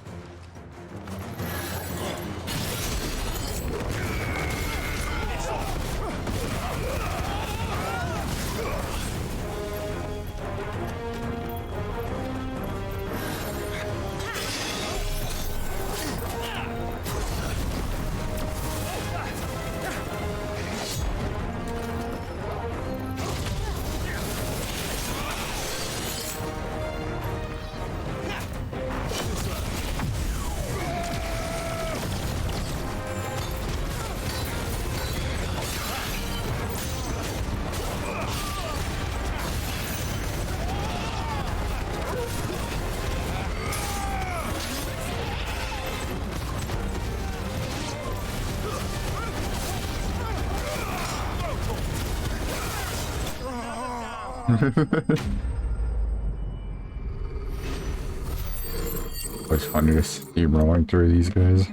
It's funny to see rolling through these guys.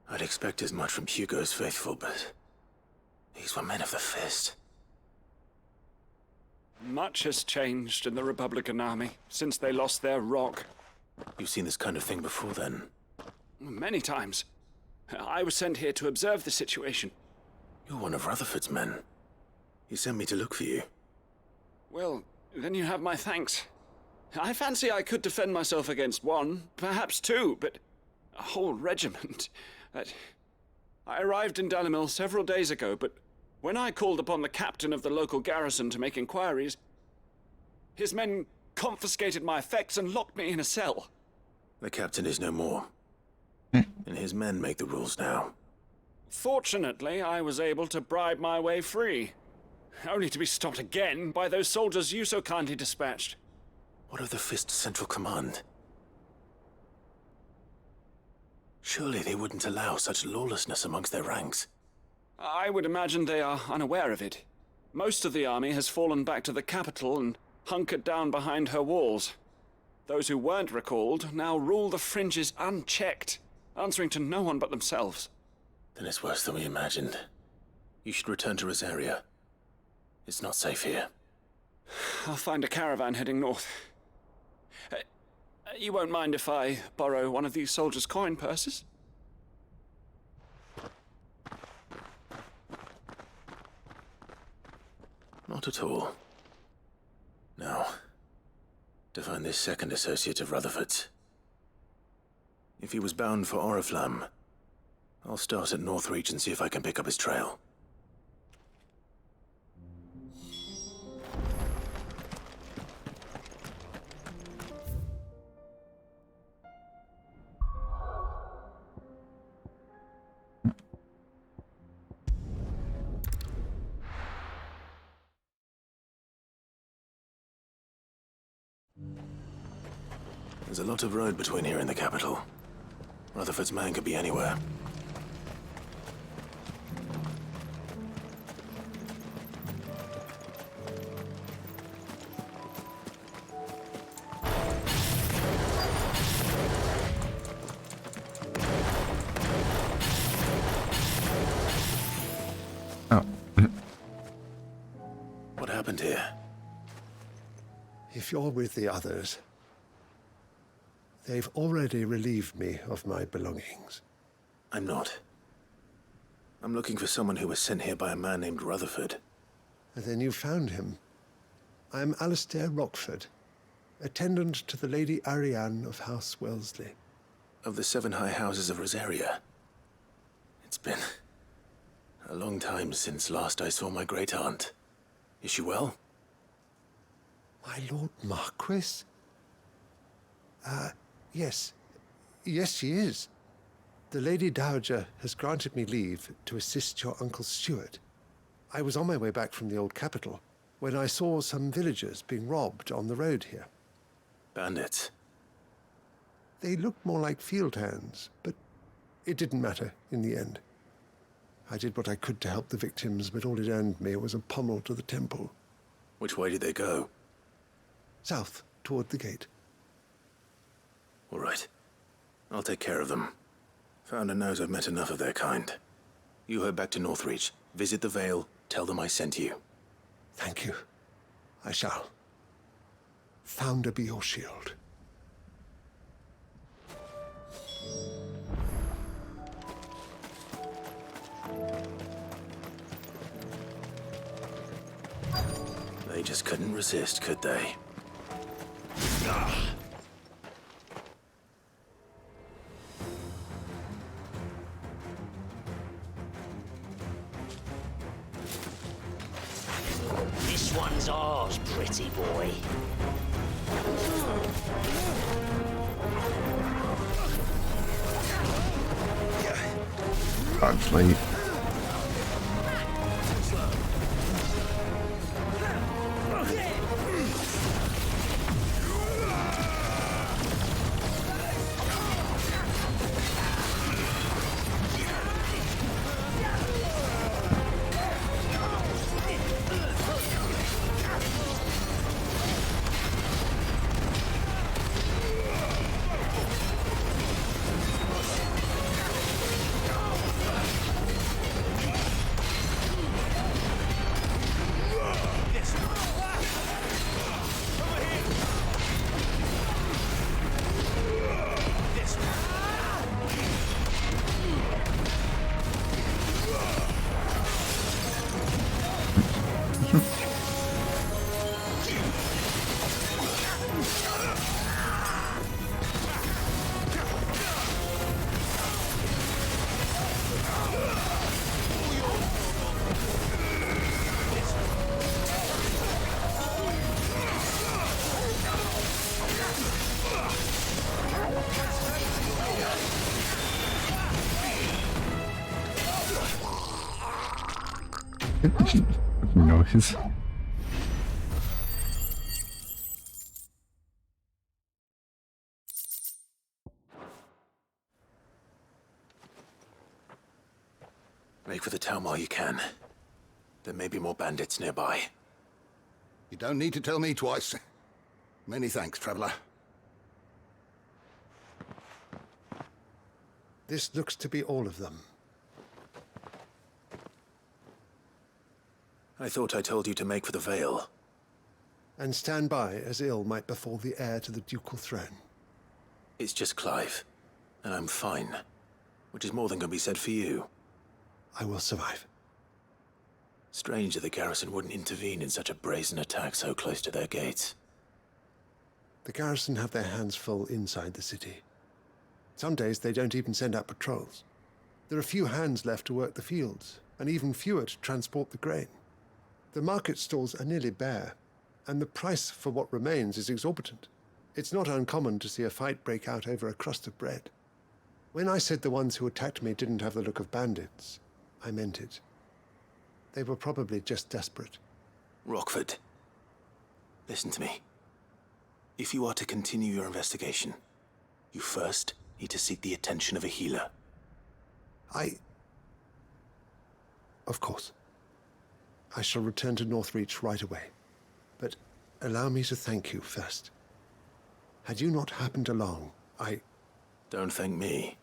I'd expect as much from Hugo's faithful, but these were men of the fist. Much has changed in the Republican army since they lost their rock. You've seen this kind of thing before, then? Many times. I was sent here to observe the situation. You're one of Rutherford's men. He sent me to look for you. Well, then you have my thanks. I fancy I could defend myself against one, perhaps two, but a whole regiment. I arrived in Dalimil several days ago, but when I called upon the captain of the local garrison to make inquiries, his men confiscated my effects and locked me in a cell. The captain is no more. And his men make the rules now. Fortunately, I was able to bribe my way free, only to be stopped again by those soldiers you so kindly dispatched. What of the Fist's Central Command? Surely they wouldn't allow such lawlessness amongst their ranks. I would imagine they are unaware of it. Most of the army has fallen back to the capital and hunkered down behind her walls. Those who weren't recalled now rule the fringes unchecked, answering to no one but themselves. Then it's worse than we imagined. You should return to Rosaria. It's not safe here. I'll find a caravan heading north. You won't mind if I borrow one of these soldiers' coin purses? Not at all. Now, to find this second associate of Rutherford's. If he was bound for Oriflamme, I'll start at Northreach and see if I can pick up his trail. There's a lot of road between here and the capital. Rutherford's man could be anywhere. Oh. What happened here? If you're with the others, they've already relieved me of my belongings. I'm not. I'm looking for someone who was sent here by a man named Rutherford. And then you found him. I'm Alistair Rockford, attendant to the Lady Ariane of House Wellesley. Of the 7 high houses of Rosaria. It's been a long time since last I saw my great-aunt. Is she well? My Lord Marquis? Yes. Yes, she is. The Lady Dowager has granted me leave to assist your Uncle Stuart. I was on my way back from the old capital when I saw some villagers being robbed on the road here. Bandits? They looked more like field hands, but it didn't matter in the end. I did what I could to help the victims, but all it earned me was a pommel to the temple. Which way did they go? South, toward the gate. All right. I'll take care of them. Founder knows I've met enough of their kind. You head back to Northreach, visit the Vale, tell them I sent you. Thank you. I shall. Founder be your shield. They just couldn't resist, could they? This one's ours, pretty boy. Can't sleep. Noise. Make for the town while you can. There may be more bandits nearby. You don't need to tell me twice. Many thanks, traveler. This looks to be all of them. I thought I told you to make for the Vale. And stand by as ill might befall the heir to the ducal throne. It's just Clive, and I'm fine. Which is more than can be said for you. I will survive. Strange that the garrison wouldn't intervene in such a brazen attack so close to their gates. The garrison have their hands full inside the city. Some days they don't even send out patrols. There are few hands left to work the fields, and even fewer to transport the grain. The market stalls are nearly bare, and the price for what remains is exorbitant. It's not uncommon to see a fight break out over a crust of bread. When I said the ones who attacked me didn't have the look of bandits, I meant it. They were probably just desperate. Rockford, listen to me. If you are to continue your investigation, you first need to seek the attention of a healer. Of course. I shall return to Northreach right away. But allow me to thank you first. Had you not happened along, Don't thank me.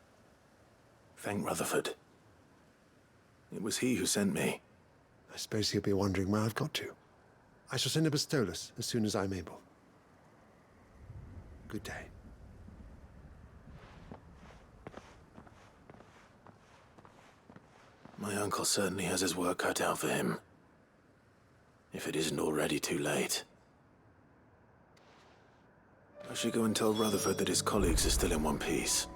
Thank Rutherford. It was he who sent me. I suppose he'll be wondering where I've got to. I shall send a Bastolus as soon as I'm able. Good day. My uncle certainly has his work cut out for him. If it isn't already too late. I should go and tell Rutherford that his colleagues are still in one piece.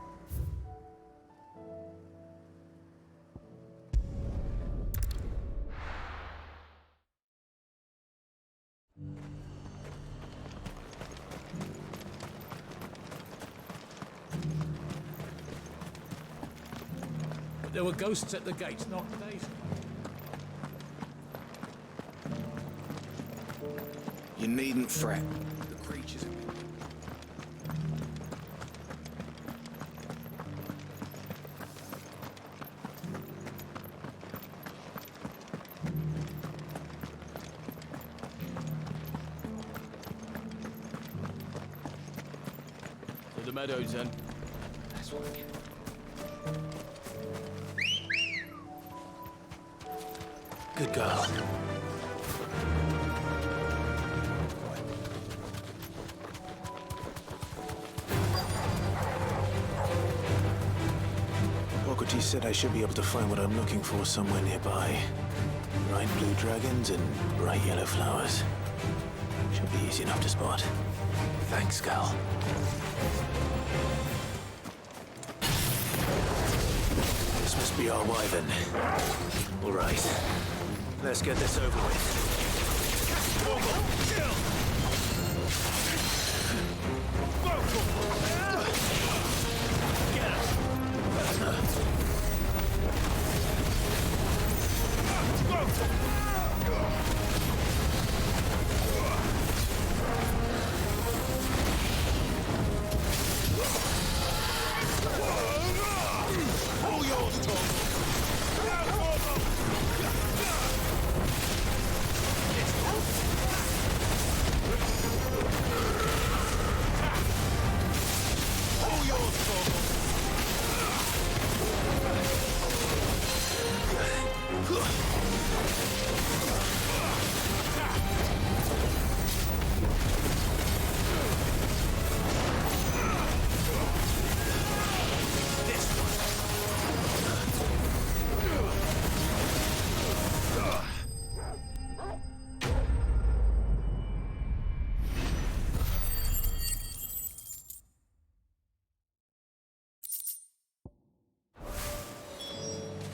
There were ghosts at the gates not days ago. You needn't fret. The creatures have been... To the meadows, then. That's what I get. Good girl. Boggarty said I should be able to find what I'm looking for somewhere nearby. Bright blue dragons and bright yellow flowers. Should be easy enough to spot. Thanks, Gal. This must be our wyvern. All right. Let's get this over with.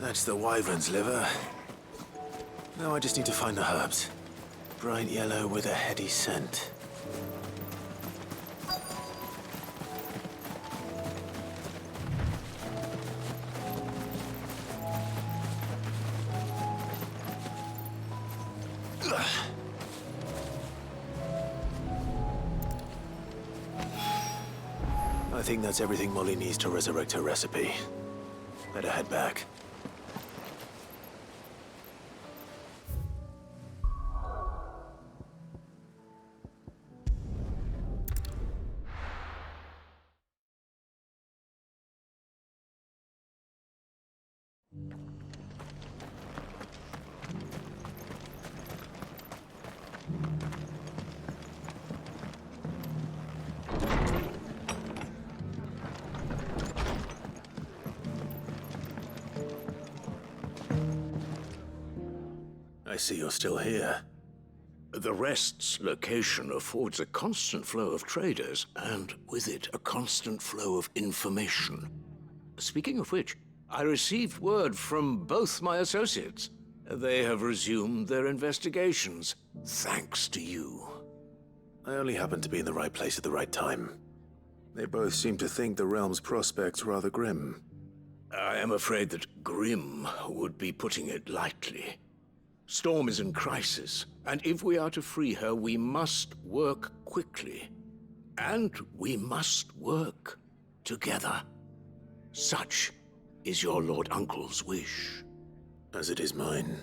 That's the wyvern's liver. Now I just need to find the herbs. Bright yellow with a heady scent. I think that's everything Molly needs to resurrect her recipe. Better head back. I see you're still here. The Rest's location affords a constant flow of traders, and with it, a constant flow of information. Speaking of which, I received word from both my associates. They have resumed their investigations, thanks to you. I only happened to be in the right place at the right time. They both seem to think the realm's prospects rather grim. I am afraid that grim would be putting it lightly. Storm is in crisis, and if we are to free her, we must work quickly. And we must work together. Such is your Lord Uncle's wish. As it is mine.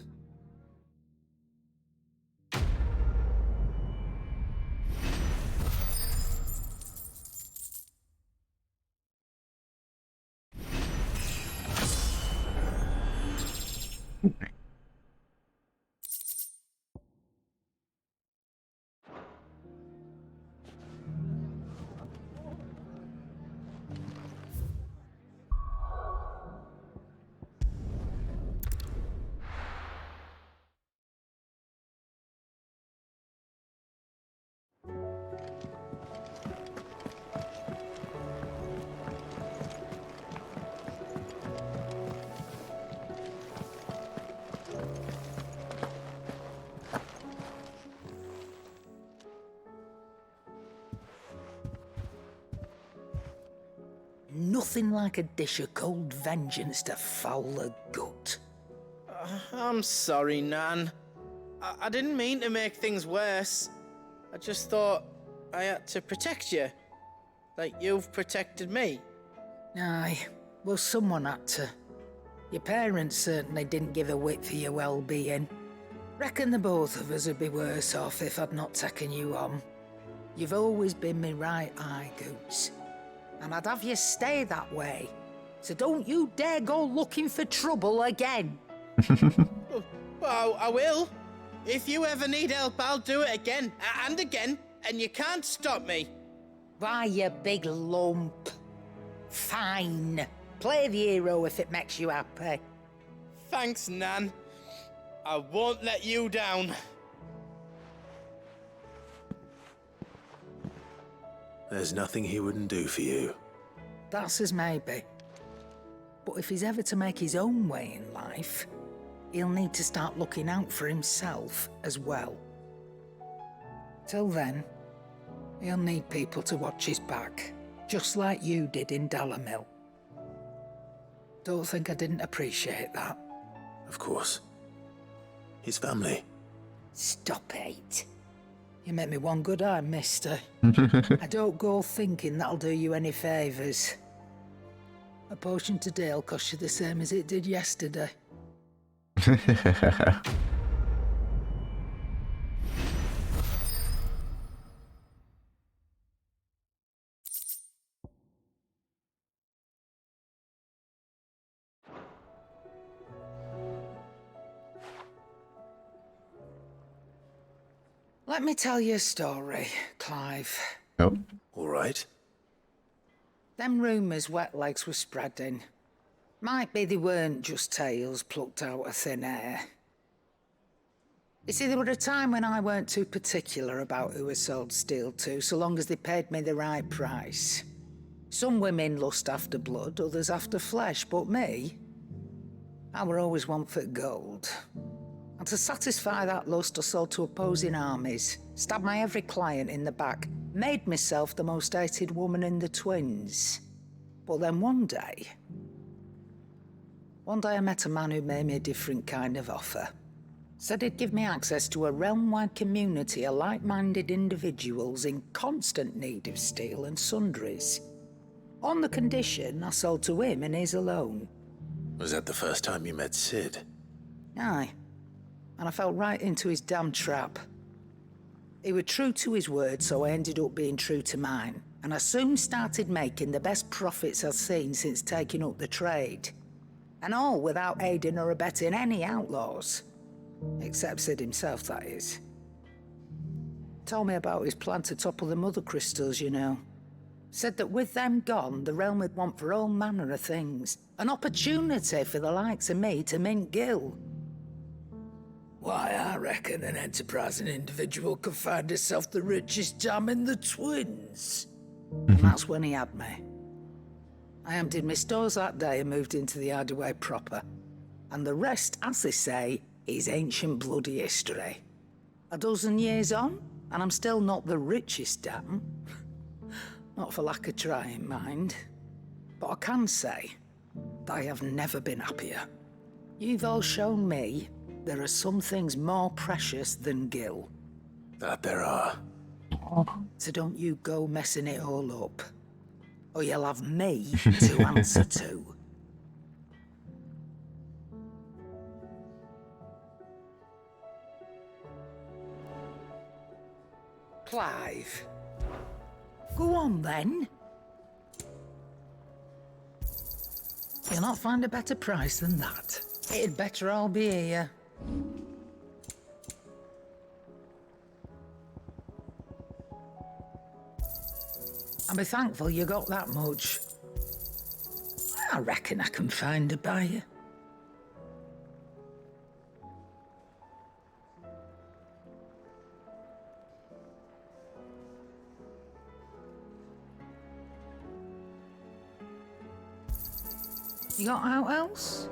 Nothing like a dish of cold vengeance to foul the gut. I'm sorry, Nan. I didn't mean to make things worse. I just thought I had to protect you. Like you've protected me. Aye, well, someone had to. Your parents certainly didn't give a whit for your well-being. Reckon the both of us would be worse off if I'd not taken you on. You've always been me right eye, Goots. And I'd have you stay that way. So don't you dare go looking for trouble again. Well, I will. If you ever need help, I'll do it again and again, and you can't stop me. Why, you big lump. Fine. Play the hero if it makes you happy. Thanks, Nan. I won't let you down. There's nothing he wouldn't do for you. That's as maybe. But if he's ever to make his own way in life, he'll need to start looking out for himself as well. Till then, he'll need people to watch his back, just like you did in Dalimil. Don't think I didn't appreciate that. Of course. His family. Stop it. You make me one good eye, mister. I don't go thinking that'll do you any favours. A potion today'll cost you the same as it did yesterday. Let me tell you a story, Clive. Oh. All right. Them rumours Wetlegs were spreading. Might be they weren't just tales plucked out of thin air. You see, there were a time when I weren't too particular about who I sold steel to, so long as they paid me the right price. Some women lust after blood, others after flesh, but me, I were always one for gold. And to satisfy that lust, I sold to opposing armies, stabbed my every client in the back, made myself the most hated woman in the twins. But then one day I met a man who made me a different kind of offer. Said he'd give me access to a realm-wide community of like-minded individuals in constant need of steel and sundries. On the condition I sold to him and his alone. Was that the first time you met Sid? Aye. And I fell right into his damn trap. He was true to his word, so I ended up being true to mine. And I soon started making the best profits I've seen since taking up the trade. And all without aiding or abetting any outlaws. Except Sid himself, that is. Told me about his plan to topple the mother crystals, you know. Said that with them gone, the realm would want for all manner of things. An opportunity for the likes of me to mint gil. Why, I reckon an enterprising individual could find himself the richest dam in the Twins. And that's when he had me. I emptied my stores that day and moved into the hideaway proper. And the rest, as they say, is ancient bloody history. A dozen years on, and I'm still not the richest dam. Not for lack of trying, mind. But I can say that I have never been happier. You've all shown me there are some things more precious than gil. That there are. So don't you go messing it all up. Or you'll have me to answer to. Clive. Go on, then. You'll not find a better price than that. It'd better all be here. I'll be thankful you got that much. I reckon I can find a buyer. You got out else?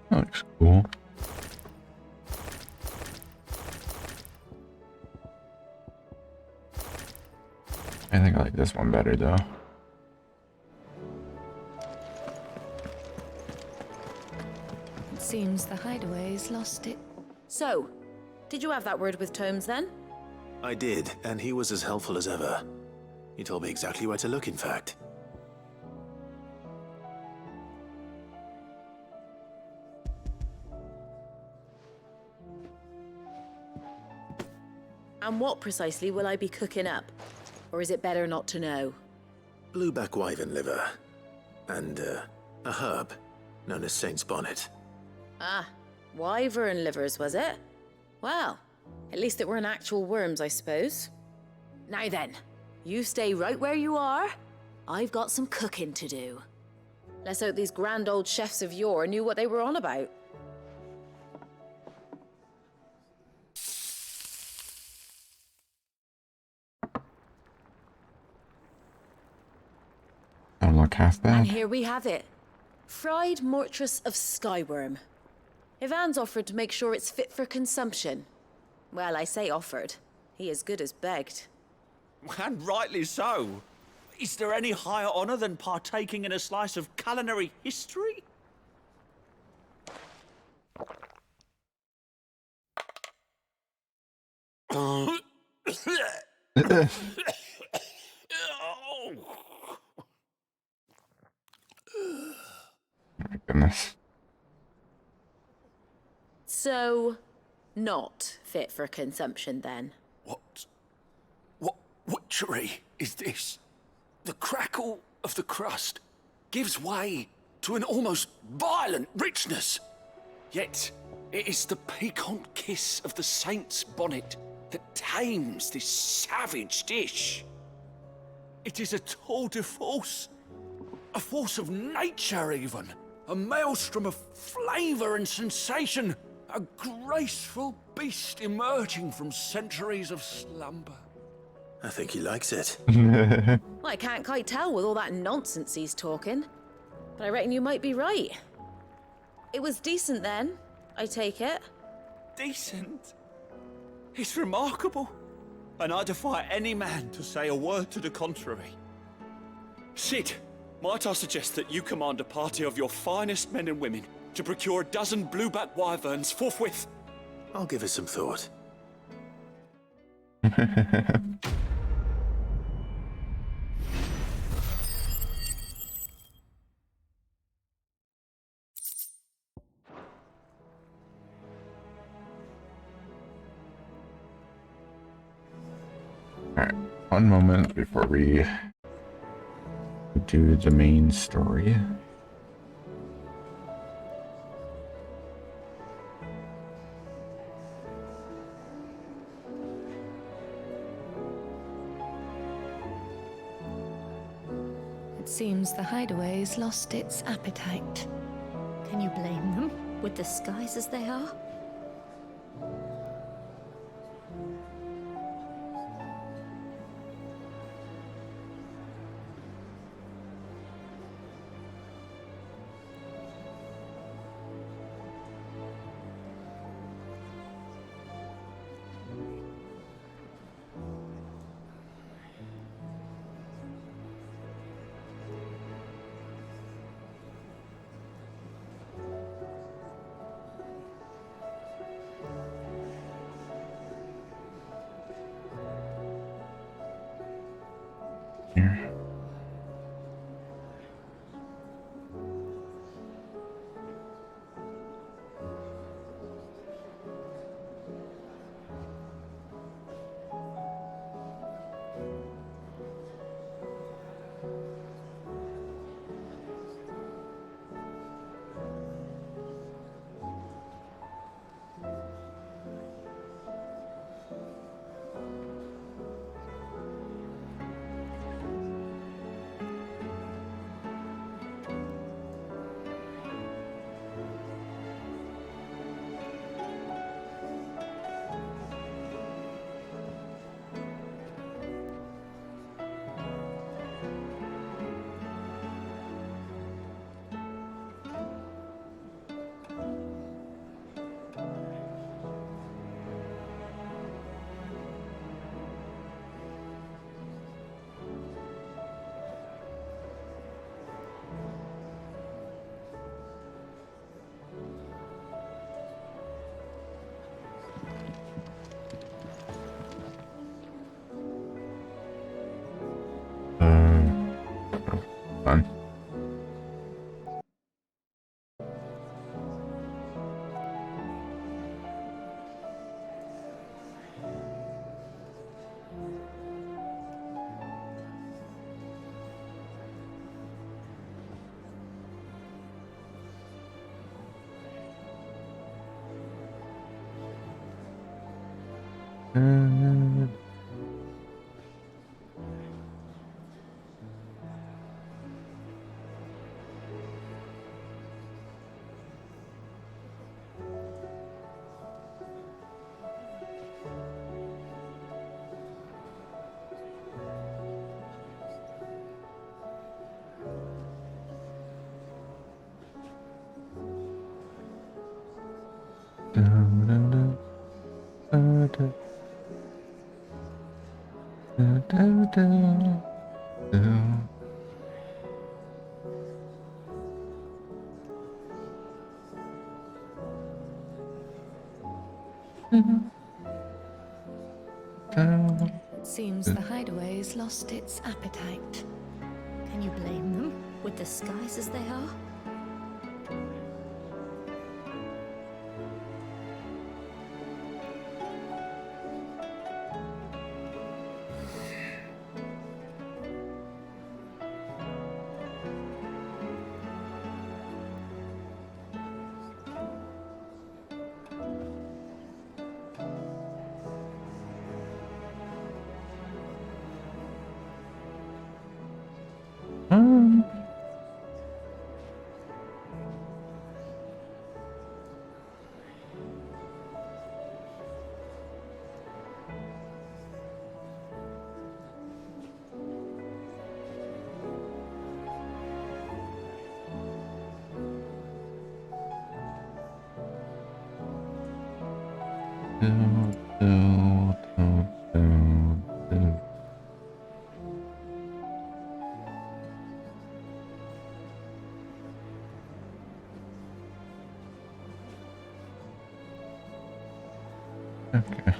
That looks cool. I think I like this one better though. It seems the hideaway's lost it. So, did you have that word with Tomes then? I did, and he was as helpful as ever. He told me exactly where to look, in fact. And what precisely will I be cooking up? Or is it better not to know? Blueback wyvern liver. And, a herb known as Saint's Bonnet. Ah, wyvern livers, was it? Well, at least it weren't actual worms, I suppose. Now then, you stay right where you are. I've got some cooking to do. Let's hope these grand old chefs of yore knew what they were on about. Don't look half bad. And here we have it. Fried mortress of skyworm. Ivan's offered to make sure it's fit for consumption. Well, I say offered. He as good as begged. And rightly so. Is there any higher honor than partaking in a slice of culinary history? My goodness. So, not fit for consumption then? What witchery is this? The crackle of the crust gives way to an almost violent richness. Yet, it is the piquant kiss of the saint's bonnet that tames this savage dish. It is a tour de force, a force of nature even, a maelstrom of flavor and sensation, a graceful beast emerging from centuries of slumber. I think he likes it. Well, I can't quite tell with all that nonsense he's talking. But I reckon you might be right. It was decent then, I take it. Decent? It's remarkable. and I defy any man to say a word to the contrary. Sid, might I suggest that you command a party of your finest men and women to procure a dozen blueback wyverns forthwith? I'll give it some thought. Alright, one moment before we do the main story. It seems the hideaway's lost its appetite. Can you blame them, with the skies as they are? Here. Fun. It seems the hideaway's lost its appetite. Can you blame them, with the skies as they are? Okay.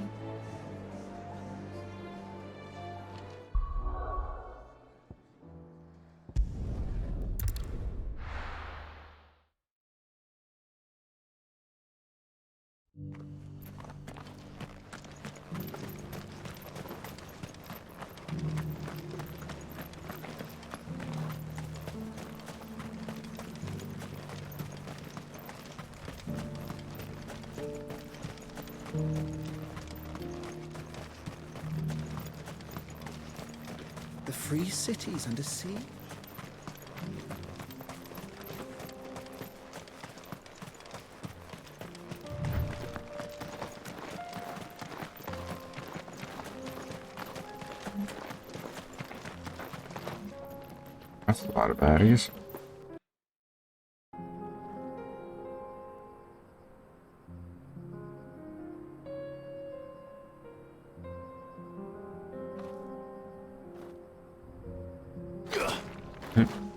The free cities under sea? That's a lot of baddies.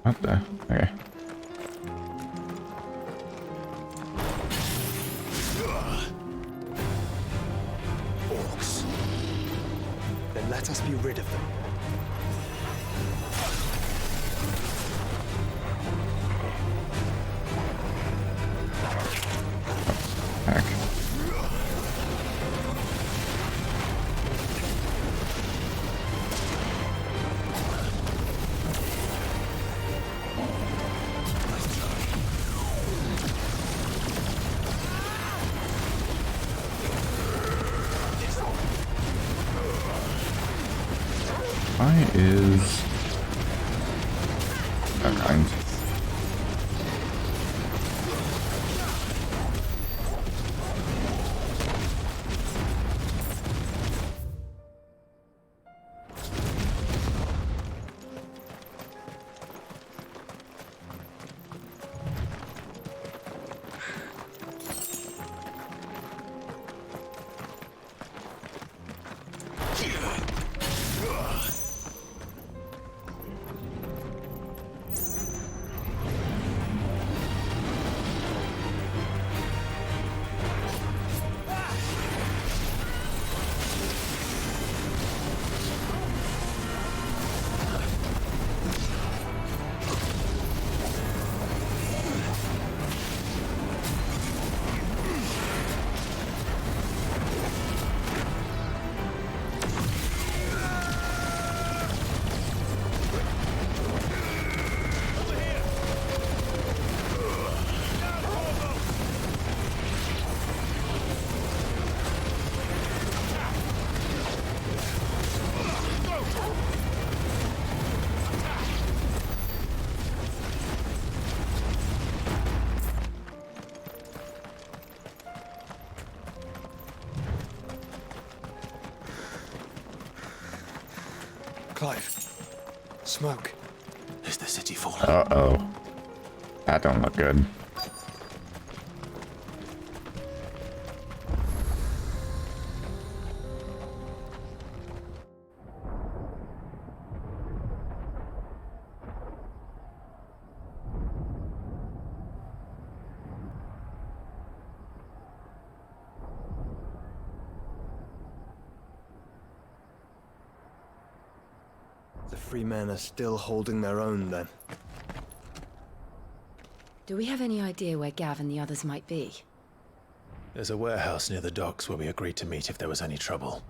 What the? Okay. Orcs. Then let us be rid of them. Heck. Why is that kind? Clive. Smoke. Is the city falling? Uh-oh. That don't look good. The free men are still holding their own, then. Do we have any idea where Gav and the others might be? There's a warehouse near the docks where we agreed to meet if there was any trouble.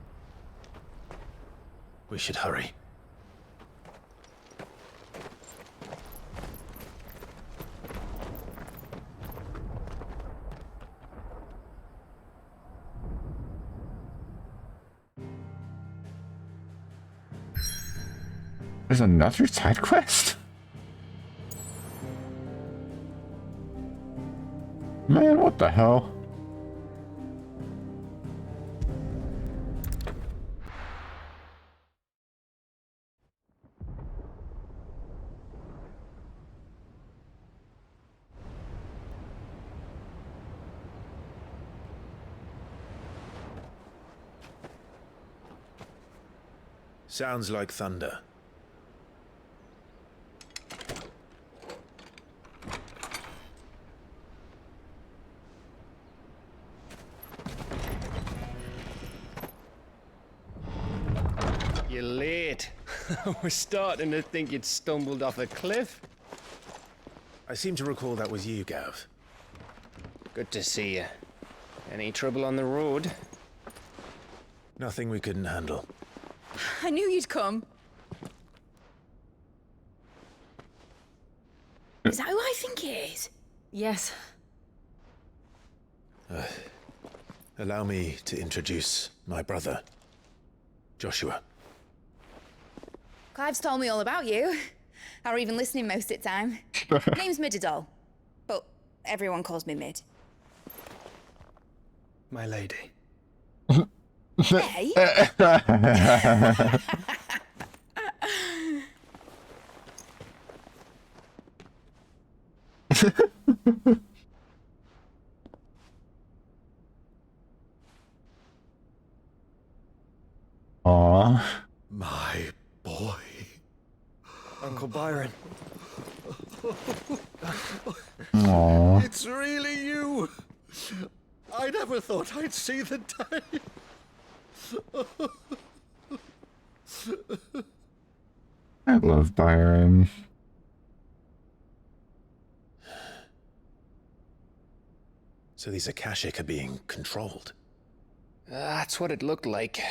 We should hurry. There's another side quest? Man, what the hell? Sounds like thunder. We're starting to think you'd stumbled off a cliff. I seem to recall that was you, Gav. Good to see you. Any trouble on the road? Nothing we couldn't handle. I knew you'd come. Is that who I think it is? Yes. Allow me to introduce my brother, Joshua. Clive's told me all about you. Or even listening most of the time. Name's Midadol, but everyone calls me Mid. My lady. Hey? Aww. My boy. Uncle Byron. Aww. It's really you. I never thought I'd see the day. I love Byron. So these Akashic are being controlled? That's what it looked like.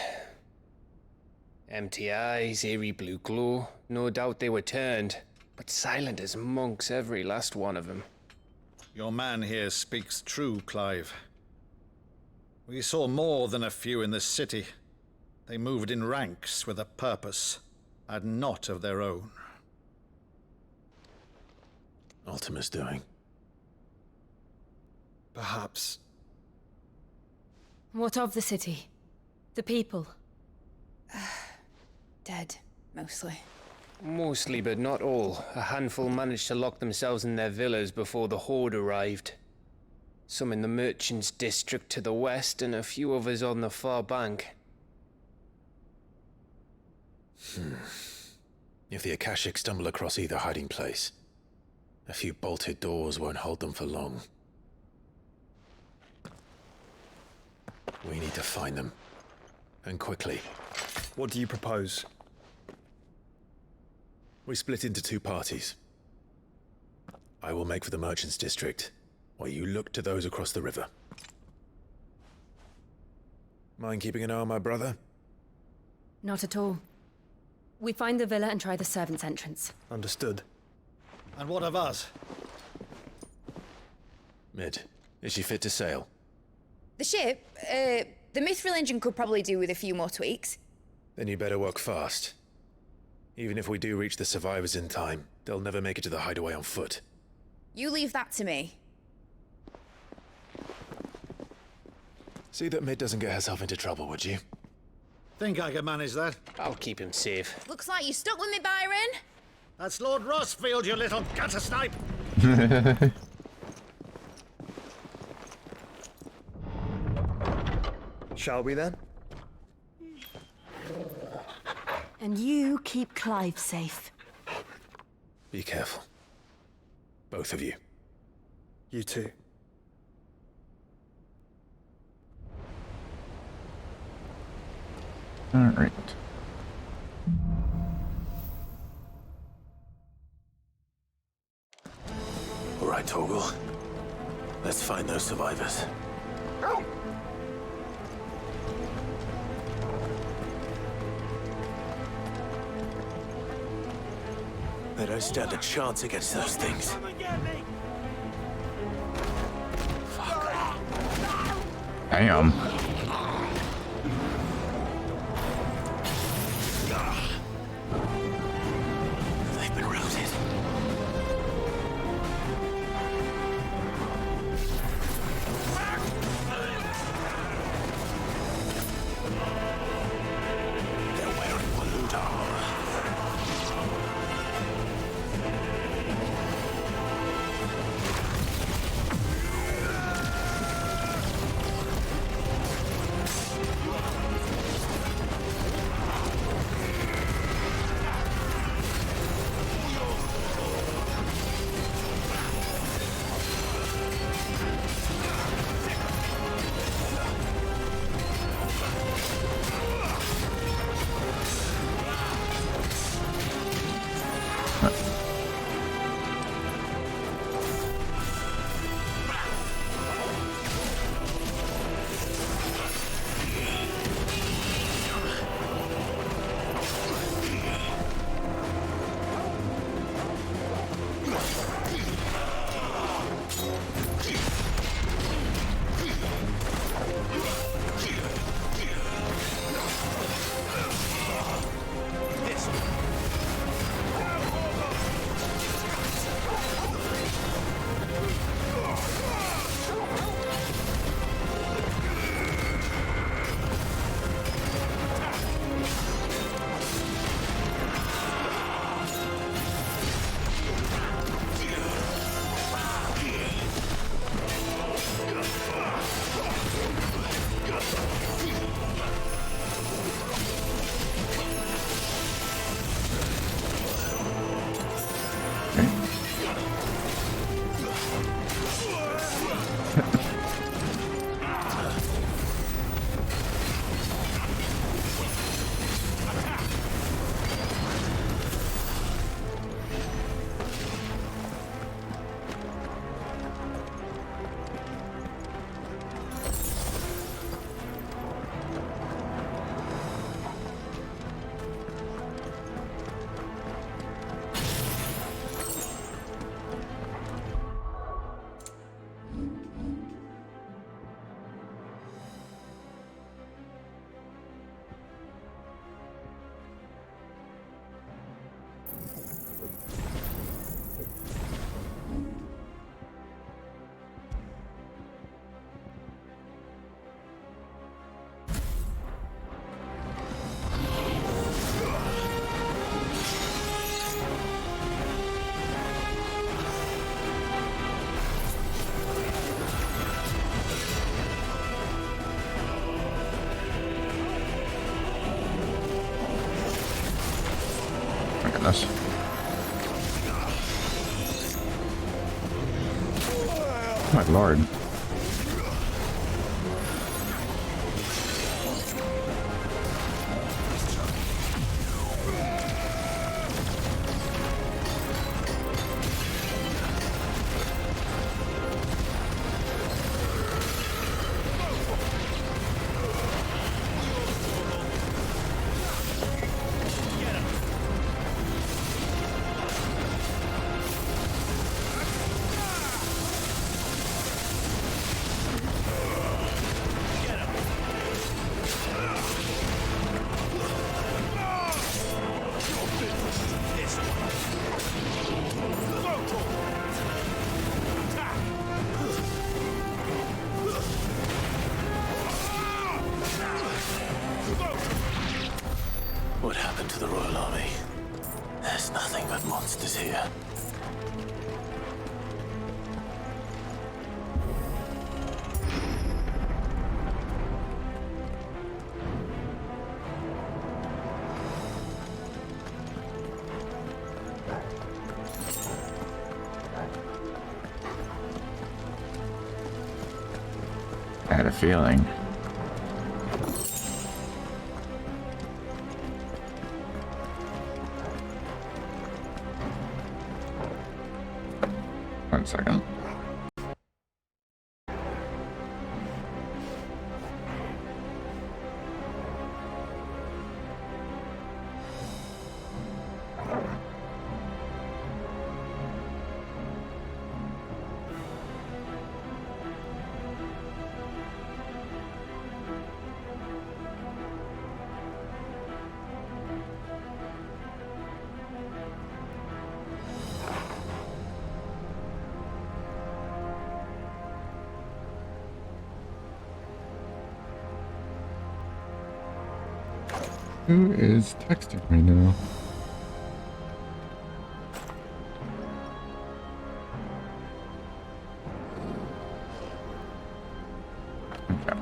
Empty eyes, eerie blue glow. No doubt they were turned, but silent as monks, every last one of them. Your man here speaks true, Clive. We saw more than a few in this city. They moved in ranks with a purpose, and not of their own. Ultima's doing. Perhaps. What of the city? The people? Dead, mostly. Mostly, but not all. A handful managed to lock themselves in their villas before the Horde arrived. Some in the Merchants' District to the west, and a few others on the far bank. If the Akashic stumble across either hiding place, a few bolted doors won't hold them for long. We need to find them. And quickly. What do you propose? We split into two parties. I will make for the Merchants' District, while you look to those across the river. Mind keeping an eye on my brother? Not at all. We find the villa and try the servants' entrance. Understood. And what of us? Mid, is she fit to sail? The ship, the Mithril engine could probably do with a few more tweaks. Then you better work fast. Even if we do reach the survivors in time, they'll never make it to the hideaway on foot. You leave that to me. See that Mid doesn't get herself into trouble, would you? Think I can manage that? I'll keep him safe. Looks like you stuck with me, Byron. That's Lord Rossfield, you little gutter snipe! Shall we then? And you keep Clive safe. Be careful. Both of you. You too. All right. All right, Torgal. Let's find those survivors. They don't stand a chance against those things. Damn. They've been routed. They're wearing Waloot armor. this. My lord. What happened to the Royal Army? There's nothing but monsters here. I had a feeling. One second. Who is texting right now? Okay.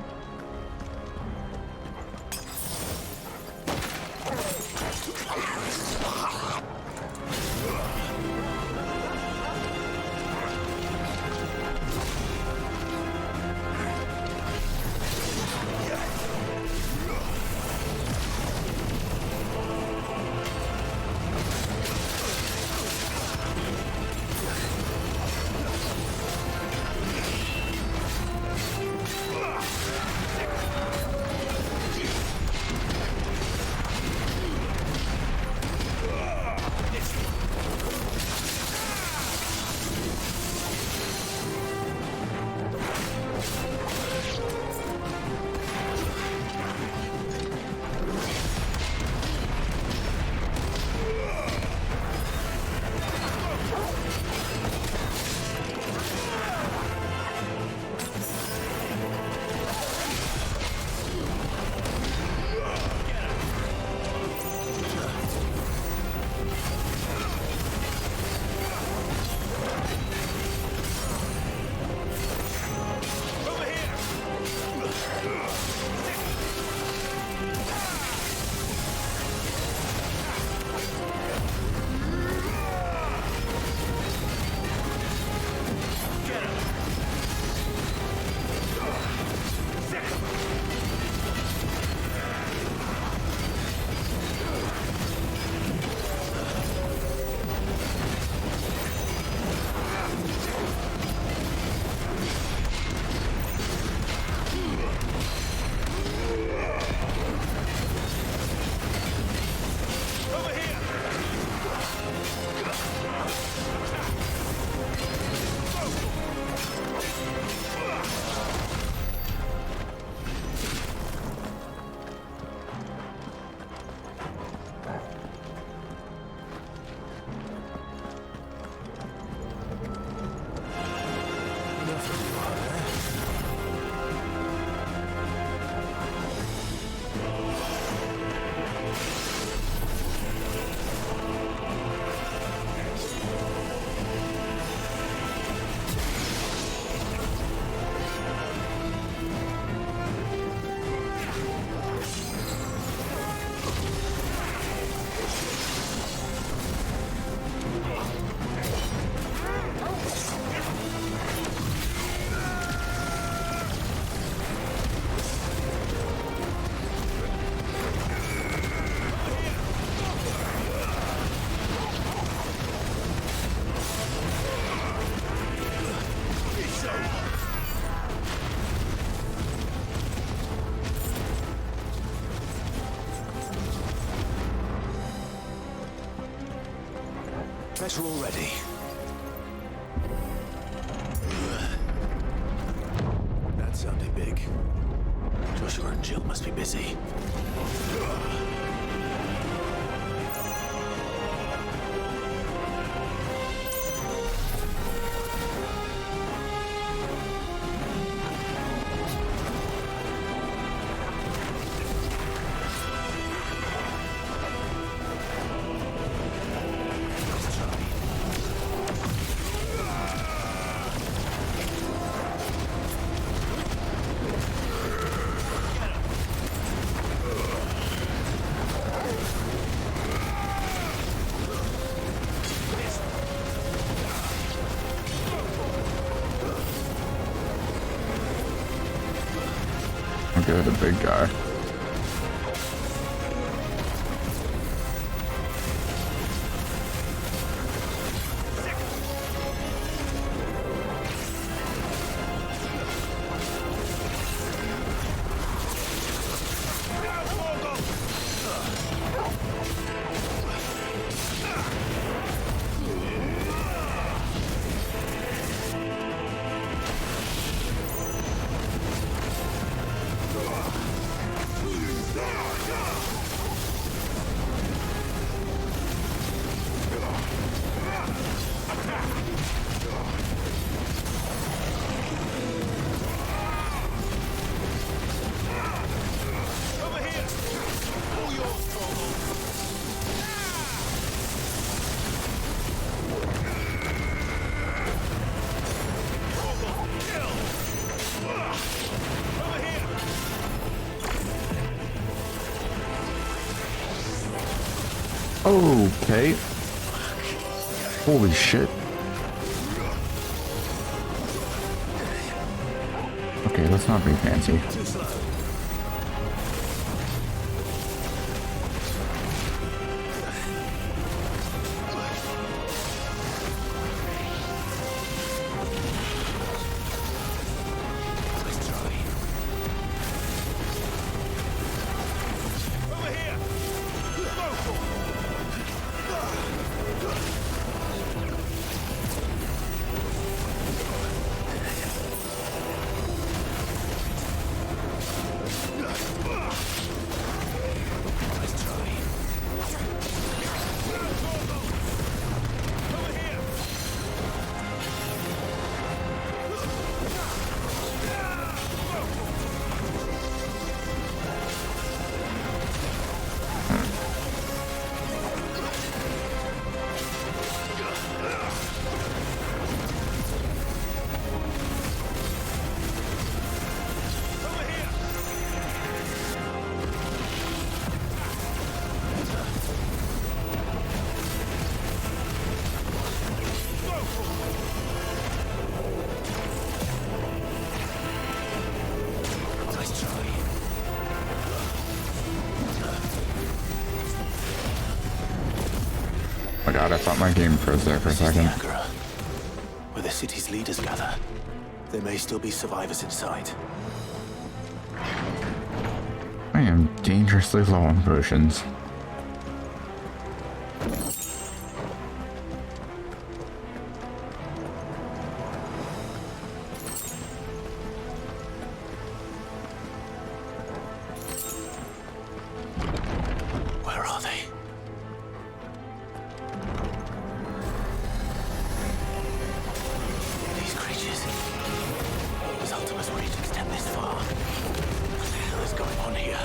Better already. That sounded big. Joshua and Jill must be busy. Okay, the big guy. Okay. Holy shit. Okay, let's not be fancy. Oh my god, I thought my game froze there for a second. Where the city's leaders gather. There may still be survivors inside. I am dangerously low on potions. Where are they? These creatures. Does Ultima's reach extend this far? What the hell is going on here?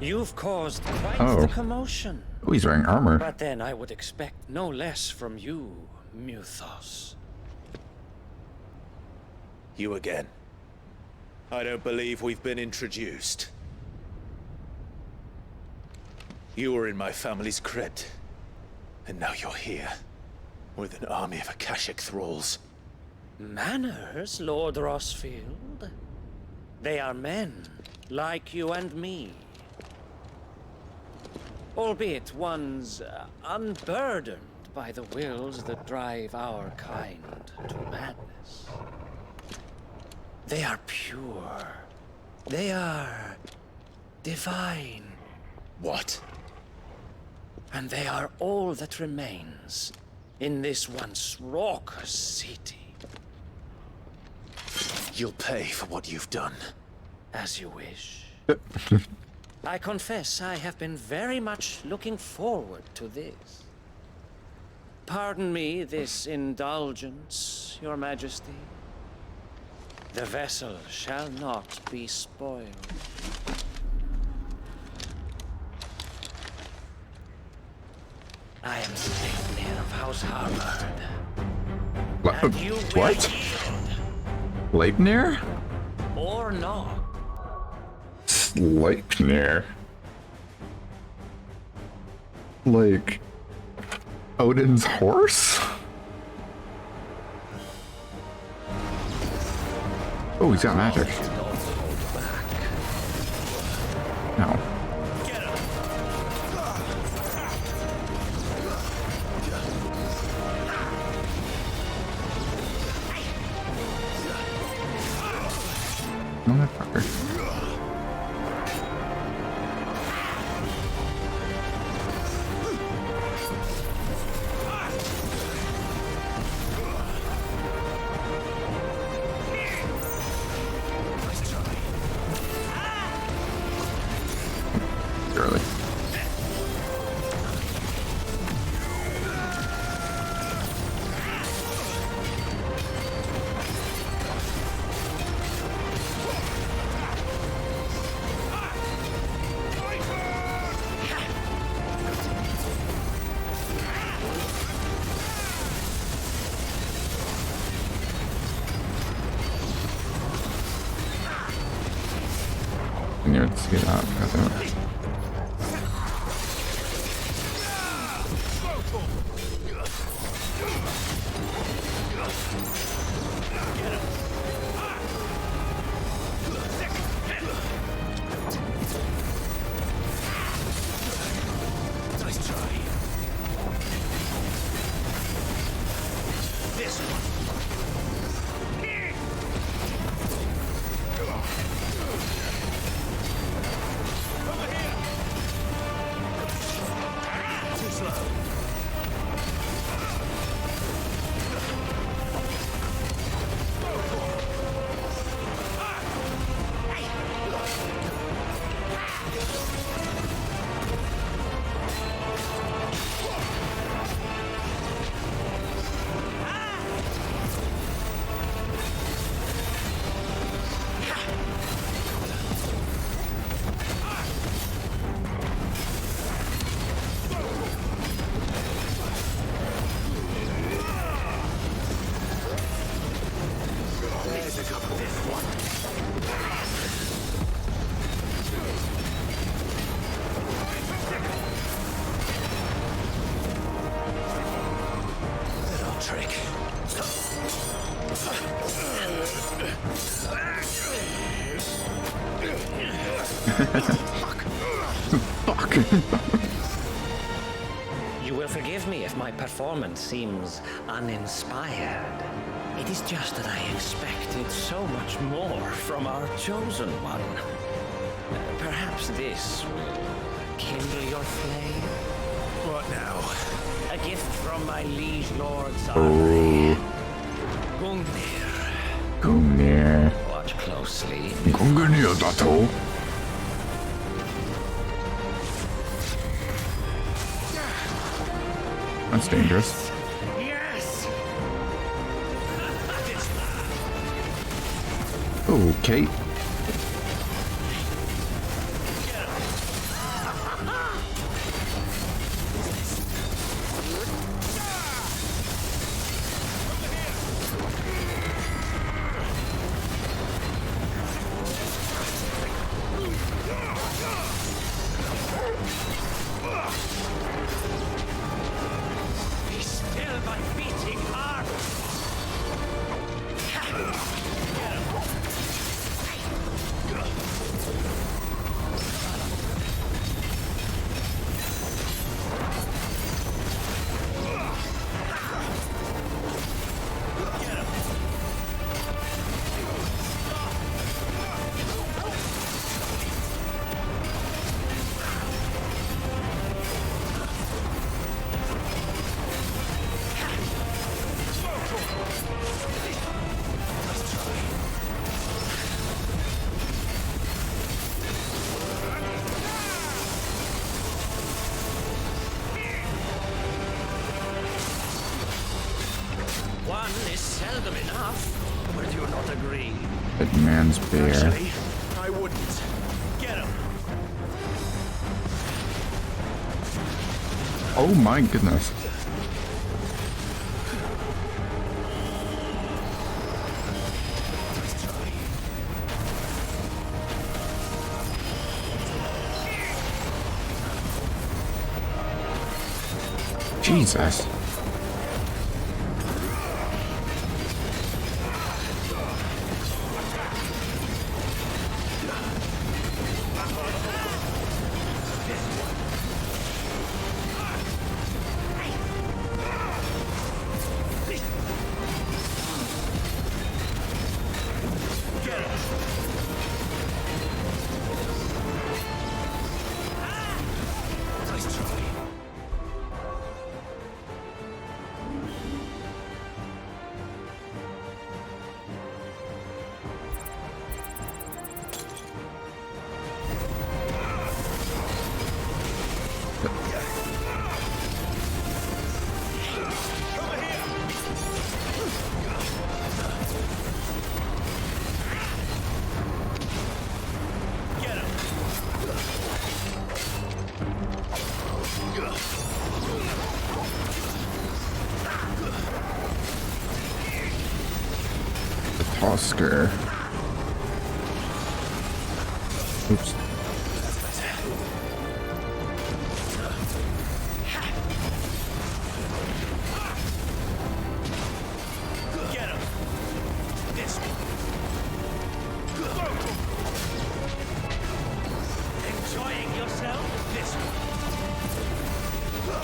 You've caused quite Oh. the commotion. Oh, he's wearing armor. But then I would expect no less from you, Muthos. You again. I don't believe we've been introduced. You were in my family's crypt, and now you're here, with an army of Akashic thralls. Manners, Lord Rossfield. They are men, like you and me. Albeit one's unburdened by the wills that drive our kind to madness. They are pure. They are divine. What? And they are all that remains in this once raucous city. You'll pay for what you've done. As you wish. I confess I have been very much looking forward to this. Pardon me this indulgence, Your Majesty. The vessel shall not be spoiled. I am Sleipnir of House Harvard. And you will What? Sleipnir? Or not. Sleipnir. Like Odin's horse? Oh, he's got magic. No. Motherfucker. Early. Let's get out. Nice try. This one. Fuck. You will forgive me if my performance seems uninspired. It is just that I expected so much more from our chosen one. Perhaps this will kindle your flame? What now? A gift from my liege lords. Oh. Gungnir. Gungnir. Watch closely. Gungnir, Dato. That's dangerous. Yes. Okay. seldom enough. Would you not agree? That man's bear. Actually, I wouldn't. Get him. Oh my goodness. Jesus. Oscar. Oops. Get him. This one. Enjoying yourself? This one.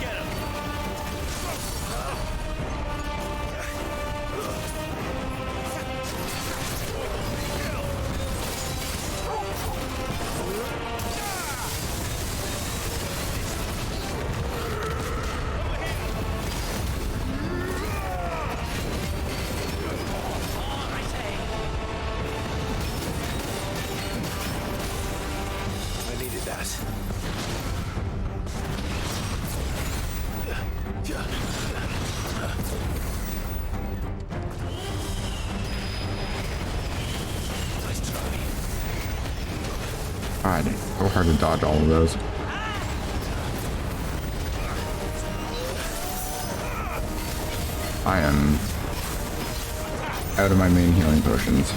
Get him. God, it's so hard to dodge all of those. I am out of my main healing potions.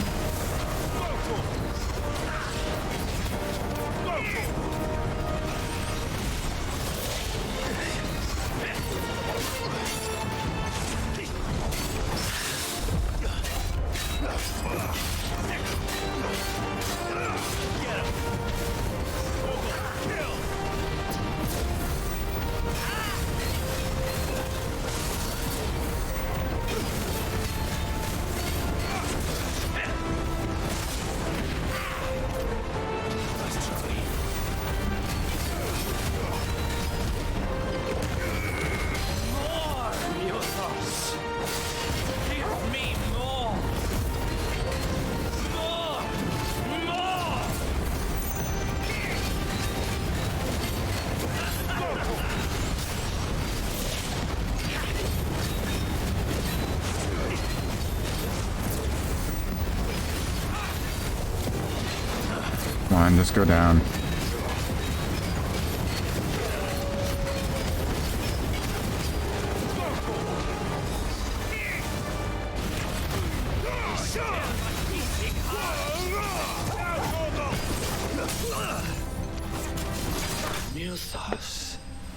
Come on, just go down.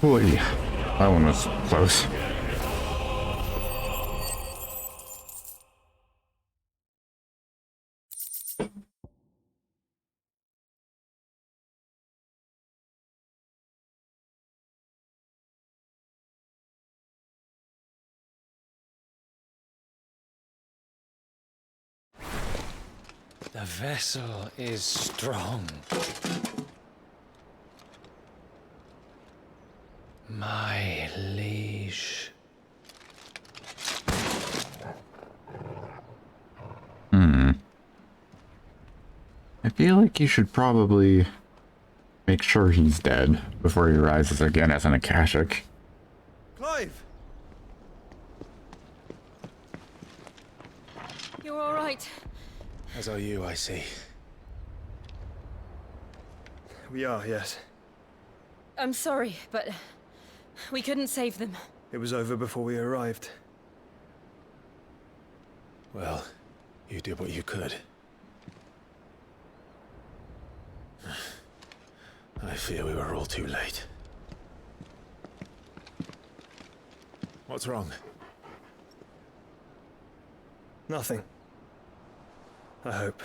Boy, that one was close. The vessel is strong. My liege. I feel like you should probably make sure he's dead before he rises again as an Akashic. Clive! right. As are you, I see. We are, yes. I'm sorry, but we couldn't save them. It was over before we arrived. Well, you did what you could. I fear we were all too late. What's wrong? Nothing. I hope.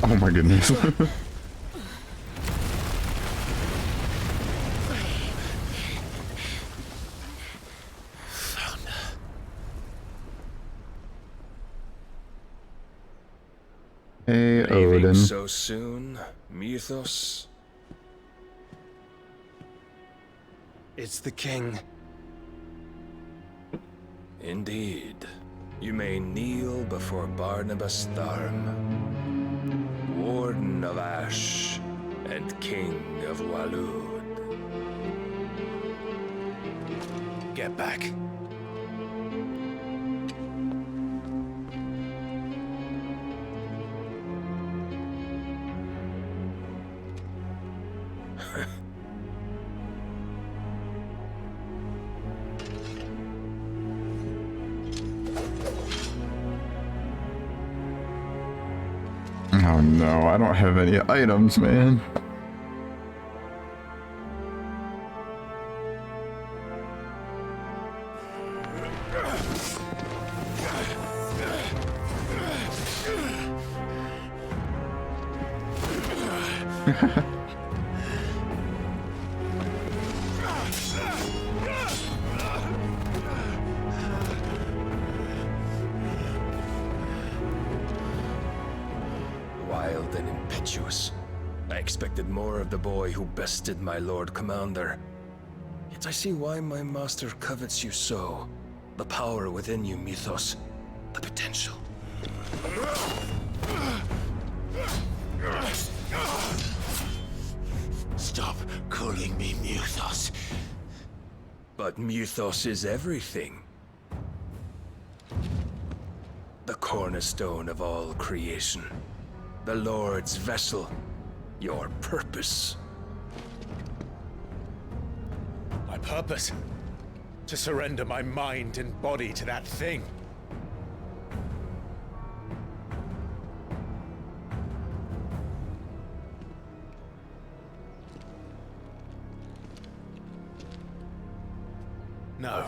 Oh my goodness. Hey, Leaving Odin. so soon, Mythos? It's the king. Indeed. You may kneel before Barnabas Tharm, Warden of Ash and King of Walud. Get back. Oh no, I don't have any items, man. Wild and impetuous. I expected more of the boy who bested my Lord Commander. Yet I see why my master covets you so. The power within you, Mythos. The potential. Stop calling me Mythos. But Mythos is everything. The cornerstone of all creation. The Lord's vessel. Your purpose. My purpose? To surrender my mind and body to that thing. No,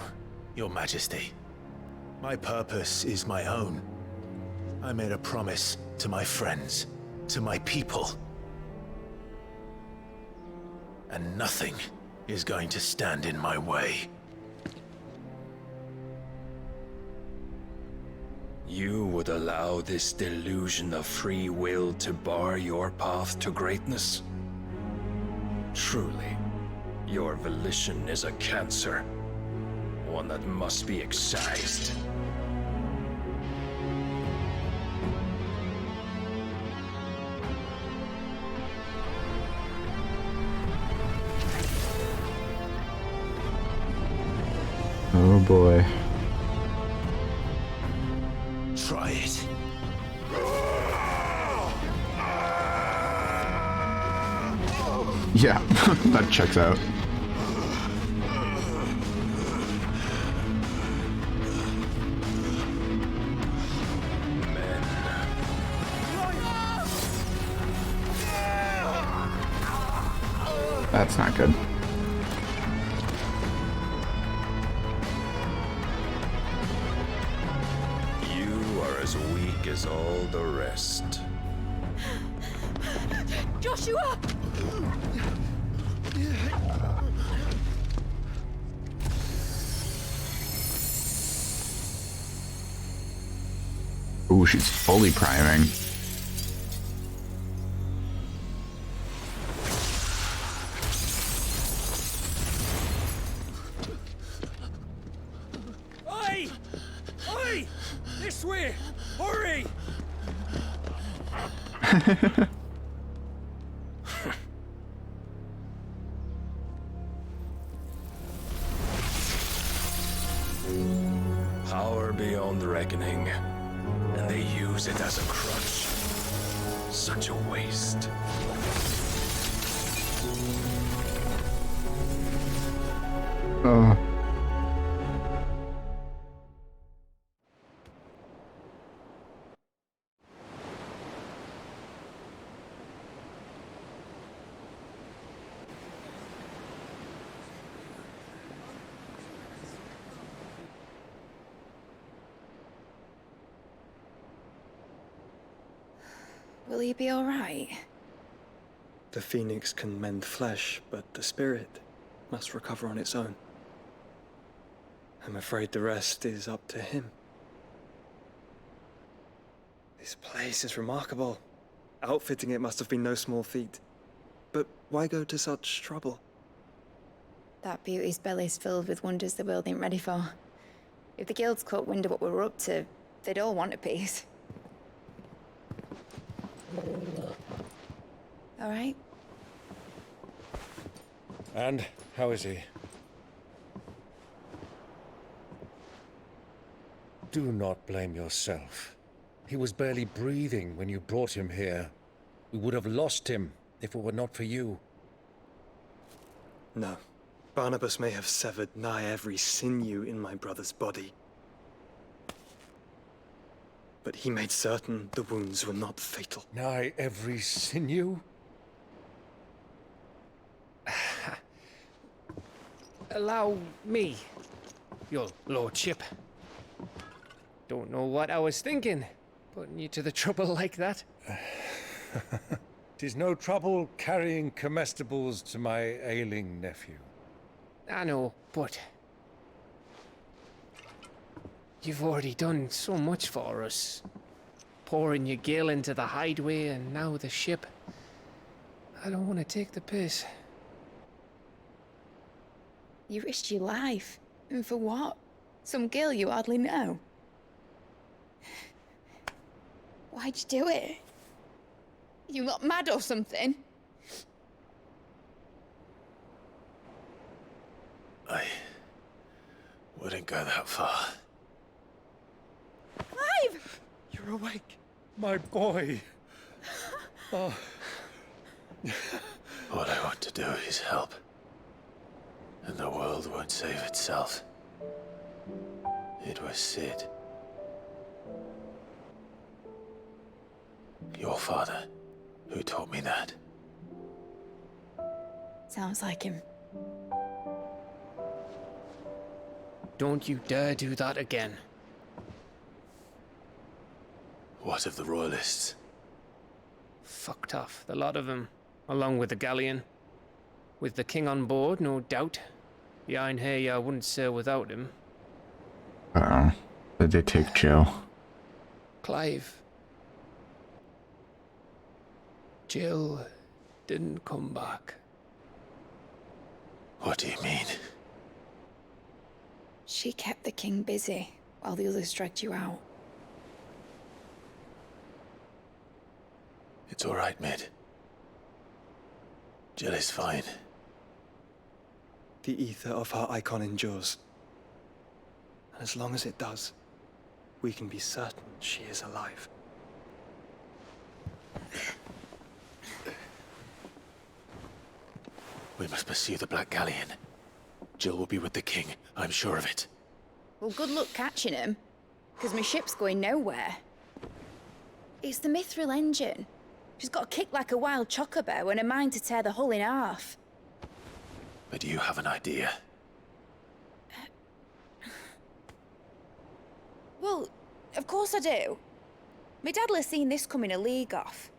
Your Majesty. My purpose is my own. I made a promise to my friends, to my people. And nothing is going to stand in my way. You would allow this delusion of free will to bar your path to greatness? Truly, your volition is a cancer. One that must be excised. Oh boy. Try it. Yeah, that checks out. That's not good. You are as weak as all the rest. Joshua! Ooh, she's fully priming. Oi! Oi! This way! Hurry! Power beyond reckoning. And they use it as a crutch. Such a waste. Will he be all right? The phoenix can mend flesh, but the spirit must recover on its own. I'm afraid the rest is up to him. This place is remarkable. Outfitting it must have been no small feat. But why go to such trouble? That beauty's belly's filled with wonders the world ain't ready for. If the guilds caught wind of what we're up to, they'd all want a piece. All right? And how is he? Do not blame yourself. He was barely breathing when you brought him here. We would have lost him if it were not for you. No. Barnabas may have severed nigh every sinew in my brother's body. But he made certain the wounds were not fatal. Nigh every sinew? Allow me, your lordship. Don't know what I was thinking, putting you to the trouble like that. 'Tis no trouble carrying comestibles to my ailing nephew. I know, but you've already done so much for us. Pouring your gale into the hideaway and now the ship. I don't want to take the piss. You risked your life. And for what? Some girl you hardly know. Why'd you do it? You not mad or something? I wouldn't go that far. Clive! You're awake. My boy. Oh. All I want to do is help. And the world won't save itself. It was Sid. Your father, who taught me that. Sounds like him. Don't you dare do that again. What of the royalists? Fucked off, the lot of them, along with the galleon. With the king on board, no doubt. Behind here, I wouldn't sail without him. Uh-oh. Did they take Jill? Clive. Jill didn't come back. What do you mean? She kept the king busy while the others dragged you out. It's all right, Mid. Jill is fine. The ether of her icon endures. And as long as it does, we can be certain she is alive. We must pursue the Black Galleon. Jill will be with the king, I'm sure of it. Well, good luck catching him, because my ship's going nowhere. It's the Mithril engine. She's got a kick like a wild chocobo and a mind to tear the hull in half. But do you have an idea? Well, of course I do. My dad'll have seen this coming a league off.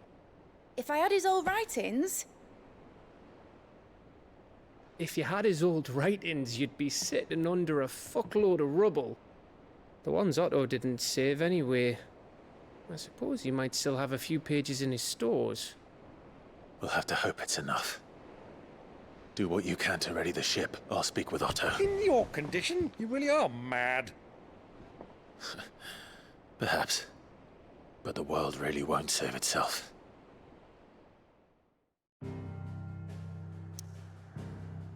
If I had his old writings... If you had his old writings, you'd be sitting under a fuckload of rubble. The ones Otto didn't save anyway. I suppose he might still have a few pages in his stores. We'll have to hope it's enough. Do what you can to ready the ship. I'll speak with Otto. In your condition, you really are mad. Perhaps. But the world really won't save itself.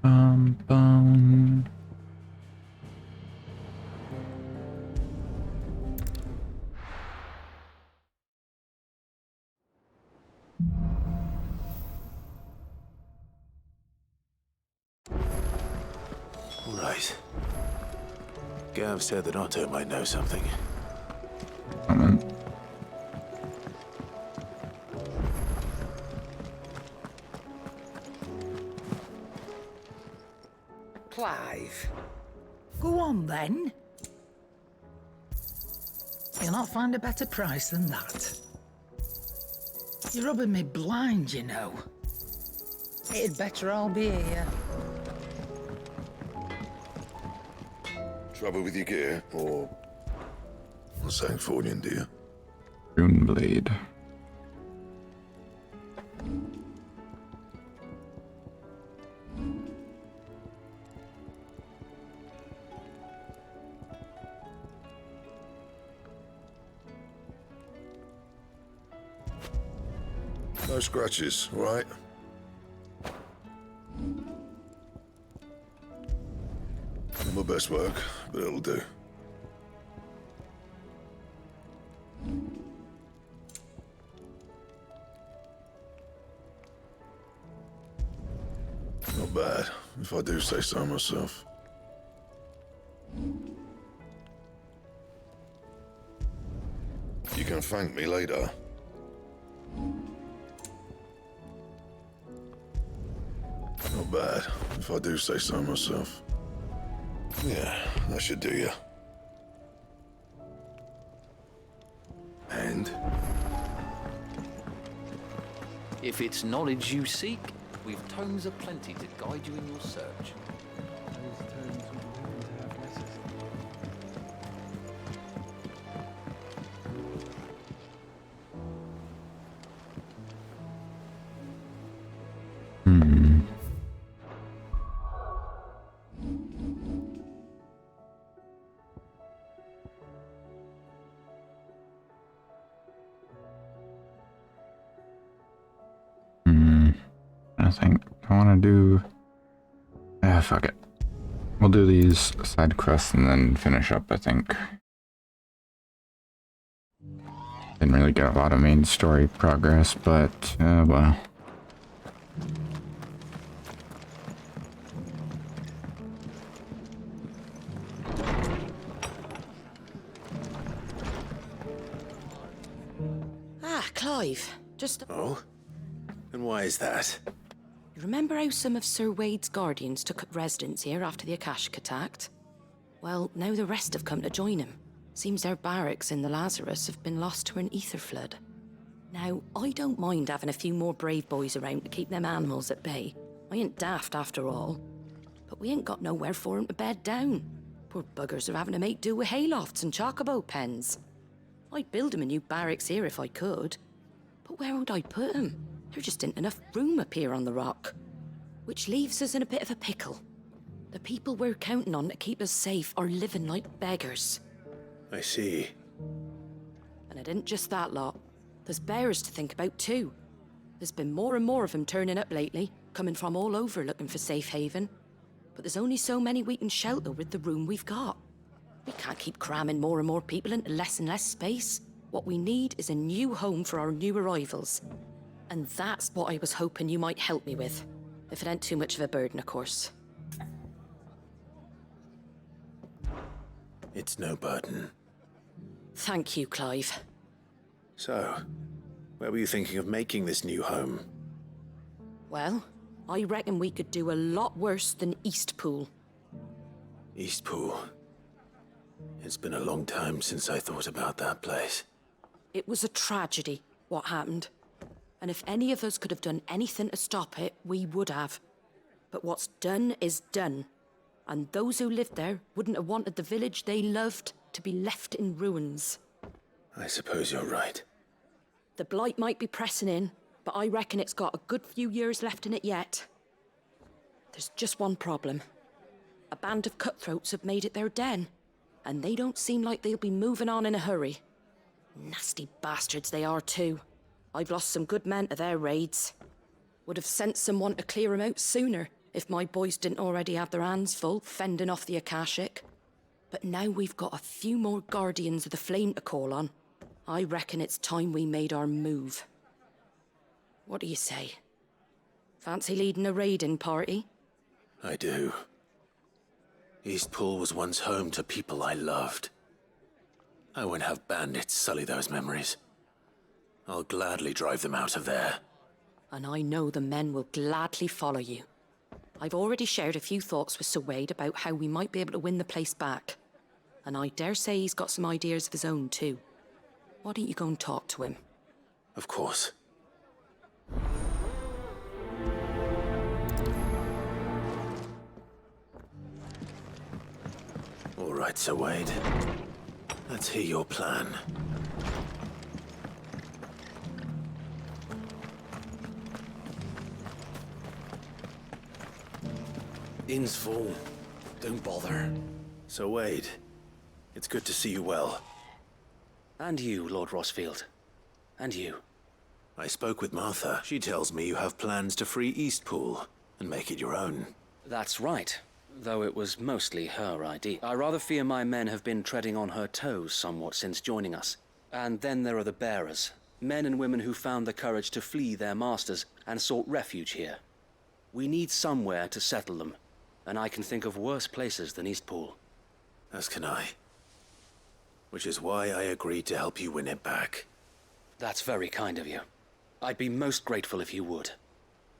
Bum. otherwise. Gav said that Otto might know something. Clive. Go on then. You'll not find a better price than that. You're rubbing me blind, you know. It'd better all be here. Trouble with your gear, or something falling, dear? Rune blade. No scratches, right? Not my best work, but it'll do. Not bad, if I do say so myself. You can thank me later. Not bad, if I do say so myself. Yeah, that should do you. And? If it's knowledge you seek, we've tomes aplenty to guide you in your search. I think I want to do... fuck it. We'll do these side quests and then finish up, I think. Didn't really get a lot of main story progress, but, well. Ah, Clive. Just... Oh? And why is that? You remember how some of Sir Wade's guardians took up residence here after the Akashic attacked? Well, now the rest have come to join him. Seems their barracks in the Lazarus have been lost to an ether flood. Now, I don't mind having a few more brave boys around to keep them animals at bay. I ain't daft after all. But we ain't got nowhere for 'em to bed down. Poor buggers are having to make do with haylofts and chocobo pens. I'd build 'em a new barracks here if I could. But where would I put 'em? There just ain't enough room up here on the rock. Which leaves us in a bit of a pickle. The people we're counting on to keep us safe are living like beggars. I see. And it ain't just that lot. There's bears to think about too. There's been more and more of them turning up lately, coming from all over looking for safe haven. But there's only so many we can shelter with the room we've got. We can't keep cramming more and more people into less and less space. What we need is a new home for our new arrivals. And that's what I was hoping you might help me with. If it ain't too much of a burden, of course. It's no burden. Thank you, Clive. So, where were you thinking of making this new home? Well, I reckon we could do a lot worse than Eastpool. Eastpool. It's been a long time since I thought about that place. It was a tragedy, what happened. And if any of us could have done anything to stop it, we would have. But what's done is done. And those who lived there wouldn't have wanted the village they loved to be left in ruins. I suppose you're right. The blight might be pressing in, but I reckon it's got a good few years left in it yet. There's just one problem. A band of cutthroats have made it their den, and they don't seem like they'll be moving on in a hurry. Nasty bastards they are too. I've lost some good men to their raids. Would have sent someone to clear 'em out sooner if my boys didn't already have their hands full fending off the Akashic. But now we've got a few more guardians of the flame to call on. I reckon it's time we made our move. What do you say? Fancy leading a raiding party? I do. Eastpool was once home to people I loved. I won't have bandits sully those memories. I'll gladly drive them out of there. And I know the men will gladly follow you. I've already shared a few thoughts with Sir Wade about how we might be able to win the place back. And I dare say he's got some ideas of his own too. Why don't you go and talk to him? Of course. All right, Sir Wade. Let's hear your plan. Inn's full. Don't bother. Sir Wade, it's good to see you well. And you, Lord Rossfield. And you. I spoke with Martha. She tells me you have plans to free Eastpool and make it your own. That's right. Though it was mostly her idea. I rather fear my men have been treading on her toes somewhat since joining us. And then there are the bearers. Men and women who found the courage to flee their masters and sought refuge here. We need somewhere to settle them. And I can think of worse places than Eastpool. As can I. Which is why I agreed to help you win it back. That's very kind of you. I'd be most grateful if you would.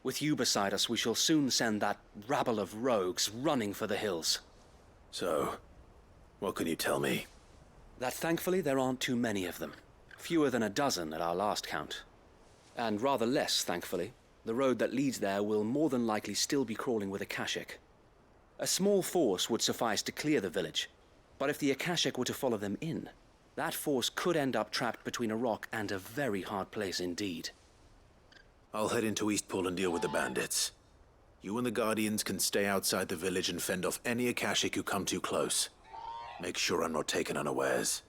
With you beside us, we shall soon send that rabble of rogues running for the hills. So, what can you tell me? That thankfully there aren't too many of them. Fewer than a dozen at our last count. And rather less, thankfully, the road that leads there will more than likely still be crawling with Akashic. A small force would suffice to clear the village, but if the Akashic were to follow them in, that force could end up trapped between a rock and a very hard place indeed. I'll head into Eastpool and deal with the bandits. You and the Guardians can stay outside the village and fend off any Akashic who come too close. Make sure I'm not taken unawares.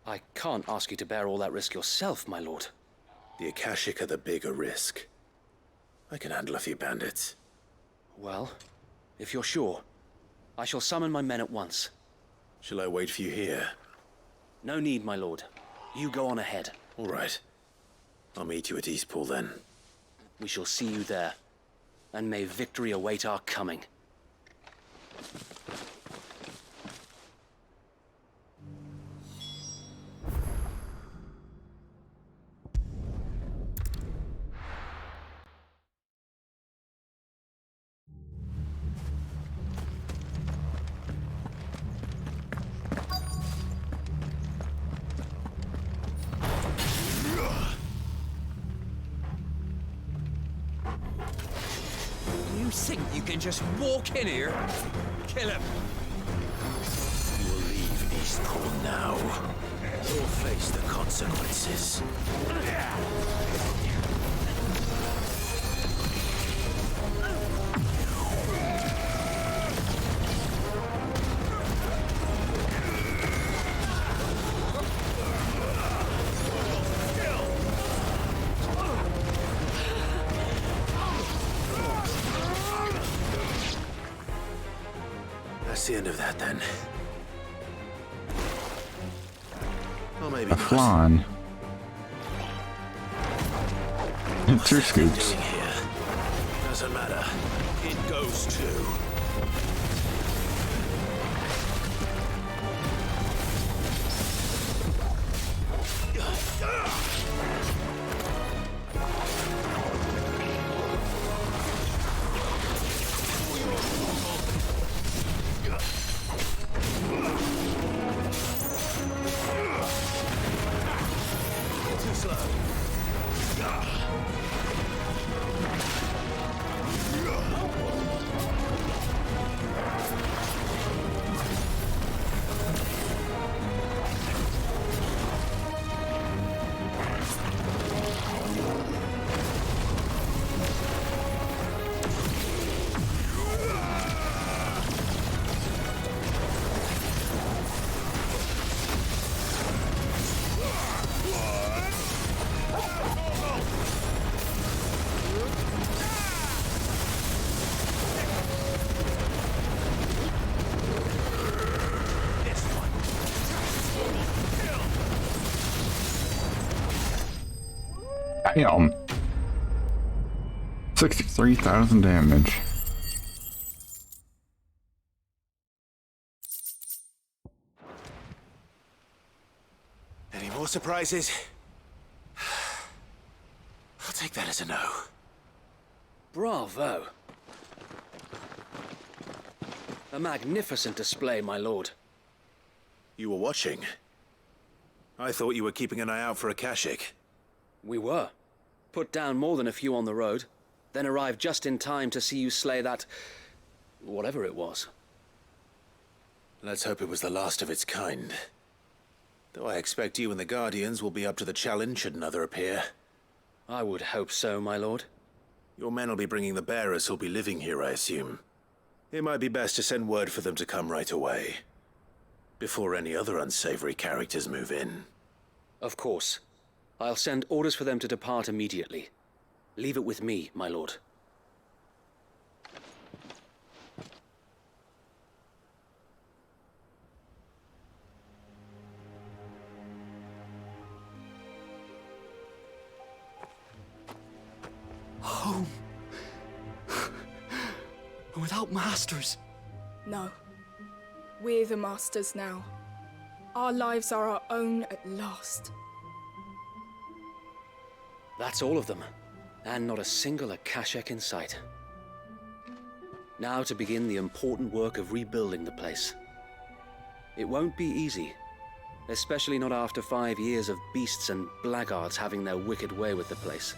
I can't ask you to bear all that risk yourself, my lord. The Akashic are the bigger risk. I can handle a few bandits. Well, if you're sure, I shall summon my men at once. Shall I wait for you here? No need, my lord. You go on ahead. All right. I'll meet you at Eastpool then. We shall see you there. And may victory await our coming. You think you can just walk in here? Kill him. You will leave Eastpool now, or face the consequences. That's the end of that, then. Or maybe A flan. It's your scoops. Doesn't matter. It goes too. Too slow. Damn. 63,000 damage. More surprises? I'll take that as a no. Bravo. A magnificent display, my lord. You were watching? I thought you were keeping an eye out for a Kashik. We were. Put down more than a few on the road, then arrived just in time to see you slay that... whatever it was. Let's hope it was the last of its kind. Though I expect you and the Guardians will be up to the challenge should another appear. I would hope so, my lord. Your men will be bringing the bearers who'll be living here, I assume. It might be best to send word for them to come right away, before any other unsavory characters move in. Of course. I'll send orders for them to depart immediately. Leave it with me, my lord. Home. Without masters. No. We're the masters now. Our lives are our own at last. That's all of them, and not a single Akashak in sight. Now to begin the important work of rebuilding the place. It won't be easy, especially not after 5 years of beasts and blackguards having their wicked way with the place.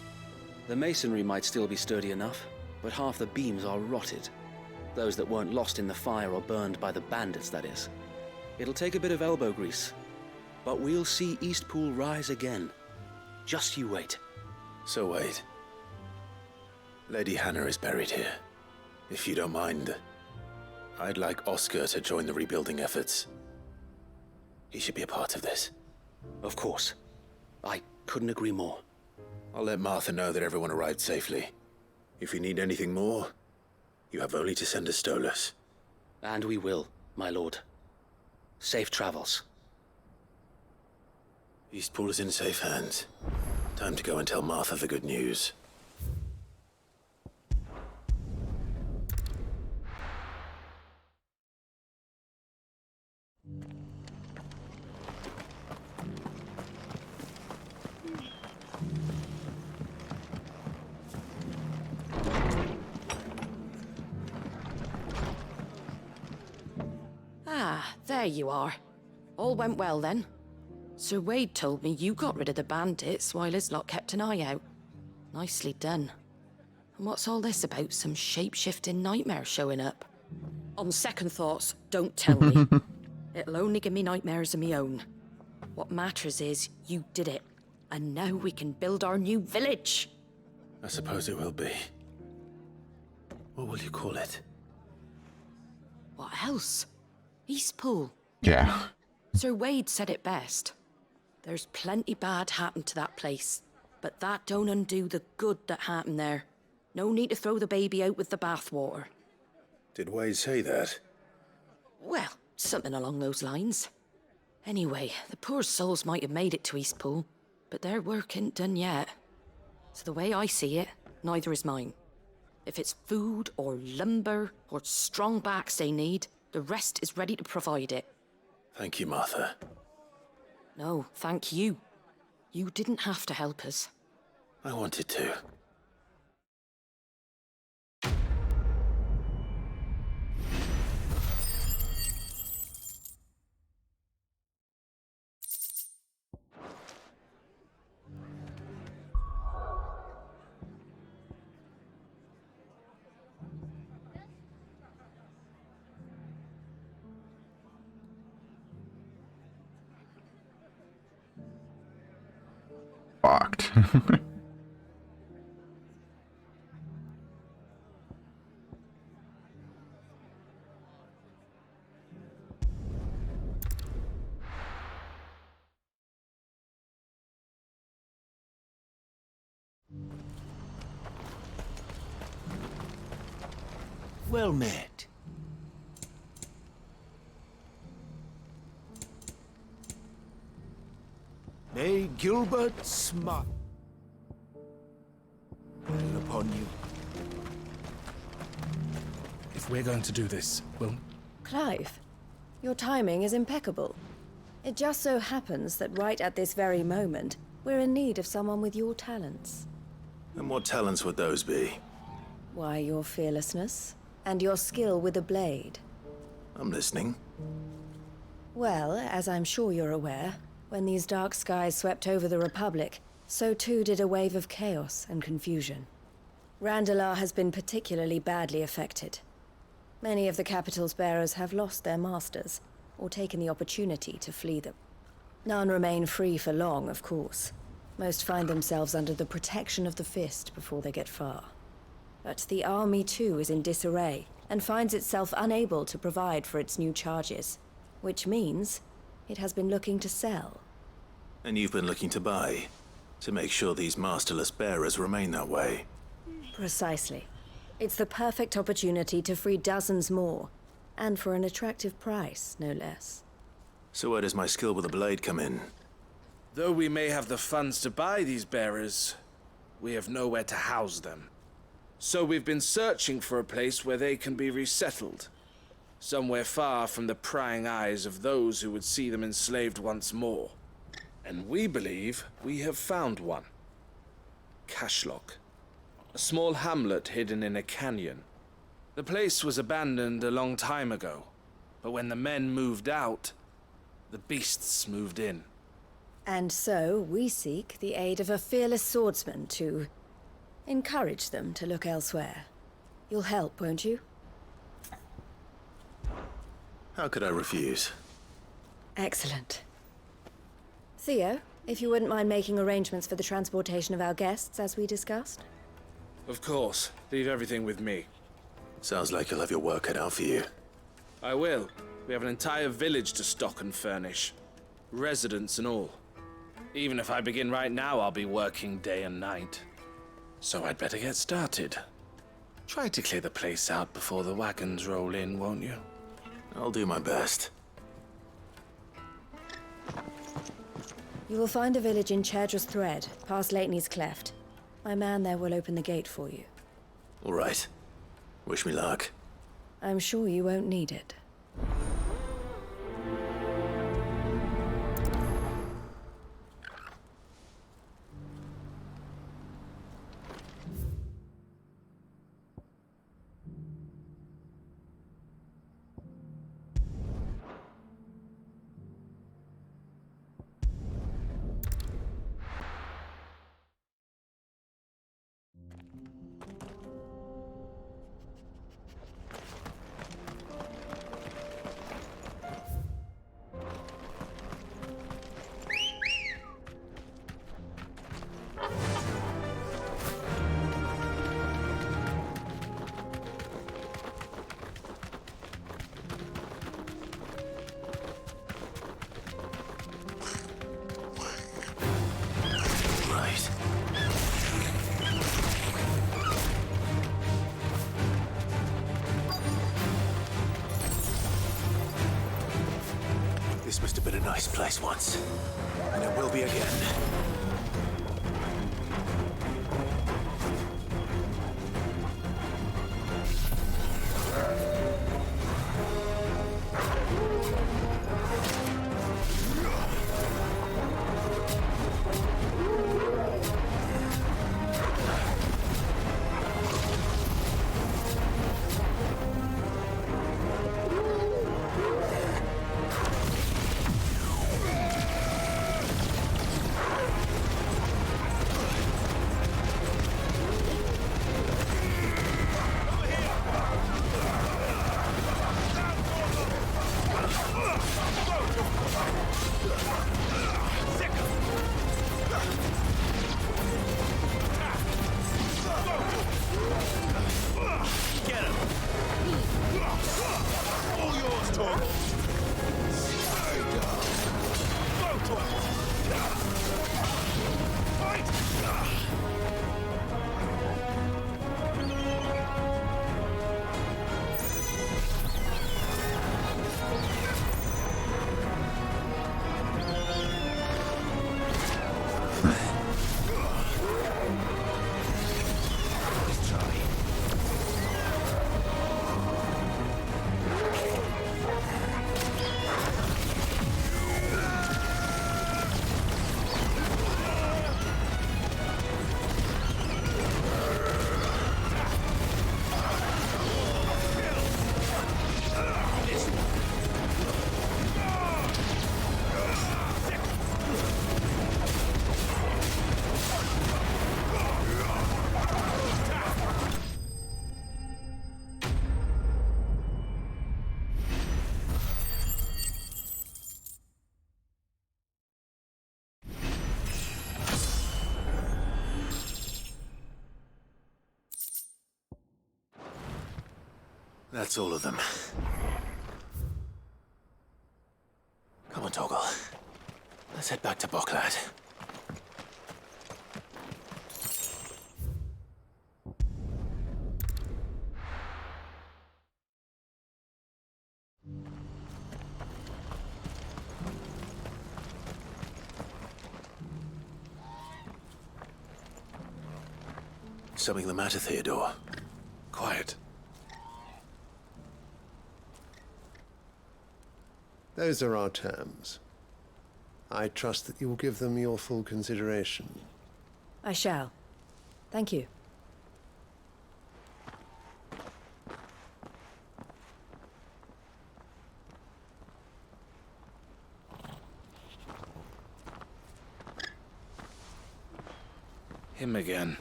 The masonry might still be sturdy enough, but half the beams are rotted. Those that weren't lost in the fire or burned by the bandits, that is. It'll take a bit of elbow grease, but we'll see Eastpool rise again. Just you wait. So wait. Lady Hannah is buried here. If you don't mind, I'd like Oscar to join the rebuilding efforts. He should be a part of this. Of course. I couldn't agree more. I'll let Martha know that everyone arrived safely. If you need anything more, you have only to send a Stolas. And we will, my lord. Safe travels. Eastpool is in safe hands. Time to go and tell Martha the good news. Ah, there you are. All went well then. Sir Wade told me you got rid of the bandits while his lot kept an eye out. Nicely done. And what's all this about some shape-shifting nightmare showing up? On second thoughts, don't tell me. It'll only give me nightmares of me own. What matters is you did it. And now we can build our new village. I suppose it will be. What will you call it? What else? Eastpool. Yeah. Sir Wade said it best. There's plenty bad happened to that place, but that don't undo the good that happened there. No need to throw the baby out with the bathwater. Did Wade say that? Well, something along those lines. Anyway, the poor souls might have made it to Eastpool, but their work ain't done yet. So the way I see it, neither is mine. If it's food or lumber or strong backs they need, the rest is ready to provide it. Thank you, Martha. No, thank you. You didn't have to help us. I wanted to. Fucked. Well met. May Gilbert smile upon you. If we're going to do this, well... Clive, your timing is impeccable. It just so happens that right at this very moment, we're in need of someone with your talents. And what talents would those be? Why, your fearlessness, and your skill with a blade. I'm listening. Well, as I'm sure you're aware, when these dark skies swept over the Republic, so too did a wave of chaos and confusion. Randalar has been particularly badly affected. Many of the capital's bearers have lost their masters, or taken the opportunity to flee them. None remain free for long, of course. Most find themselves under the protection of the Fist before they get far. But the army too is in disarray, and finds itself unable to provide for its new charges. Which means it has been looking to sell. And you've been looking to buy, to make sure these masterless bearers remain that way. Precisely. It's the perfect opportunity to free dozens more, and for an attractive price, no less. So where does my skill with the blade come in? Though we may have the funds to buy these bearers, we have nowhere to house them. So we've been searching for a place where they can be resettled. Somewhere far from the prying eyes of those who would see them enslaved once more. And we believe we have found one. Cashlock. A small hamlet hidden in a canyon. The place was abandoned a long time ago, but when the men moved out, the beasts moved in. And so we seek the aid of a fearless swordsman to encourage them to look elsewhere. You'll help, won't you? How could I refuse? Excellent. Theo, if you wouldn't mind making arrangements for the transportation of our guests, as we discussed? Of course. Leave everything with me. Sounds like you'll have your work cut out for you. I will. We have an entire village to stock and furnish. Residents and all. Even if I begin right now, I'll be working day and night. So I'd better get started. Try to clear the place out before the wagons roll in, won't you? I'll do my best. You will find a village in Chadra's Thread, past Sleipnir's Cleft. My man there will open the gate for you. All right. Wish me luck. I'm sure you won't need it. This must have been a nice place once. And it will be again. That's all of them. Come on, Toggle. Let's head back to Boklad. Something the matter, Theodore? Quiet. Those are our terms. I trust that you will give them your full consideration. I shall. Thank you. Him again.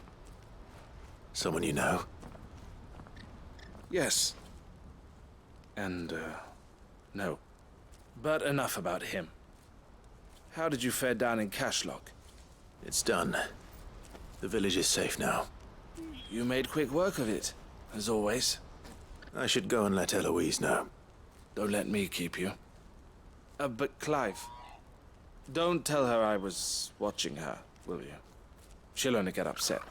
Someone you know? Yes. And, no. But enough about him. How did you fare down in Cashlock? It's done. The village is safe now. You made quick work of it, as always. I should go and let Eloise know. Don't let me keep you. But Clive, don't tell her I was watching her, will you? She'll only get upset.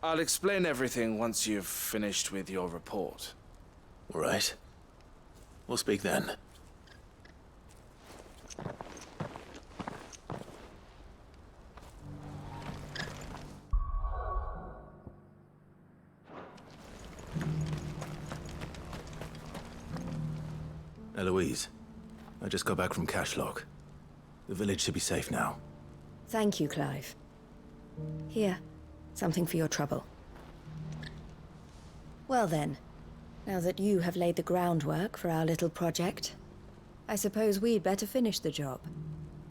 I'll explain everything once you've finished with your report. All right. We'll speak then. Eloise, I just got back from Cashlock. The village should be safe now. Thank you, Clive. Here, something for your trouble. Well then, now that you have laid the groundwork for our little project, I suppose we'd better finish the job.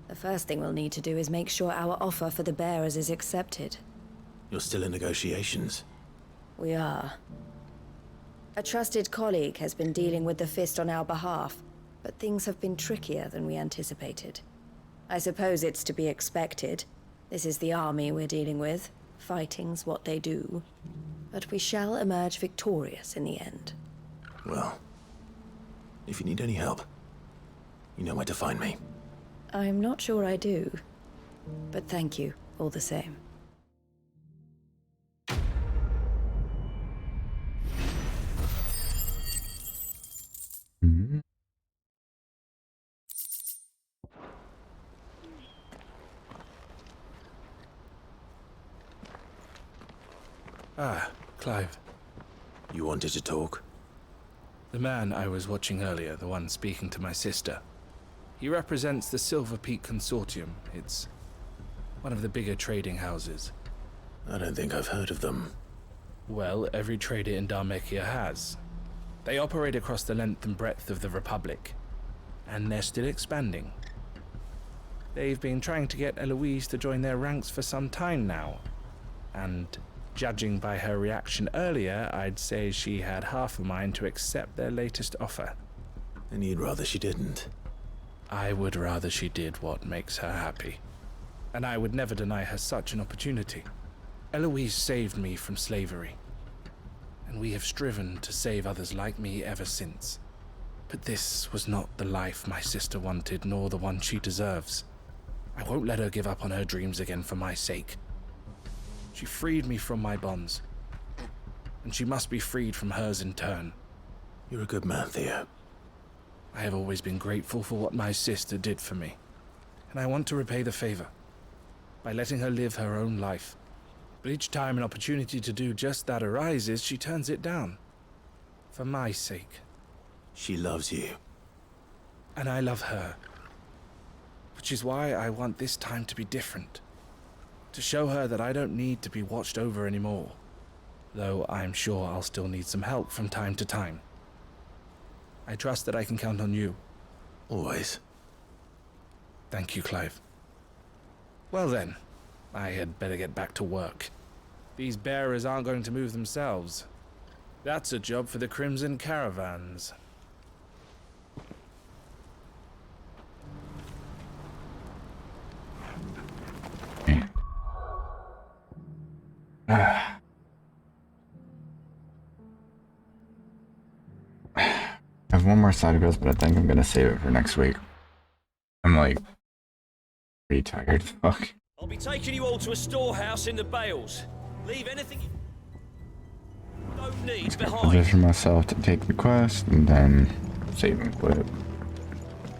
The first thing we'll need to do is make sure our offer for the bearers is accepted. You're still in negotiations? We are. A trusted colleague has been dealing with the Fist on our behalf, but things have been trickier than we anticipated. I suppose it's to be expected. This is the army we're dealing with. Fighting's what they do. But we shall emerge victorious in the end. Well, if you need any help, you know where to find me. I'm not sure I do, but thank you all the same. Ah, Clive. You wanted to talk? The man I was watching earlier, the one speaking to my sister. He represents the Silver Peak Consortium. It's one of the bigger trading houses. I don't think I've heard of them. Well, every trader in Dharmekia has. They operate across the length and breadth of the Republic, and they're still expanding. They've been trying to get Eloise to join their ranks for some time now, and judging by her reaction earlier, I'd say she had half a mind to accept their latest offer. And you'd rather she didn't? I would rather she did what makes her happy. And I would never deny her such an opportunity. Eloise saved me from slavery, and we have striven to save others like me ever since. But this was not the life my sister wanted, nor the one she deserves. I won't let her give up on her dreams again for my sake. She freed me from my bonds, and she must be freed from hers in turn. You're a good man, Theo. I have always been grateful for what my sister did for me, and I want to repay the favor by letting her live her own life. But each time an opportunity to do just that arises, she turns it down. For my sake. She loves you. And I love her. Which is why I want this time to be different. To show her that I don't need to be watched over anymore. Though I'm sure I'll still need some help from time to time. I trust that I can count on you. Always. Thank you, Clive. Well then, I had better get back to work. These bearers aren't going to move themselves. That's a job for the Crimson Caravans. have one more side quest, but I think I'm gonna save it for next week. I'm like pretty tired. Fuck. I'll be taking you all to a storehouse in the Bales. Leave anything you don't need behind. Position myself to take the quest and then save and quit.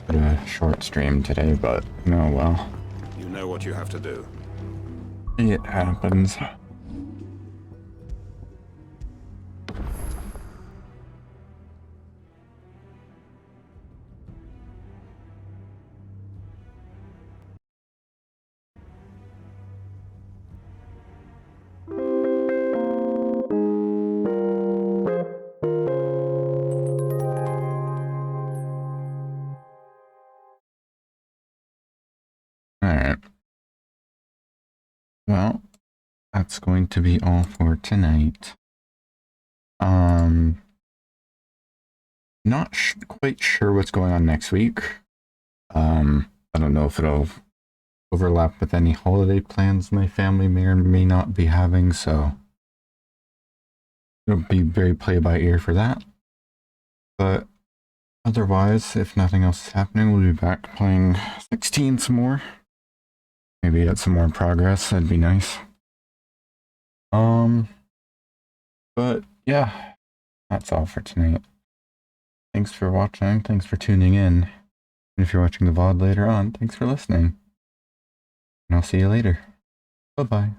Bit of a short stream today, but no, well. You know what you have to do. It happens. Alright. Well, that's going to be all for tonight. Not quite sure what's going on next week. I don't know if it'll overlap with any holiday plans my family may or may not be having, so it'll be very play by ear for that. But otherwise, if nothing else is happening, we'll be back playing 16 some more. Maybe get some more progress, that'd be nice. But yeah, that's all for tonight. Thanks for watching, thanks for tuning in. And if you're watching the VOD later on, thanks for listening. And I'll see you later. Bye-bye.